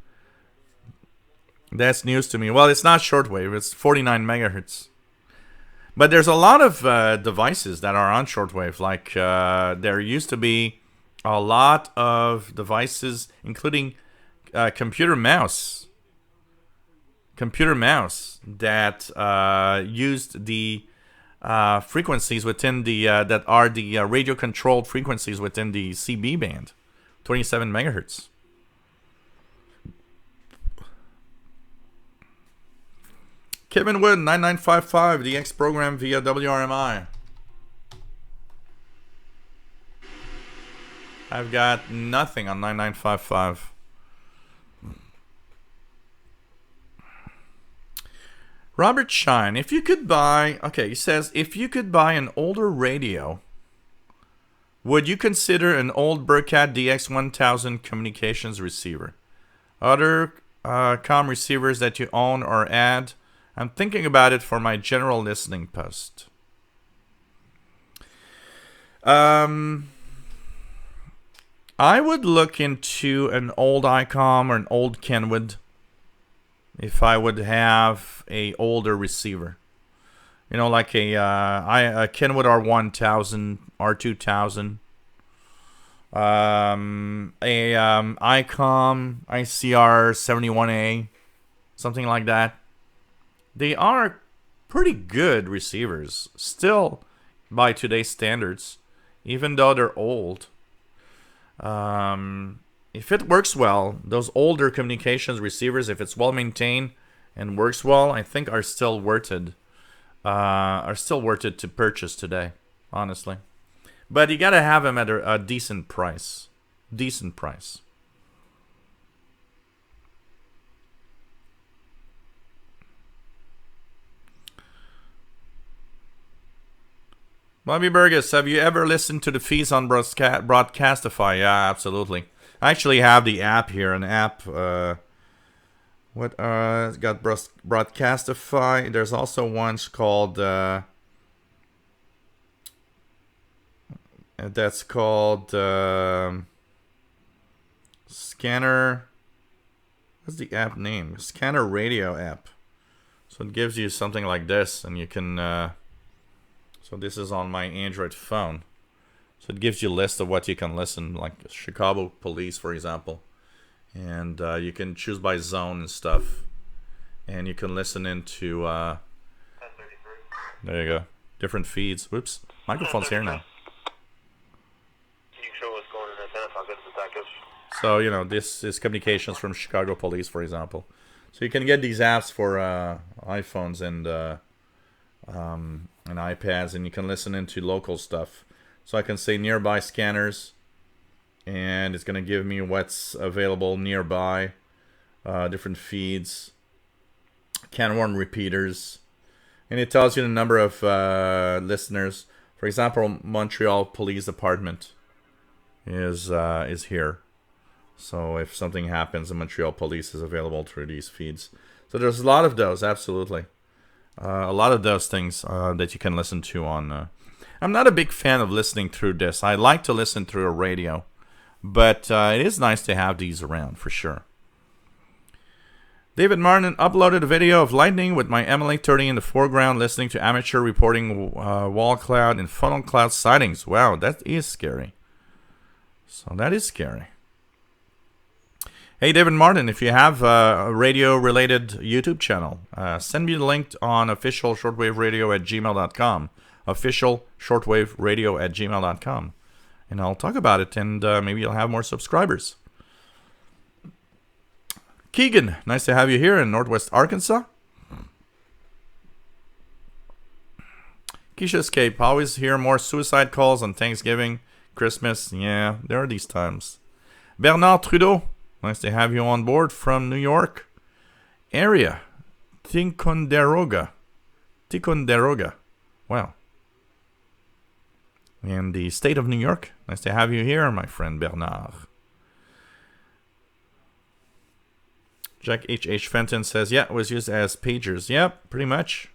That's news to me. Well, it's not shortwave, it's 49 megahertz. But there's a lot of devices that are on shortwave. Like there used to be a lot of devices, including computer mouse that used the frequencies within the that are the radio controlled frequencies within the CB band, 27 megahertz. Kevin Wood, 9955, DX program via WRMI. I've got nothing on 9955. Robert Shine, if you could buy... Okay, he says, if you could buy an older radio, would you consider an old Burkett DX1000 communications receiver? Other com receivers that you own or add? I'm thinking about it for my general listening post. I would look into an old ICOM or an old Kenwood if I would have a older receiver. You know, like a Kenwood R1000, R2000, ICOM ICR 71A, something like that. They are pretty good receivers, still by today's standards, even though they're old. If it works well, those older communications receivers, if it's well maintained and works well, I think are still worth it. To purchase today, honestly. But you gotta have them at a decent price. Decent price. Bobby Burgess, have you ever listened to the feeds on Broadcastify? Yeah, absolutely. I actually have the app here, an app. It's got Broadcastify. There's also one called that's called Scanner. What's the app name? Scanner Radio app. So it gives you something like this, and you can. So this is on my Android phone. So it gives you a list of what you can listen, like Chicago Police, for example. And you can choose by zone and stuff. And you can listen into... there you go. Different feeds. Whoops. Microphone's here now. Can you show what's going on in that? I'll get the detectives. So, you know, this is communications from Chicago Police, for example. So you can get these apps for iPhones and iPads, and you can listen into local stuff. So I can say nearby scanners, and it's going to give me what's available nearby, different feeds, Can-Warn repeaters, and it tells you the number of listeners. For example, Montreal Police Department is here. So if something happens, the Montreal Police is available through these feeds. So there's a lot of those, absolutely. A lot of those things that you can listen to on... I'm not a big fan of listening through this. I like to listen through a radio. But it is nice to have these around, for sure. David Martin uploaded a video of lightning with my MLA-30 in the foreground, listening to amateur reporting wall cloud and funnel cloud sightings. Wow, that is scary. So that is scary. Hey, David Martin, if you have a radio-related YouTube channel, send me the link on officialshortwaveradio@gmail.com. Officialshortwaveradio@gmail.com. And I'll talk about it, and maybe you'll have more subscribers. Keegan, nice to have you here in Northwest Arkansas. Keisha Escape, always hear more suicide calls on Thanksgiving, Christmas. Yeah, there are these times. Bernard Trudeau, nice to have you on board from New York area. Ticonderoga. Wow. In the state of New York. Nice to have you here, my friend Bernard. Jack H. Fenton says, yeah, it was used as pagers. Yep, pretty much.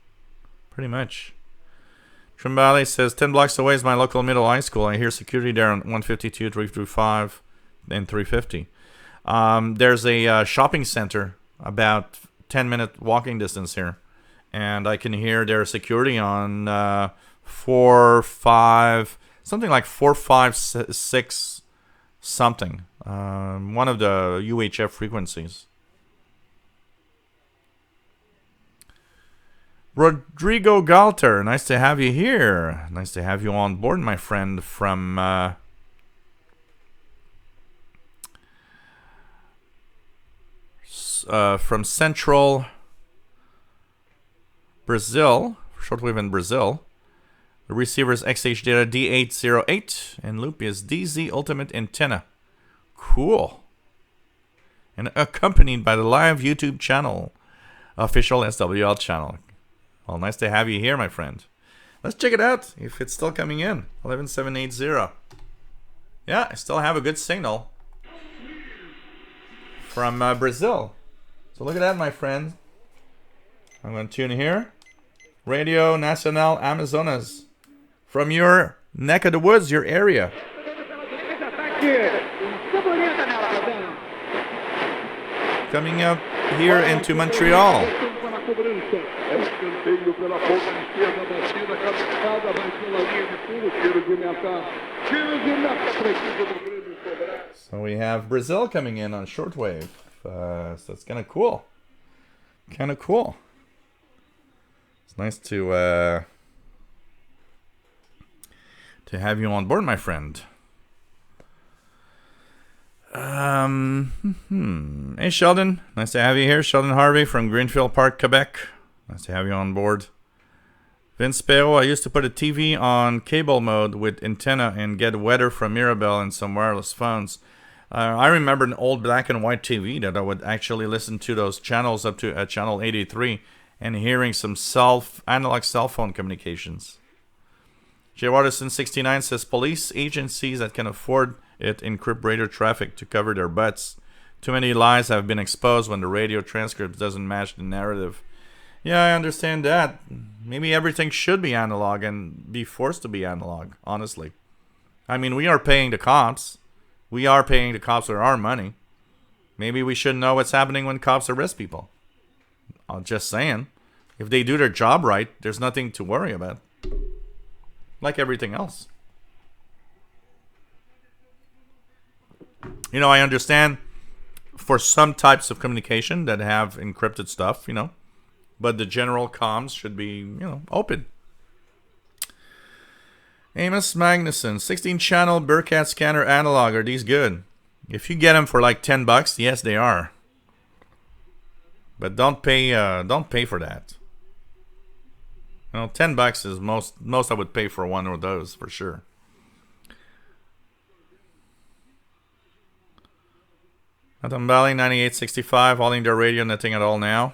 Trimbale says, 10 blocks away is my local middle high school. I hear security there on 152, 325, and 350. There's a shopping center about 10-minute walking distance here. And I can hear their security on 4, 5, something like 4, 5, 6 something. One of the UHF frequencies. Rodrigo Galter, nice to have you here. Nice to have you on board, my friend, from Central Brazil, shortwave in Brazil. The receiver is XH data D808, and loop is DZ Ultimate Antenna. Cool. And accompanied by the live YouTube channel, official SWL channel. Well, nice to have you here, my friend. Let's check it out if it's still coming in. 11780. Yeah, I still have a good signal from Brazil. So look at that, my friend. I'm going to tune here. Radio Nacional Amazonas. From your neck of the woods, your area. Coming up here into Montreal. So we have Brazil coming in on shortwave. So it's kind of cool. Kind of cool. It's nice to have you on board, my friend. Hey Sheldon, nice to have you here. Sheldon Harvey from Greenfield Park, Quebec. Nice to have you on board. Vince Perro, I used to put a TV on cable mode with antenna and get weather from Mirabel and some wireless phones. I remember an old black and white TV that I would actually listen to those channels up to channel 83 and hearing some analog cell phone communications. J. Watterson 69 says police agencies that can afford it encrypt radio traffic to cover their butts. Too many lies have been exposed when the radio transcript doesn't match the narrative. Yeah, I understand that. Maybe everything should be analog and be forced to be analog, honestly. I mean, we are paying the cops. We are paying the cops with our money. Maybe we should know what's happening when cops arrest people. I'm just saying. If they do their job right, there's nothing to worry about. Like everything else. You know, I understand for some types of communication that have encrypted stuff, you know. But the general comms should be, you know, open. Amos Magnuson, 16-channel Burkhat scanner analog. Are these good? If you get them for like $10, yes, they are. But don't pay for that. You know, $10 is most I would pay for one of those for sure. Atom Valley 9865, holding their radio, nothing at all now.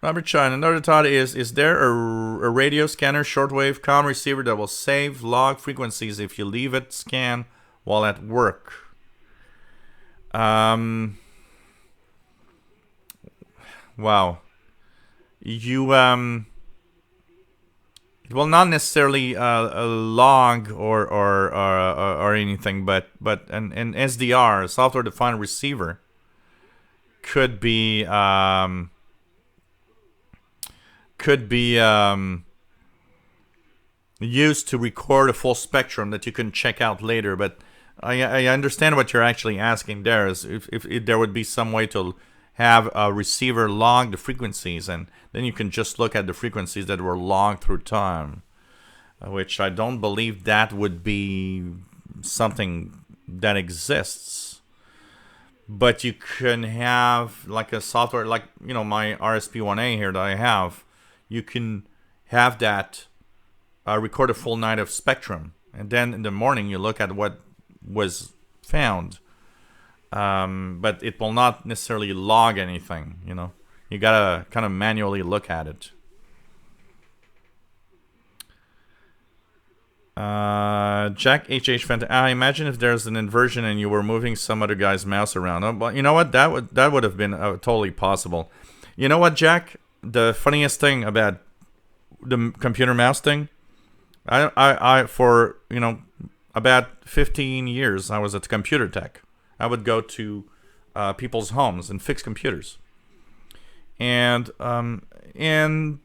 Robert Chine, another thought is there a radio scanner shortwave comm receiver that will save log frequencies if you leave it scan while at work? Wow. You it will not necessarily log or anything, but an SDR, a software defined receiver, could be used to record a full spectrum that you can check out later. But I understand what you're actually asking there, is if there would be some way to have a receiver log the frequencies, and then you can just look at the frequencies that were logged through time, which I don't believe that would be something that exists. But you can have like a software, like, you know, my RSP1A here that I have. You can have that record a full night of spectrum, and then in the morning you look at what was found. But it will not necessarily log anything, you know. You gotta kind of manually look at it. Jack HH Fenton, I imagine if there's an inversion and you were moving some other guy's mouse around. Oh, well, you know what? That would have been totally possible. You know what, Jack? The funniest thing about the computer mouse thing, I for, you know, about 15 years I was at Computer Tech. I would go to people's homes and fix computers. And in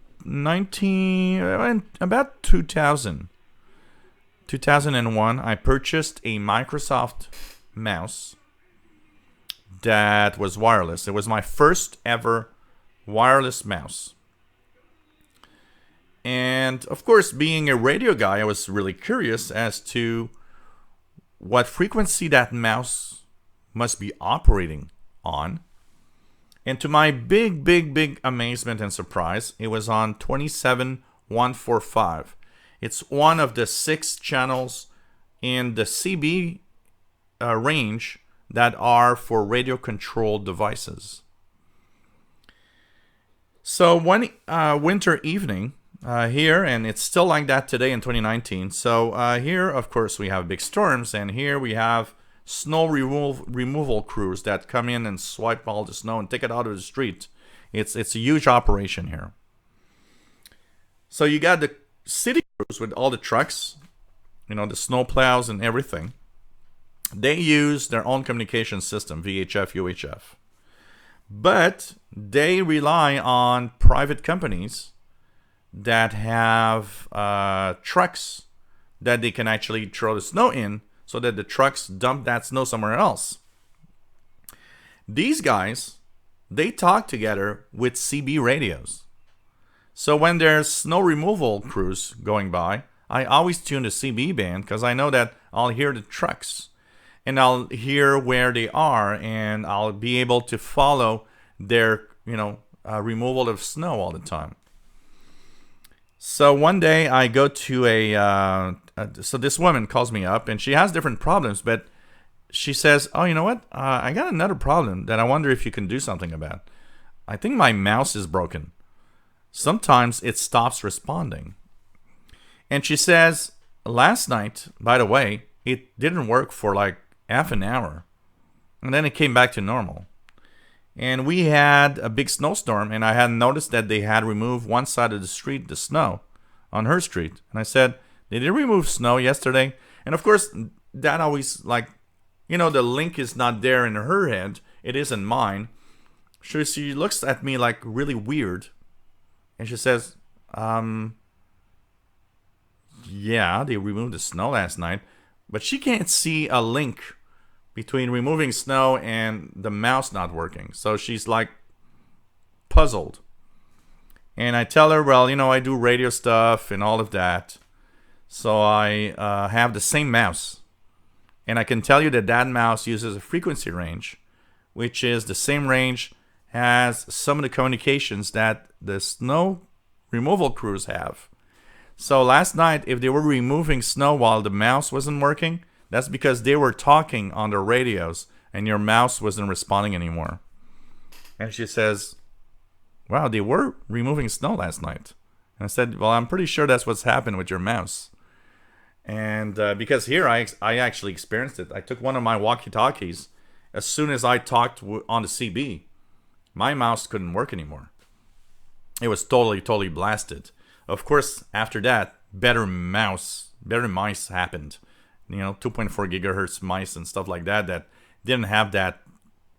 about 2001, I purchased a Microsoft mouse that was wireless. It was my first ever wireless mouse. And of course, being a radio guy, I was really curious as to what frequency that mouse must be operating on. And to my big amazement and surprise, it was on 27145. It's one of the 6 channels in the CB range that are for radio controlled devices. So one winter evening here, and it's still like that today in 2019. So here, of course, we have big storms, and here we have snow removal crews that come in and swipe all the snow and take it out of the street. It's a huge operation here. So you got the city crews with all the trucks, the snow plows and everything. They use their own communication system, VHF, UHF. But they rely on private companies that have trucks that they can actually throw the snow in so that the trucks dump that snow somewhere else. These guys, they talk together with CB radios. So when there's snow removal crews going by, I always tune the CB band because I know that I'll hear the trucks and I'll hear where they are and I'll be able to follow their, removal of snow all the time. So one day I go to so this woman calls me up and she has different problems, but she says, oh, you know what? I got another problem that I wonder if you can do something about. I think my mouse is broken. Sometimes it stops responding. And she says, last night, by the way, it didn't work for like half an hour. And then it came back to normal. And we had a big snowstorm, and I had noticed that they had removed one side of the street, the snow, on her street. And I said, did they remove snow yesterday? And of course, that always the link is not there in her head. It is in mine. She looks at me like really weird. And she says, yeah, they removed the snow last night. But she can't see a link between removing snow and the mouse not working. So she's like puzzled. And I tell her, well, I do radio stuff and all of that. So I have the same mouse. And I can tell you that mouse uses a frequency range, which is the same range as some of the communications that the snow removal crews have. So last night, if they were removing snow while the mouse wasn't working, that's because they were talking on their radios and your mouse wasn't responding anymore. And she says, wow, they were removing snow last night. And I said, well, I'm pretty sure that's what's happened with your mouse. And because here I actually experienced it. I took one of my walkie-talkies. As soon as I talked on the CB, my mouse couldn't work anymore. It was totally blasted. Of course, after that, better mice happened. 2.4 gigahertz mice and stuff like that didn't have that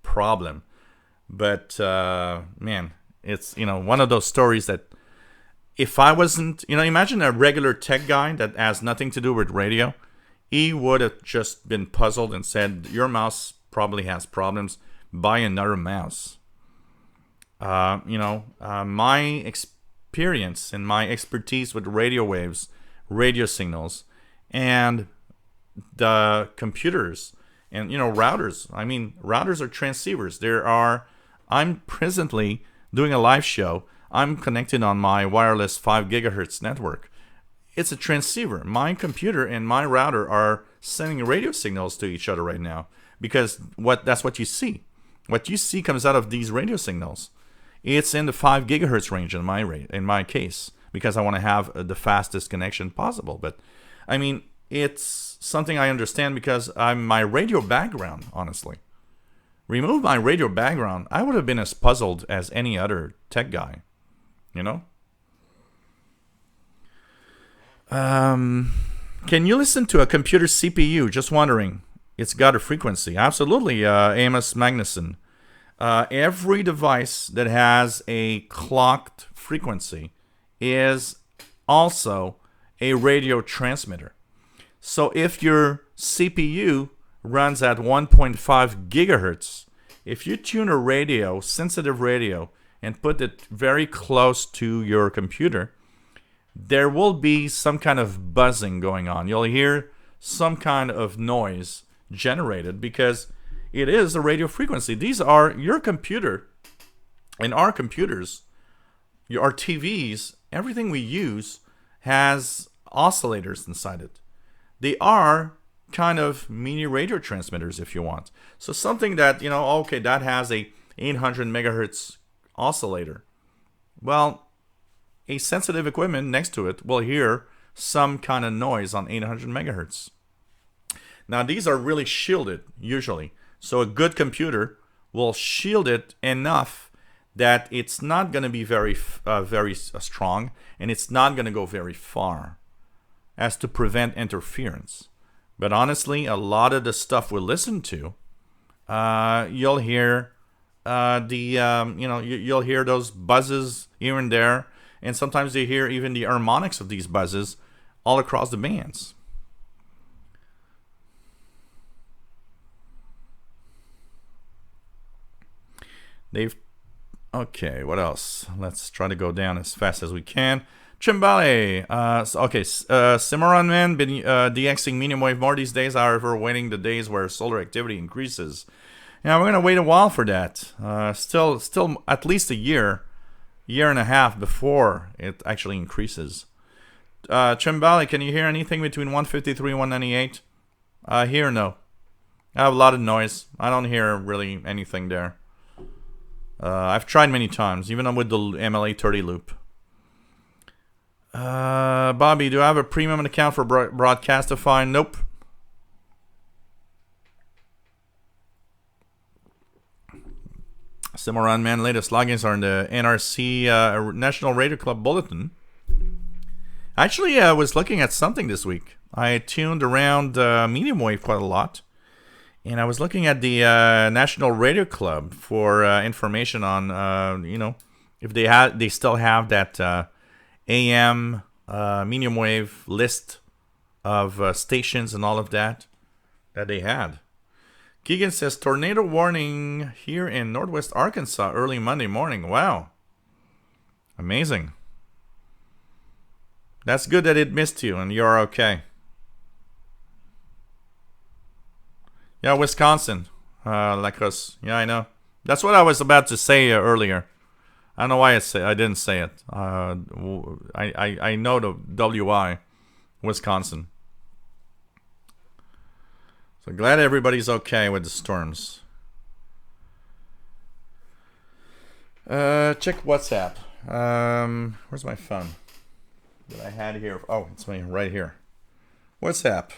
problem. But man, it's one of those stories that if I wasn't, imagine a regular tech guy that has nothing to do with radio, he would have just been puzzled and said, your mouse probably has problems, buy another mouse. My experience and my expertise with radio waves, radio signals, and the computers and routers. I mean, routers are transceivers. I'm presently doing a live show. I'm connected on my wireless 5 gigahertz network. It's a transceiver. My computer and my router are sending radio signals to each other right now because that's what you see. What you see comes out of these radio signals. It's in the 5 gigahertz range in my case because I want to have the fastest connection possible. But I mean, it's something I understand because I'm my radio background, honestly. Remove my radio background, I would have been as puzzled as any other tech guy. Can you listen to a computer CPU? Just wondering. It's got a frequency. Absolutely, Amos Magnuson. Every device that has a clocked frequency is also a radio transmitter. So if your CPU runs at 1.5 gigahertz, if you tune a radio, sensitive radio, and put it very close to your computer, there will be some kind of buzzing going on. You'll hear some kind of noise generated because it is a radio frequency. These are your computer and our computers, our TVs, everything we use has oscillators inside it. They are kind of mini radio transmitters if you want. So something that, okay, that has a 800 megahertz oscillator. Well, a sensitive equipment next to it will hear some kind of noise on 800 megahertz. Now, these are really shielded, usually. So a good computer will shield it enough that it's not going to be very strong, and it's not going to go very far as to prevent interference. But honestly, a lot of the stuff we listen to, you'll hear you'll hear those buzzes here and there, and sometimes you hear even the harmonics of these buzzes all across the bands. Okay, what else? Let's try to go down as fast as we can. Chimbale. Cimarron Man been DXing medium wave more these days, however, waiting the days where solar activity increases. Now, we're going to wait a while for that. Still at least a year and a half before it actually increases. Chimbale, can you hear anything between 153 and 198? Here, no. I have a lot of noise. I don't hear really anything there. I've tried many times, even with the MLA 30 loop. Bobby, do I have a premium account for Broadcastify? Nope. Cimarron Man, latest logins are in the NRC National Radio Club Bulletin. Actually, I was looking at something this week. I tuned around medium wave quite a lot. And I was looking at the National Radio Club for information on, if they still have that AM medium wave list of stations and all of that they had. Keegan says, tornado warning here in Northwest Arkansas early Monday morning. Wow. Amazing. That's good that it missed you and you're okay. Yeah, Wisconsin, like us. Yeah, I know. That's what I was about to say earlier. I don't know why I didn't say it. I know the WI, Wisconsin. So glad everybody's okay with the storms. Check WhatsApp. Where's my phone that I had here? Oh, it's right here. WhatsApp.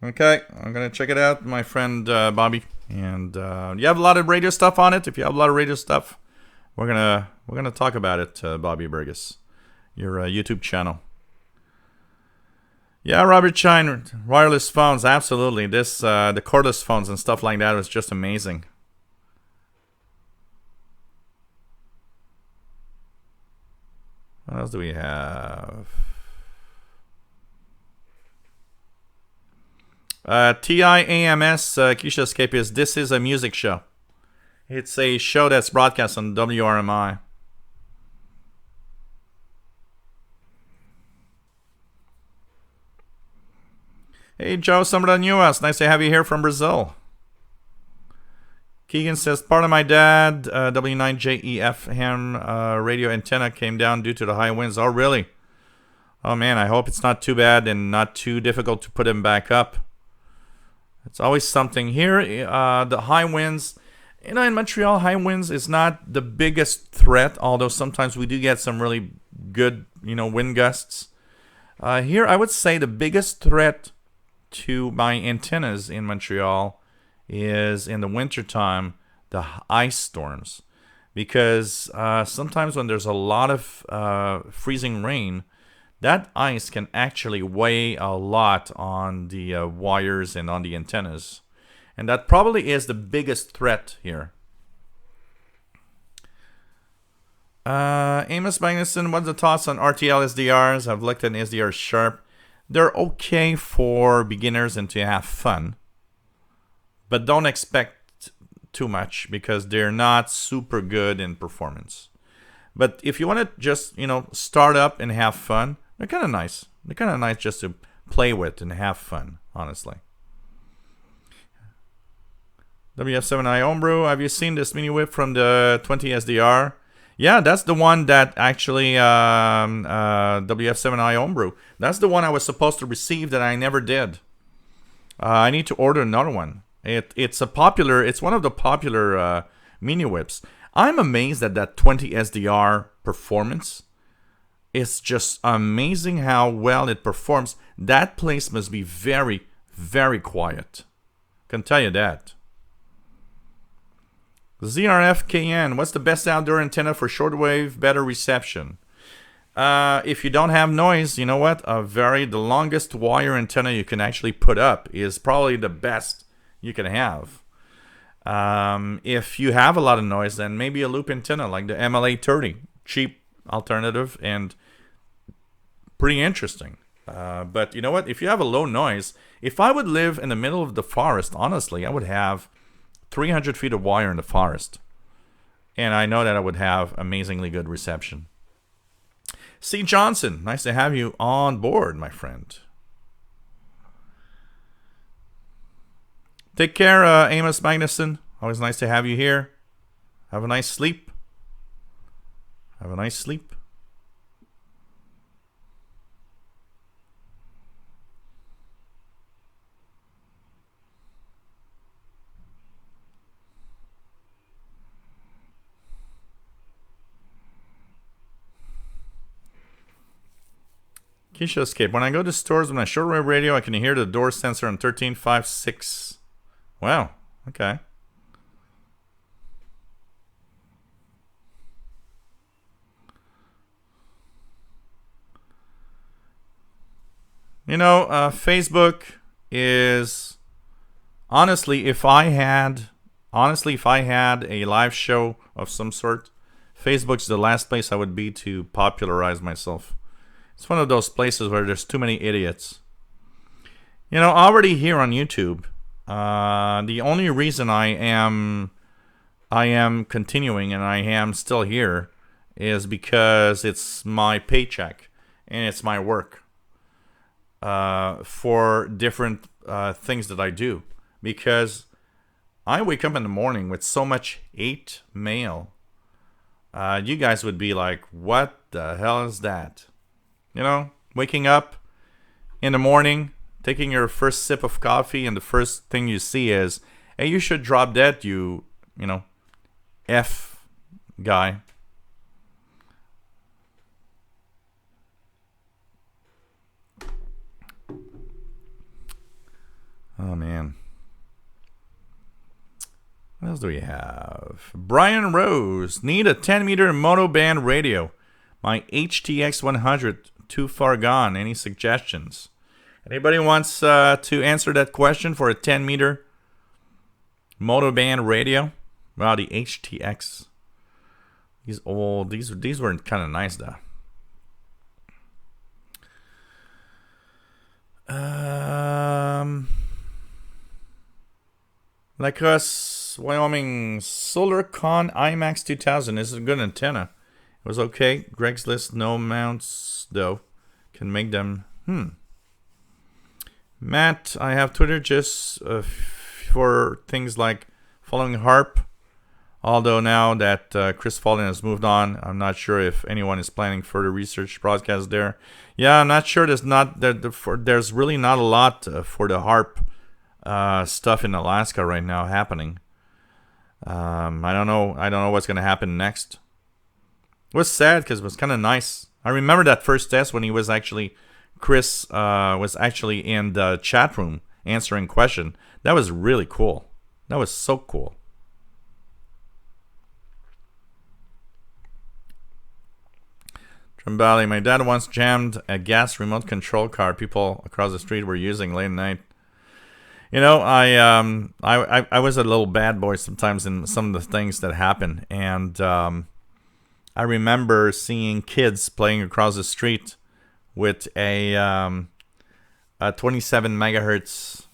Okay, I'm going to check it out, my friend Bobby. And you have a lot of radio stuff on it. If you have a lot of radio stuff, we're gonna talk about it, Bobby Burgess. Your YouTube channel. Yeah, Robert Shine, wireless phones, absolutely. This the cordless phones and stuff like that was just amazing. What else do we have? TIAMS, Keisha Escapius, this is a music show. It's a show that's broadcast on WRMI. Hey Joe, Summer in US. Nice to have you here from Brazil. Keegan says, part of my dad, W9JEF ham radio antenna came down due to the high winds. Oh, really? Oh, man, I hope it's not too bad and not too difficult to put him back up. It's always something. Here, the high winds, in Montreal, high winds is not the biggest threat, although sometimes we do get some really good, wind gusts. Here, I would say the biggest threat to my antennas in Montreal is in the wintertime, the ice storms. Because sometimes when there's a lot of freezing rain, that ice can actually weigh a lot on the wires and on the antennas. And that probably is the biggest threat here. Amos Magnuson, what's the thoughts on RTL SDRs? I've looked at SDR Sharp. They're okay for beginners and to have fun. But don't expect too much because they're not super good in performance. But if you want to just, start up and have fun, they're kind of nice. They're kind of nice just to play with and have fun, honestly. WF7i Homebrew, have you seen this mini whip from the 20 SDR? Yeah, that's the one that actually WF7i homebrew. That's the one I was supposed to receive that I never did. I need to order another one. It's one of the popular mini whips. I'm amazed at that 20 SDR performance. It's just amazing how well it performs. That place must be very, very quiet. Can tell you that. ZRFKN, what's the best outdoor antenna for shortwave better reception? If you don't have noise, you know what? The longest wire antenna you can actually put up is probably the best you can have. If you have a lot of noise, then maybe a loop antenna like the MLA30. Cheap alternative and pretty interesting. But you know what? If you have a low noise, if I would live in the middle of the forest, honestly, I would have 300 feet of wire in the forest. And I know that I would have amazingly good reception. C. Johnson, nice to have you on board, my friend. Take care, Amos Magnuson. Always nice to have you here. Have a nice sleep. Have a nice sleep. Keisha Escape. When I go to stores with my shortwave radio, I can hear the door sensor on 13.56. Wow. Okay. You know, Facebook is honestly, if I had a live show of some sort, Facebook's the last place I would be to popularize myself. It's one of those places where there's too many idiots. You know, already here on YouTube, the only reason I am continuing and I am still here is because it's my paycheck and it's my work for different things that I do. Because I wake up in the morning with so much hate mail. You guys would be like, what the hell is that? You know, waking up in the morning, taking your first sip of coffee, and the first thing you see is, hey, you should drop that, you know, F guy. Oh, man. What else do we have? Brian Rose. Need a 10-meter monoband radio. My HTX 100 too far gone. Any suggestions? Anybody wants to answer that question for a 10-meter monoband radio? Wow, the HTX. These were kind of nice though. Lacrosse, Wyoming, SolarCon IMAX 2000. This is a good antenna. It was okay. Greg's List, no mounts, though. Can make them. Matt, I have Twitter just for things like following HARP. Although now that Chris Fallen has moved on, I'm not sure if anyone is planning further research broadcasts there. Yeah, I'm not sure. There's really not a lot for the HARP stuff in Alaska right now happening. I don't know what's going to happen next. It was sad because it was kind of nice. I remember that first test when Chris was actually in the chat room answering question. That was really cool. That was so cool. Trimbali, my dad once jammed a gas remote control car people across the street were using late at night. You know, I was a little bad boy sometimes in some of the things that happen, and I remember seeing kids playing across the street with a 27 megahertz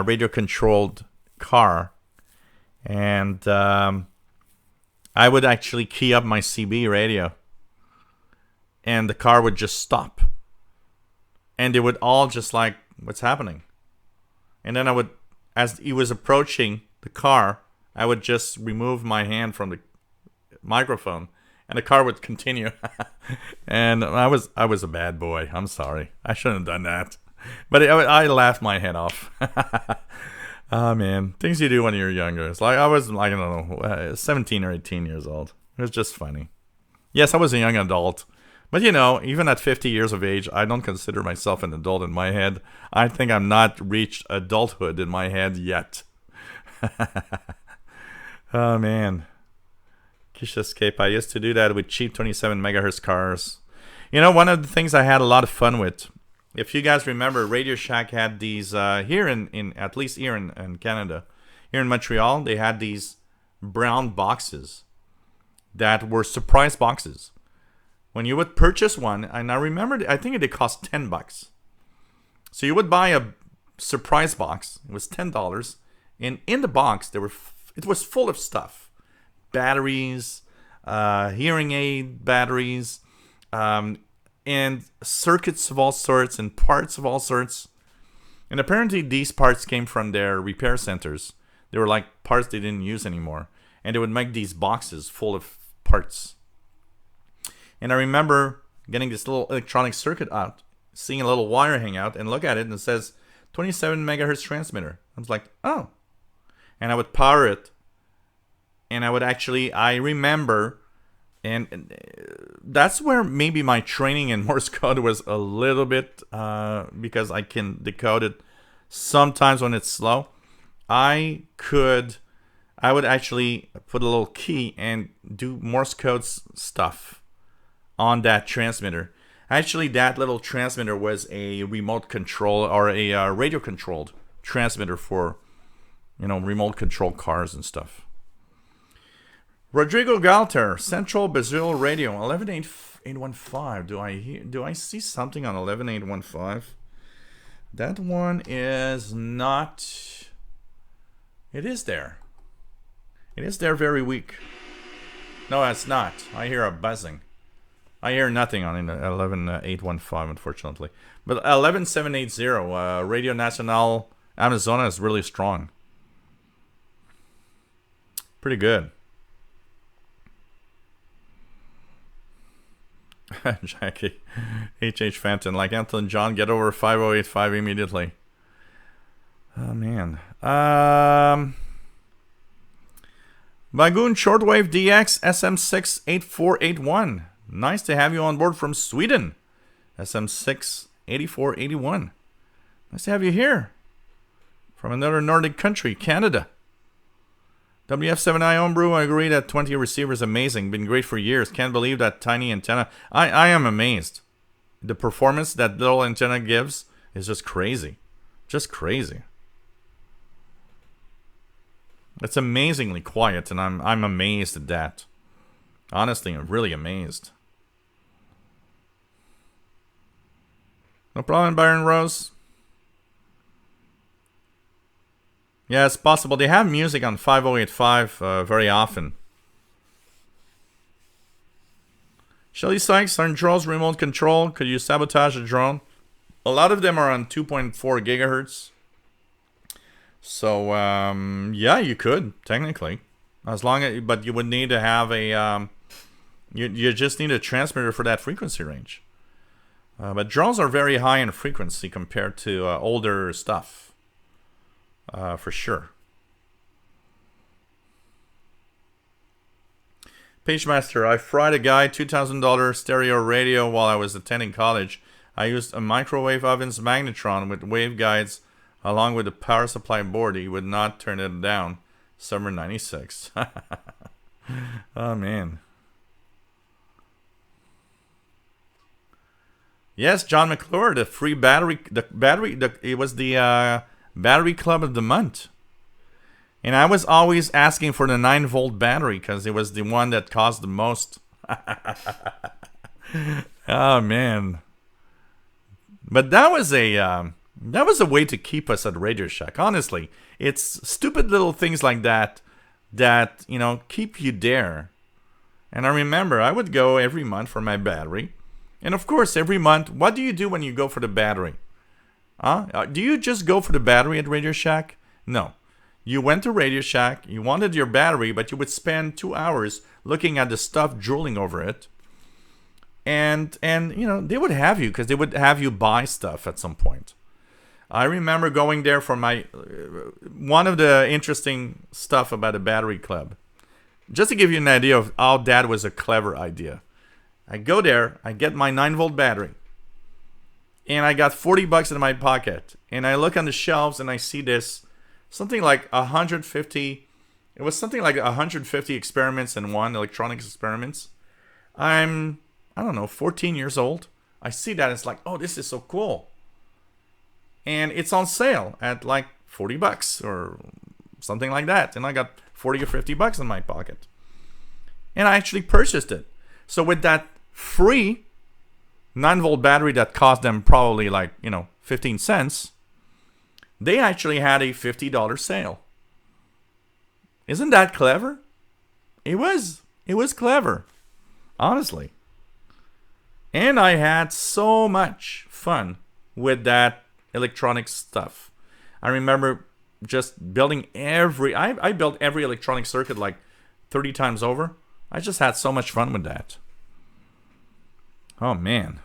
radio-controlled car, and I would actually key up my CB radio, and the car would just stop, and they would all just like, what's happening? And then I would, as he was approaching the car, I would just remove my hand from the microphone, and the car would continue. And I was a bad boy. I'm sorry. I shouldn't have done that. But I laughed my head off. Oh, man. Things you do when you're younger. It's like I was, like, I don't know, 17 or 18 years old. It was just funny. Yes, I was a young adult. But, you know, even at 50 years of age, I don't consider myself an adult in my head. I think I'm not reached adulthood in my head yet. Oh, man. Kish Escape. I used to do that with cheap 27 megahertz cars. You know, one of the things I had a lot of fun with, if you guys remember, RadioShack had these, here in at least here in Canada, here in Montreal, they had these brown boxes that were surprise boxes. When you would purchase one, and I remember, I think it cost $10. So you would buy a surprise box. It was $10, and in the box it was full of stuff: batteries, hearing aid batteries, and circuits of all sorts and parts of all sorts. And apparently, these parts came from their repair centers. They were like parts they didn't use anymore, and they would make these boxes full of parts. And I remember getting this little electronic circuit out, seeing a little wire hang out, and look at it, and it says 27 megahertz transmitter. I was like, oh. And I would power it. And I remember, and that's where maybe my training in Morse code was a little bit, because I can decode it sometimes when it's slow. I would actually put a little key and do Morse code stuff on that transmitter. Actually, that little transmitter was a remote control or a radio controlled transmitter for, you know, remote control cars and stuff. Rodrigo Galter, Central Brazil Radio, 11815. Do I see something on 11815? That one is not. It is there. It is there very weak. No, it's not. I hear a buzzing. I hear nothing on 11815, unfortunately. But 11780, Radio Nacional Amazona is really strong. Pretty good. Jackie, H.H. Fenton, like Anton John, get over 5085 immediately. Oh, man. Bagoon Shortwave DX SM6 8481. Nice to have you on board from Sweden. SM6 8481. Nice to have you here. From another Nordic country, Canada. WF7i Homebrew, I agree that 20 receiver is amazing. Been great for years. Can't believe that tiny antenna. I am amazed. The performance that little antenna gives is just crazy. Just crazy. It's amazingly quiet, and I'm amazed at that. Honestly, I'm really amazed. No problem, Byron Rose. Yeah, it's possible. They have music on 5085 very often. Shelly Sykes, on drones remote control. Could you sabotage a drone? A lot of them are on 2.4 gigahertz. So, yeah, you could, technically. As long as, but you would need to have a, you just need a transmitter for that frequency range. But drones are very high in frequency compared to older stuff. For sure. Pagemaster, I fried a guy $2,000 stereo radio while I was attending college. I used a microwave oven's magnetron with waveguides along with the power supply board. He would not turn it down. Summer 96. Oh, man. Yes, John McClure, the free battery, it was the battery club of the month. And I was always asking for the 9-volt battery because it was the one that cost the most. Oh, man. But that was a way to keep us at RadioShack. Honestly, it's stupid little things like that, you know, keep you there. And I remember I would go every month for my battery. And of course, every month, what do you do when you go for the battery? Do you just go for the battery at RadioShack? No. You went to RadioShack, you wanted your battery, but you would spend 2 hours looking at the stuff, drooling over it. And you know, they would have you because they would have you buy stuff at some point. I remember going there for my one of the interesting stuff about the battery club. Just to give you an idea of how that was a clever idea. I go there, I get my 9-volt battery, and I got $40 in my pocket. And I look on the shelves and I see this, something like 150, it was something like 150 experiments in one, electronics experiments. I don't know, 14 years old. I see that, it's like, oh, this is so cool. And it's on sale at like $40 or something like that. And I got 40 or $50 in my pocket. And I actually purchased it. So with that free 9-volt battery that cost them probably like, 15 cents, they actually had a $50 sale. Isn't that clever? It was clever. Honestly. And I had so much fun with that electronic stuff. I remember just building I built every electronic circuit like 30 times over. I just had so much fun with that. Oh man.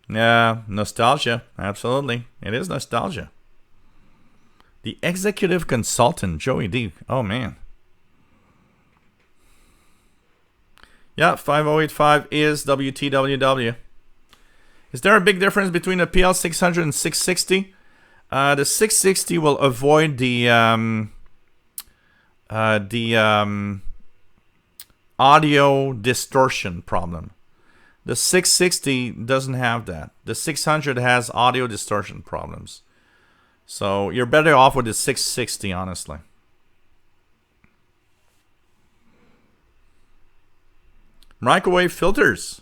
Yeah, nostalgia. Absolutely. It is nostalgia. The executive consultant, Joey D. Oh man. Yeah, 5085 is WTWW. Is there a big difference between the PL600 and 660? The 660 will avoid the audio distortion problem. The 660 doesn't have that. The 600 has audio distortion problems. So you're better off with the 660, honestly. Microwave filters.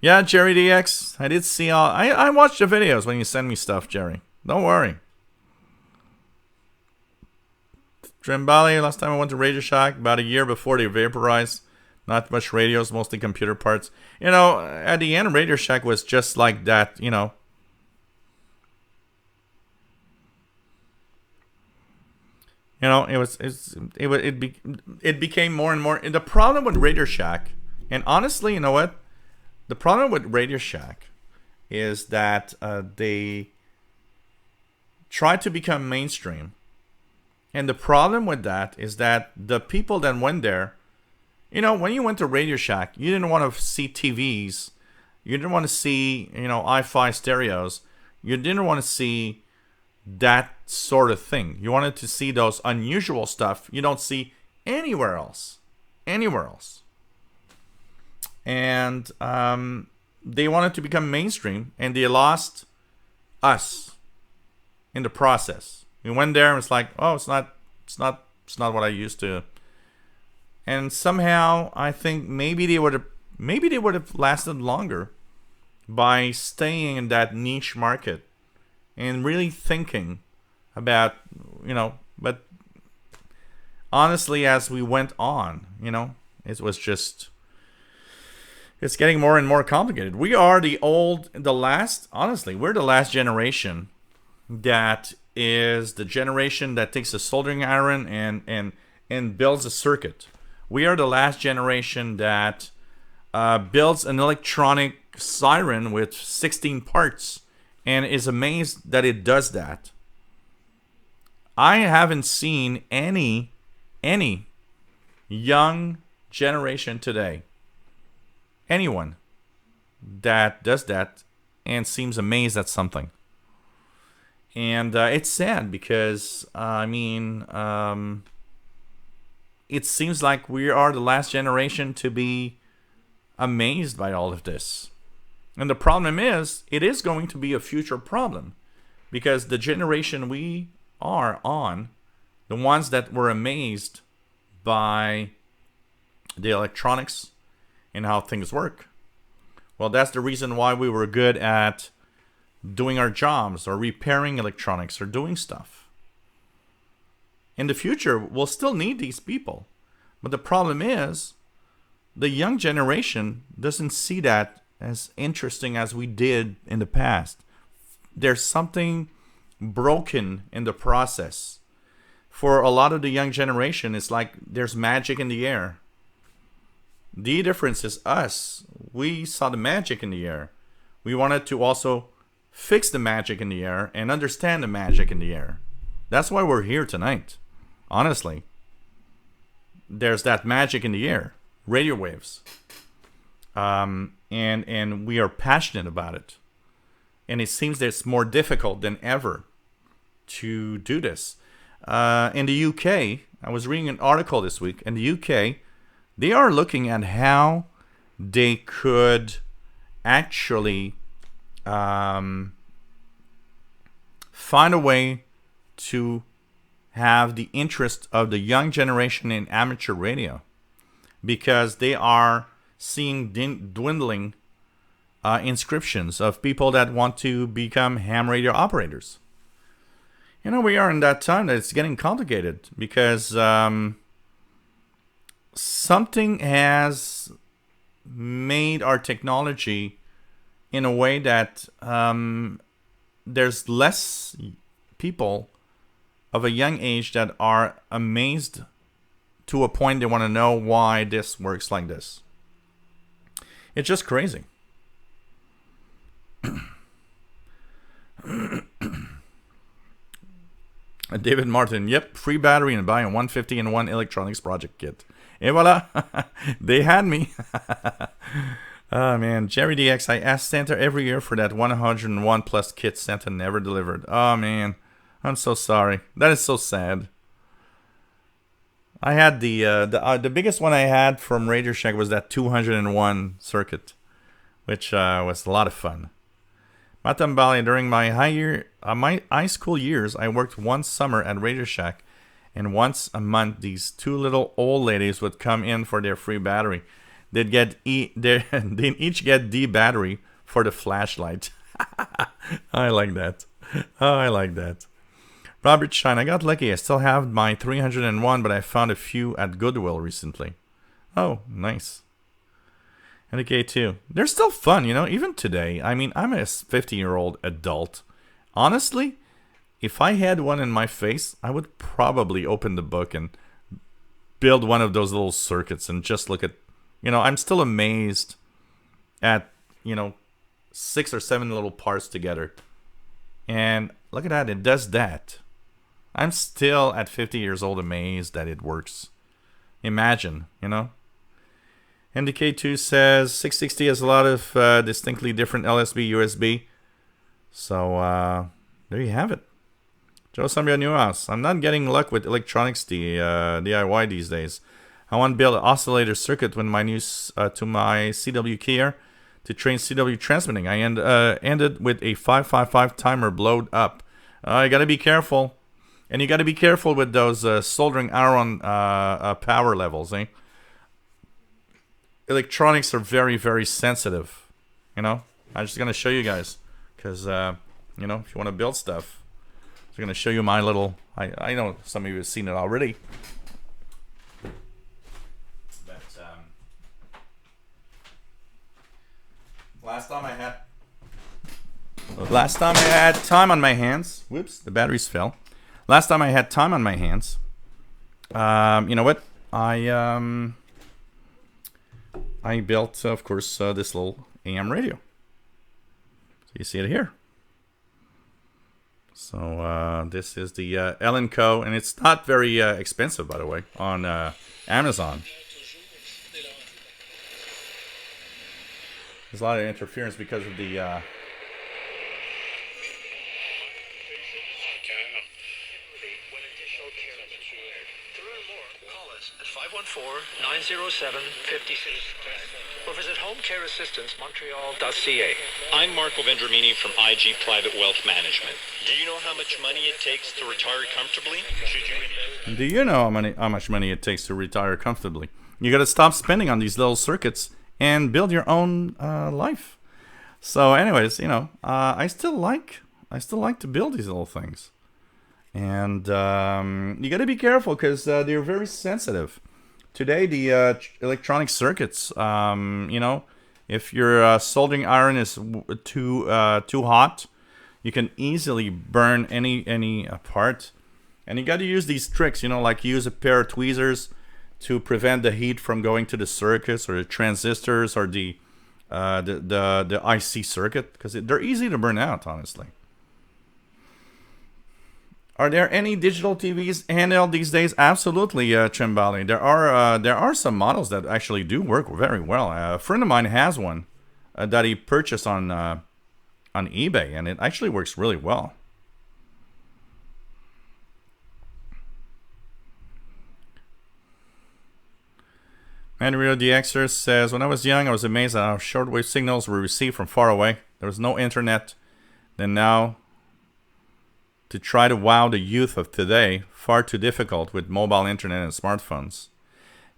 Yeah, Jerry DX. I did see all. I watched the videos when you send me stuff, Jerry. Don't worry. Trimbali, last time I went to RadioShack, about a year before they vaporized. Not much radios, mostly computer parts. At the end, RadioShack was just like that, it became more and more. And the problem with RadioShack, and honestly, you know what? The problem with RadioShack is that they tried to become mainstream. And the problem with that is that the people that went there, when you went to RadioShack, you didn't want to see TVs. You didn't want to see, hi-fi stereos. You didn't want to see that sort of thing. You wanted to see those unusual stuff you don't see anywhere else. Anywhere else. And they wanted to become mainstream, and they lost us in the process. We went there and it's like, oh, it's not what I used to. And somehow I think maybe they would have lasted longer by staying in that niche market and really thinking about, but honestly, as we went on, it was just, it's getting more and more complicated. We are we're the last generation that is the generation that takes a soldering iron and builds a circuit. We are the last generation that builds an electronic siren with 16 parts and is amazed that it does that. I haven't seen any young generation today, anyone that does that and seems amazed at something. And it's sad because, it seems like we are the last generation to be amazed by all of this. And the problem is, it is going to be a future problem. Because the generation we are on, the ones that were amazed by the electronics and how things work, well, that's the reason why we were good at doing our jobs or repairing electronics or doing stuff. In the future, we'll still need these people. But the problem is, the young generation doesn't see that as interesting as we did in the past. there's something broken in the process. For a lot of the young generation, it's like there's magic in the air. The difference is us. We saw the magic in the air. We wanted to also fix the magic in the air and understand the magic in the air. That's why we're here tonight. Honestly. There's that magic in the air. Radio waves. And we are passionate about it. And it seems that it's more difficult than ever to do this. In the UK, I was reading an article this week. In the UK, they are looking at how they could actually find a way to have the interest of the young generation in amateur radio, because they are seeing dwindling inscriptions of people that want to become ham radio operators. You know, we are in that time that it's getting complicated because something has made our technology in a way that there's less people of a young age that are amazed to a point they want to know why this works like this. It's just crazy. David Martin, yep, free battery and buying 150 and one electronics project kit. Et voila, they had me. Oh man, Jerry DX, I asked Santa every year for that 101 plus kit. Santa never delivered. Oh man, I'm so sorry. That is so sad. I had the biggest one I had from RadioShack was that 201 circuit, which was a lot of fun. Matambali, during my high school years, I worked one summer at RadioShack, and once a month, these two little old ladies would come in for their free battery. They'd each get the battery for the flashlight. I like that. Oh, I like that. Robert Shine, I got lucky. I still have my 301, but I found a few at Goodwill recently. Oh, nice. And the K2. They're still fun, you know, even today. I mean, I'm a 50-year-old adult. Honestly, if I had one in my face, I would probably open the book and build one of those little circuits and just look at, you know, I'm still amazed at, you know, 6 or 7 little parts together. And look at that, it does that. I'm still at 50 years old amazed that it works. Imagine, you know. MDK2 says 660 has a lot of distinctly different LSB, USB. So there you have it. Joe Sambia Newhouse. I'm not getting luck with electronics DIY these days. I want to build an oscillator circuit with my new to my CW keyer to train CW transmitting. I ended with a 555 timer blowed up. You got to be careful. And you got to be careful with those soldering iron power levels, eh? Electronics are very, very sensitive. You know? I'm just going to show you guys. Because, you know, if you want to build stuff, I'm going to show you my little... I know some of you have seen it already. But, last time I had time on my hands... Whoops, the batteries fell. Last time I had time on my hands, you know what? I built, of course, this little AM radio. So you see it here. So this is the Ellen Co. And it's not very expensive, by the way, on Amazon. There's a lot of interference because of the... or visit homecareassistancemontreal.ca. I'm Marco Vendramini from IG Private Wealth Management. Do you know how much money it takes to retire comfortably? Do you know how much money it takes to retire comfortably? You got to stop spending on these little circuits and build your own life. So, anyways, you know, I still like to build these little things, and you got to be careful because they're very sensitive. Today, the electronic circuits, you know, if your soldering iron is too hot, you can easily burn any part. And you got to use these tricks, you know, like use a pair of tweezers to prevent the heat from going to the circuits or the transistors or the IC circuit, because they're easy to burn out, honestly. Are there any digital TVs handheld these days? Absolutely, Chimbali. There are some models that actually do work very well. A friend of mine has one that he purchased on eBay, and it actually works really well. Mandario DXer says, when I was young, I was amazed at how shortwave signals were received from far away. There was no internet. Then now, to try to wow the youth of today, far too difficult with mobile internet and smartphones.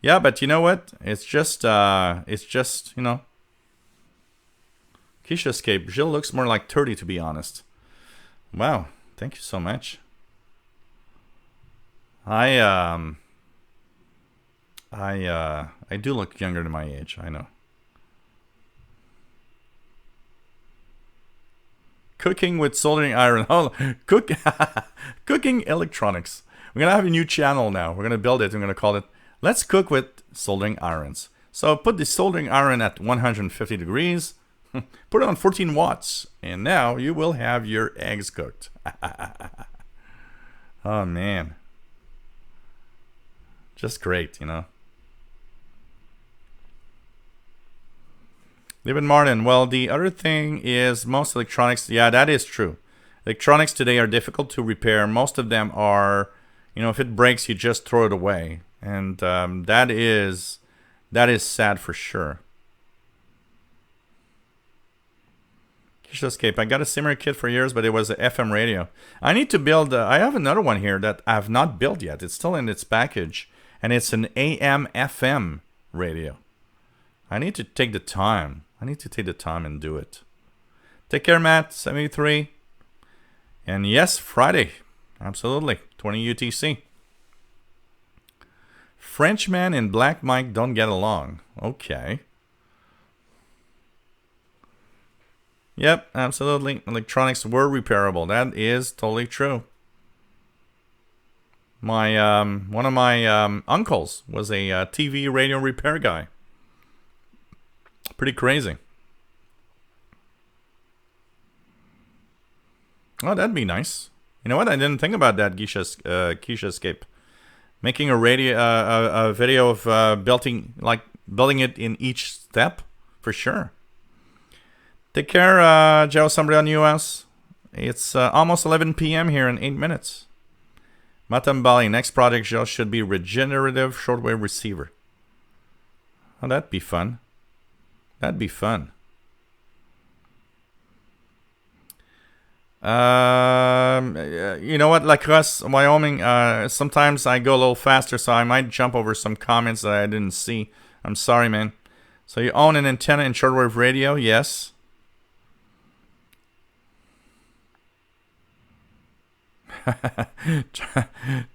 Yeah, but you know what? It's just, you know, Keisha Escape. Jill looks more like 30, to be honest. Wow, thank you so much. I do look younger than my age, I know. Cooking with soldering iron. Oh, cooking electronics. We're going to have a new channel now. We're going to build it. We're going to call it Let's Cook with Soldering Irons. So put the soldering iron at 150 degrees. Put it on 14 watts. And now you will have your eggs cooked. Oh, man. Just great, you know. David Martin, well, the other thing is most electronics, yeah, that is true. Electronics today are difficult to repair. Most of them are, you know, if it breaks, you just throw it away. And that is sad for sure. Keisha Escape, I got a similar kit for years, but it was an FM radio. I need to build, I have another one here that I have not built yet. It's still in its package. And it's an AM FM radio. I need to take the time. I need to take the time and do it. Take care, Matt. 73. And yes, Friday. Absolutely. 20 UTC. Frenchman and Black Mike don't get along. Okay. Yep, absolutely. Electronics were repairable. That is totally true. My one of my uncles was a TV radio repair guy. Pretty crazy. Oh, that'd be nice. You know what? I didn't think about that, Keisha Escape. Making a radio, a video of building it in each step, for sure. Take care, Joe. Somebody on US. It's almost 11 p.m. here in 8 minutes. Matambali, next project, Joe, should be regenerative shortwave receiver. Oh, that'd be fun. That'd be fun. You know what, like us, Wyoming, sometimes I go a little faster, so I might jump over some comments that I didn't see. I'm sorry, man. So you own an antenna in shortwave radio? Yes.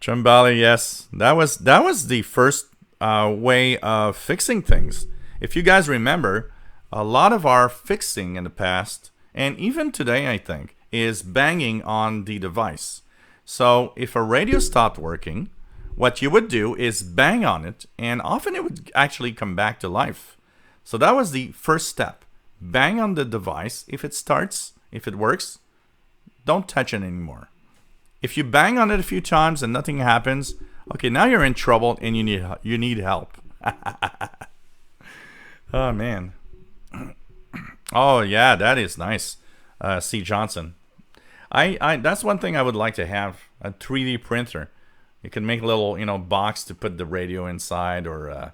Trumbali, yes. That was the first way of fixing things. If you guys remember, a lot of our fixing in the past, and even today, I think, is banging on the device. So if a radio stopped working, what you would do is bang on it, and often it would actually come back to life. So that was the first step. Bang on the device. If it starts, if it works, don't touch it anymore. If you bang on it a few times and nothing happens, okay, now you're in trouble and you need help. Oh, man. Oh, yeah, that is nice. C. Johnson. That's one thing I would like to have, a 3D printer. You can make a little, box to put the radio inside, or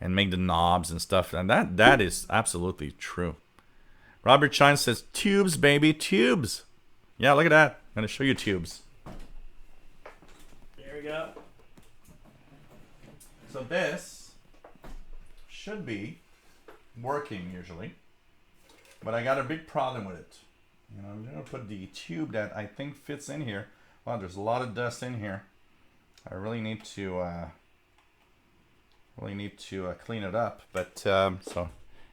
and make the knobs and stuff. And that is absolutely true. Robert Shine says, tubes, baby, tubes. Yeah, look at that. I'm going to show you tubes. There we go. So this should be working usually, but I got a big problem with it. I'm going to put the tube that I think fits in here. Wow, there's a lot of dust in here. I really need to clean it up. But so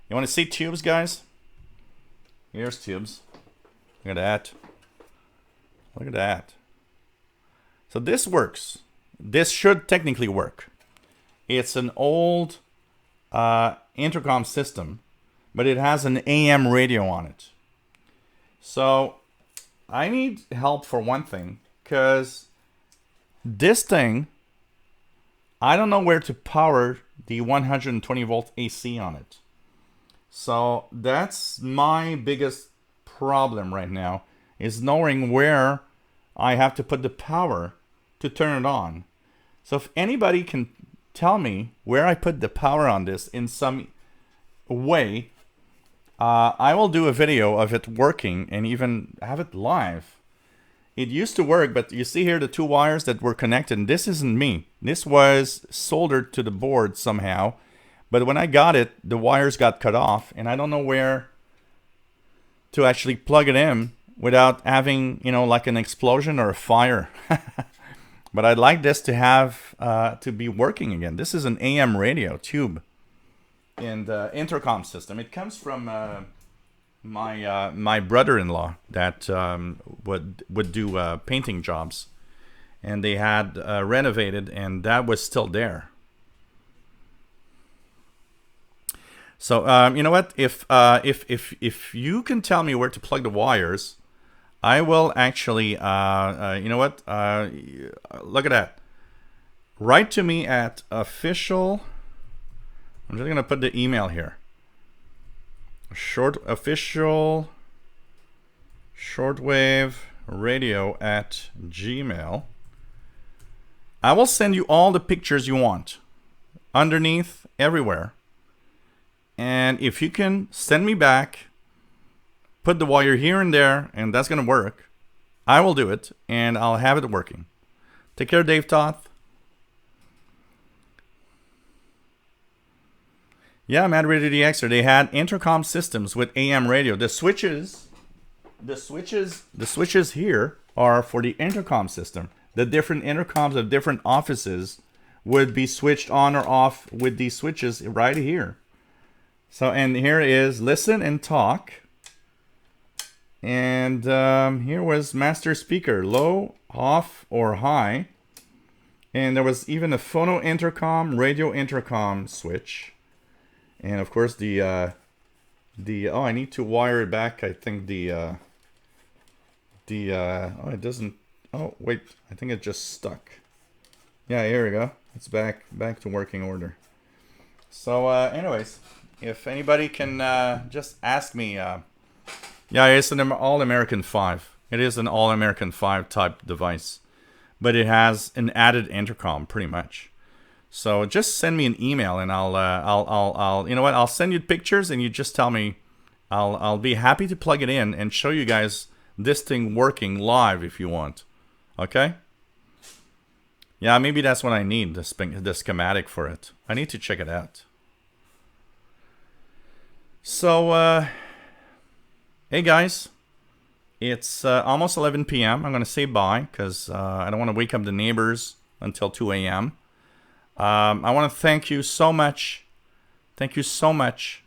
you want to see tubes, guys? Here's tubes. Look at that. Look at that. So this works. This should technically work. It's an old intercom system, but it has an AM radio on it. So I need help for one thing, because this thing, I don't know where to power the 120 volt AC on it. So that's my biggest problem right now, is knowing where I have to put the power to turn it on. So if anybody can tell me where I put the power on this in some way, I will do a video of it working and even have it live. It used to work, but you see here the two wires that were connected, and this isn't me. This was soldered to the board somehow, but when I got it, the wires got cut off, and I don't know where to actually plug it in without having, you know, like an explosion or a fire. But I'd like this to have, to be working again. This is an AM radio tube and intercom system. It comes from my brother-in-law that would do painting jobs, and they had renovated, and that was still there. So you know what? If you can tell me where to plug the wires, I will actually. You know what? Look at that. Write to me at official. I'm just gonna put the email here. Official shortwave radio at Gmail. I will send you all the pictures you want, underneath, everywhere. And if you can send me back, put the wire here and there, and that's gonna work, I will do it, and I'll have it working. Take care, Dave Toth. Yeah, Mad Radio DXer. They had intercom systems with AM radio. The switches here are for the intercom system. The different intercoms of different offices would be switched on or off with these switches right here. So, and here is listen and talk. And here was master speaker, low, off, or high. And there was even a phono intercom, radio intercom switch. And of course oh, I need to wire it back. I think oh, it doesn't, oh wait, I think it just stuck. Yeah, here we go. It's back to working order. So anyways, if anybody can just ask me, yeah, it's an All-American 5. It is an All-American 5 type device, but it has an added intercom pretty much. So just send me an email, and I'll you know what? I'll send you pictures, and you just tell me. I'll be happy to plug it in and show you guys this thing working live if you want. Okay? Yeah, maybe that's what I need, the schematic for it. I need to check it out. So, hey guys, it's almost 11 p.m. I'm gonna say bye because I don't want to wake up the neighbors until 2 a.m. I want to thank you so much. Thank you so much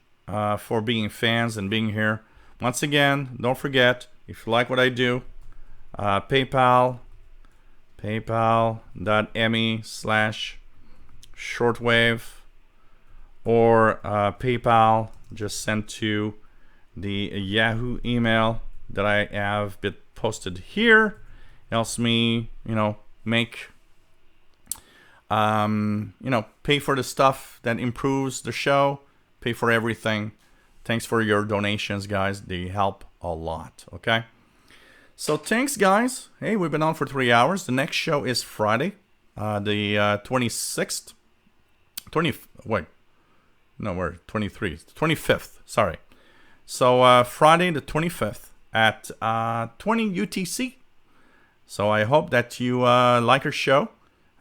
for being fans and being here. Once again, don't forget, if you like what I do, paypal.me/shortwave, or PayPal, just send to the Yahoo email that I have been posted here. Helps me, make pay for the stuff that improves the show, pay for everything. Thanks for your donations, guys. They help a lot, okay? So thanks, guys. Hey, we've been on for 3 hours. The next show is Friday, the 26th. 25th, sorry. So Friday the 25th at 20 UTC. So I hope that you like our show.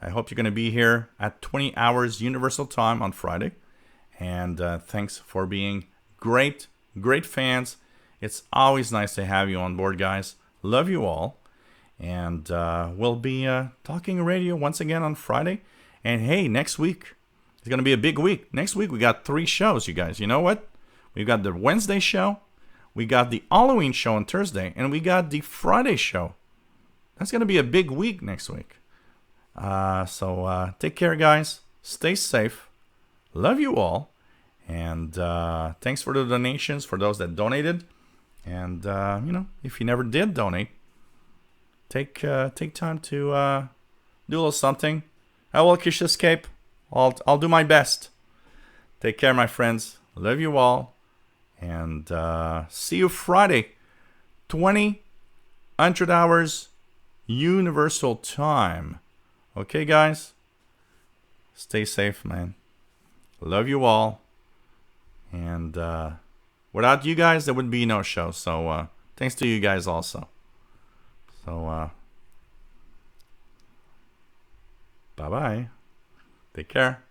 I hope you're going to be here at 20 hours Universal Time on Friday. And thanks for being great fans. It's always nice to have you on board, guys. Love you all. And we'll be talking radio once again on Friday. And hey, next week, it's going to be a big week. Next week, we got 3 shows, you guys. You know what? We've got the Wednesday show. We got the Halloween show on Thursday. And we got the Friday show that's gonna be a big week next week. So take care, guys. Stay safe. Love you all. And thanks for the donations for those that donated. And if you never did donate, take time to do a little something. I will kiss escape. I'll do my best. Take care, my friends. Love you all. And see you Friday, 2000 hours Universal Time. Okay, guys? Stay safe, man. Love you all. And without you guys, there would be no show. So thanks to you guys also. So bye-bye. Take care.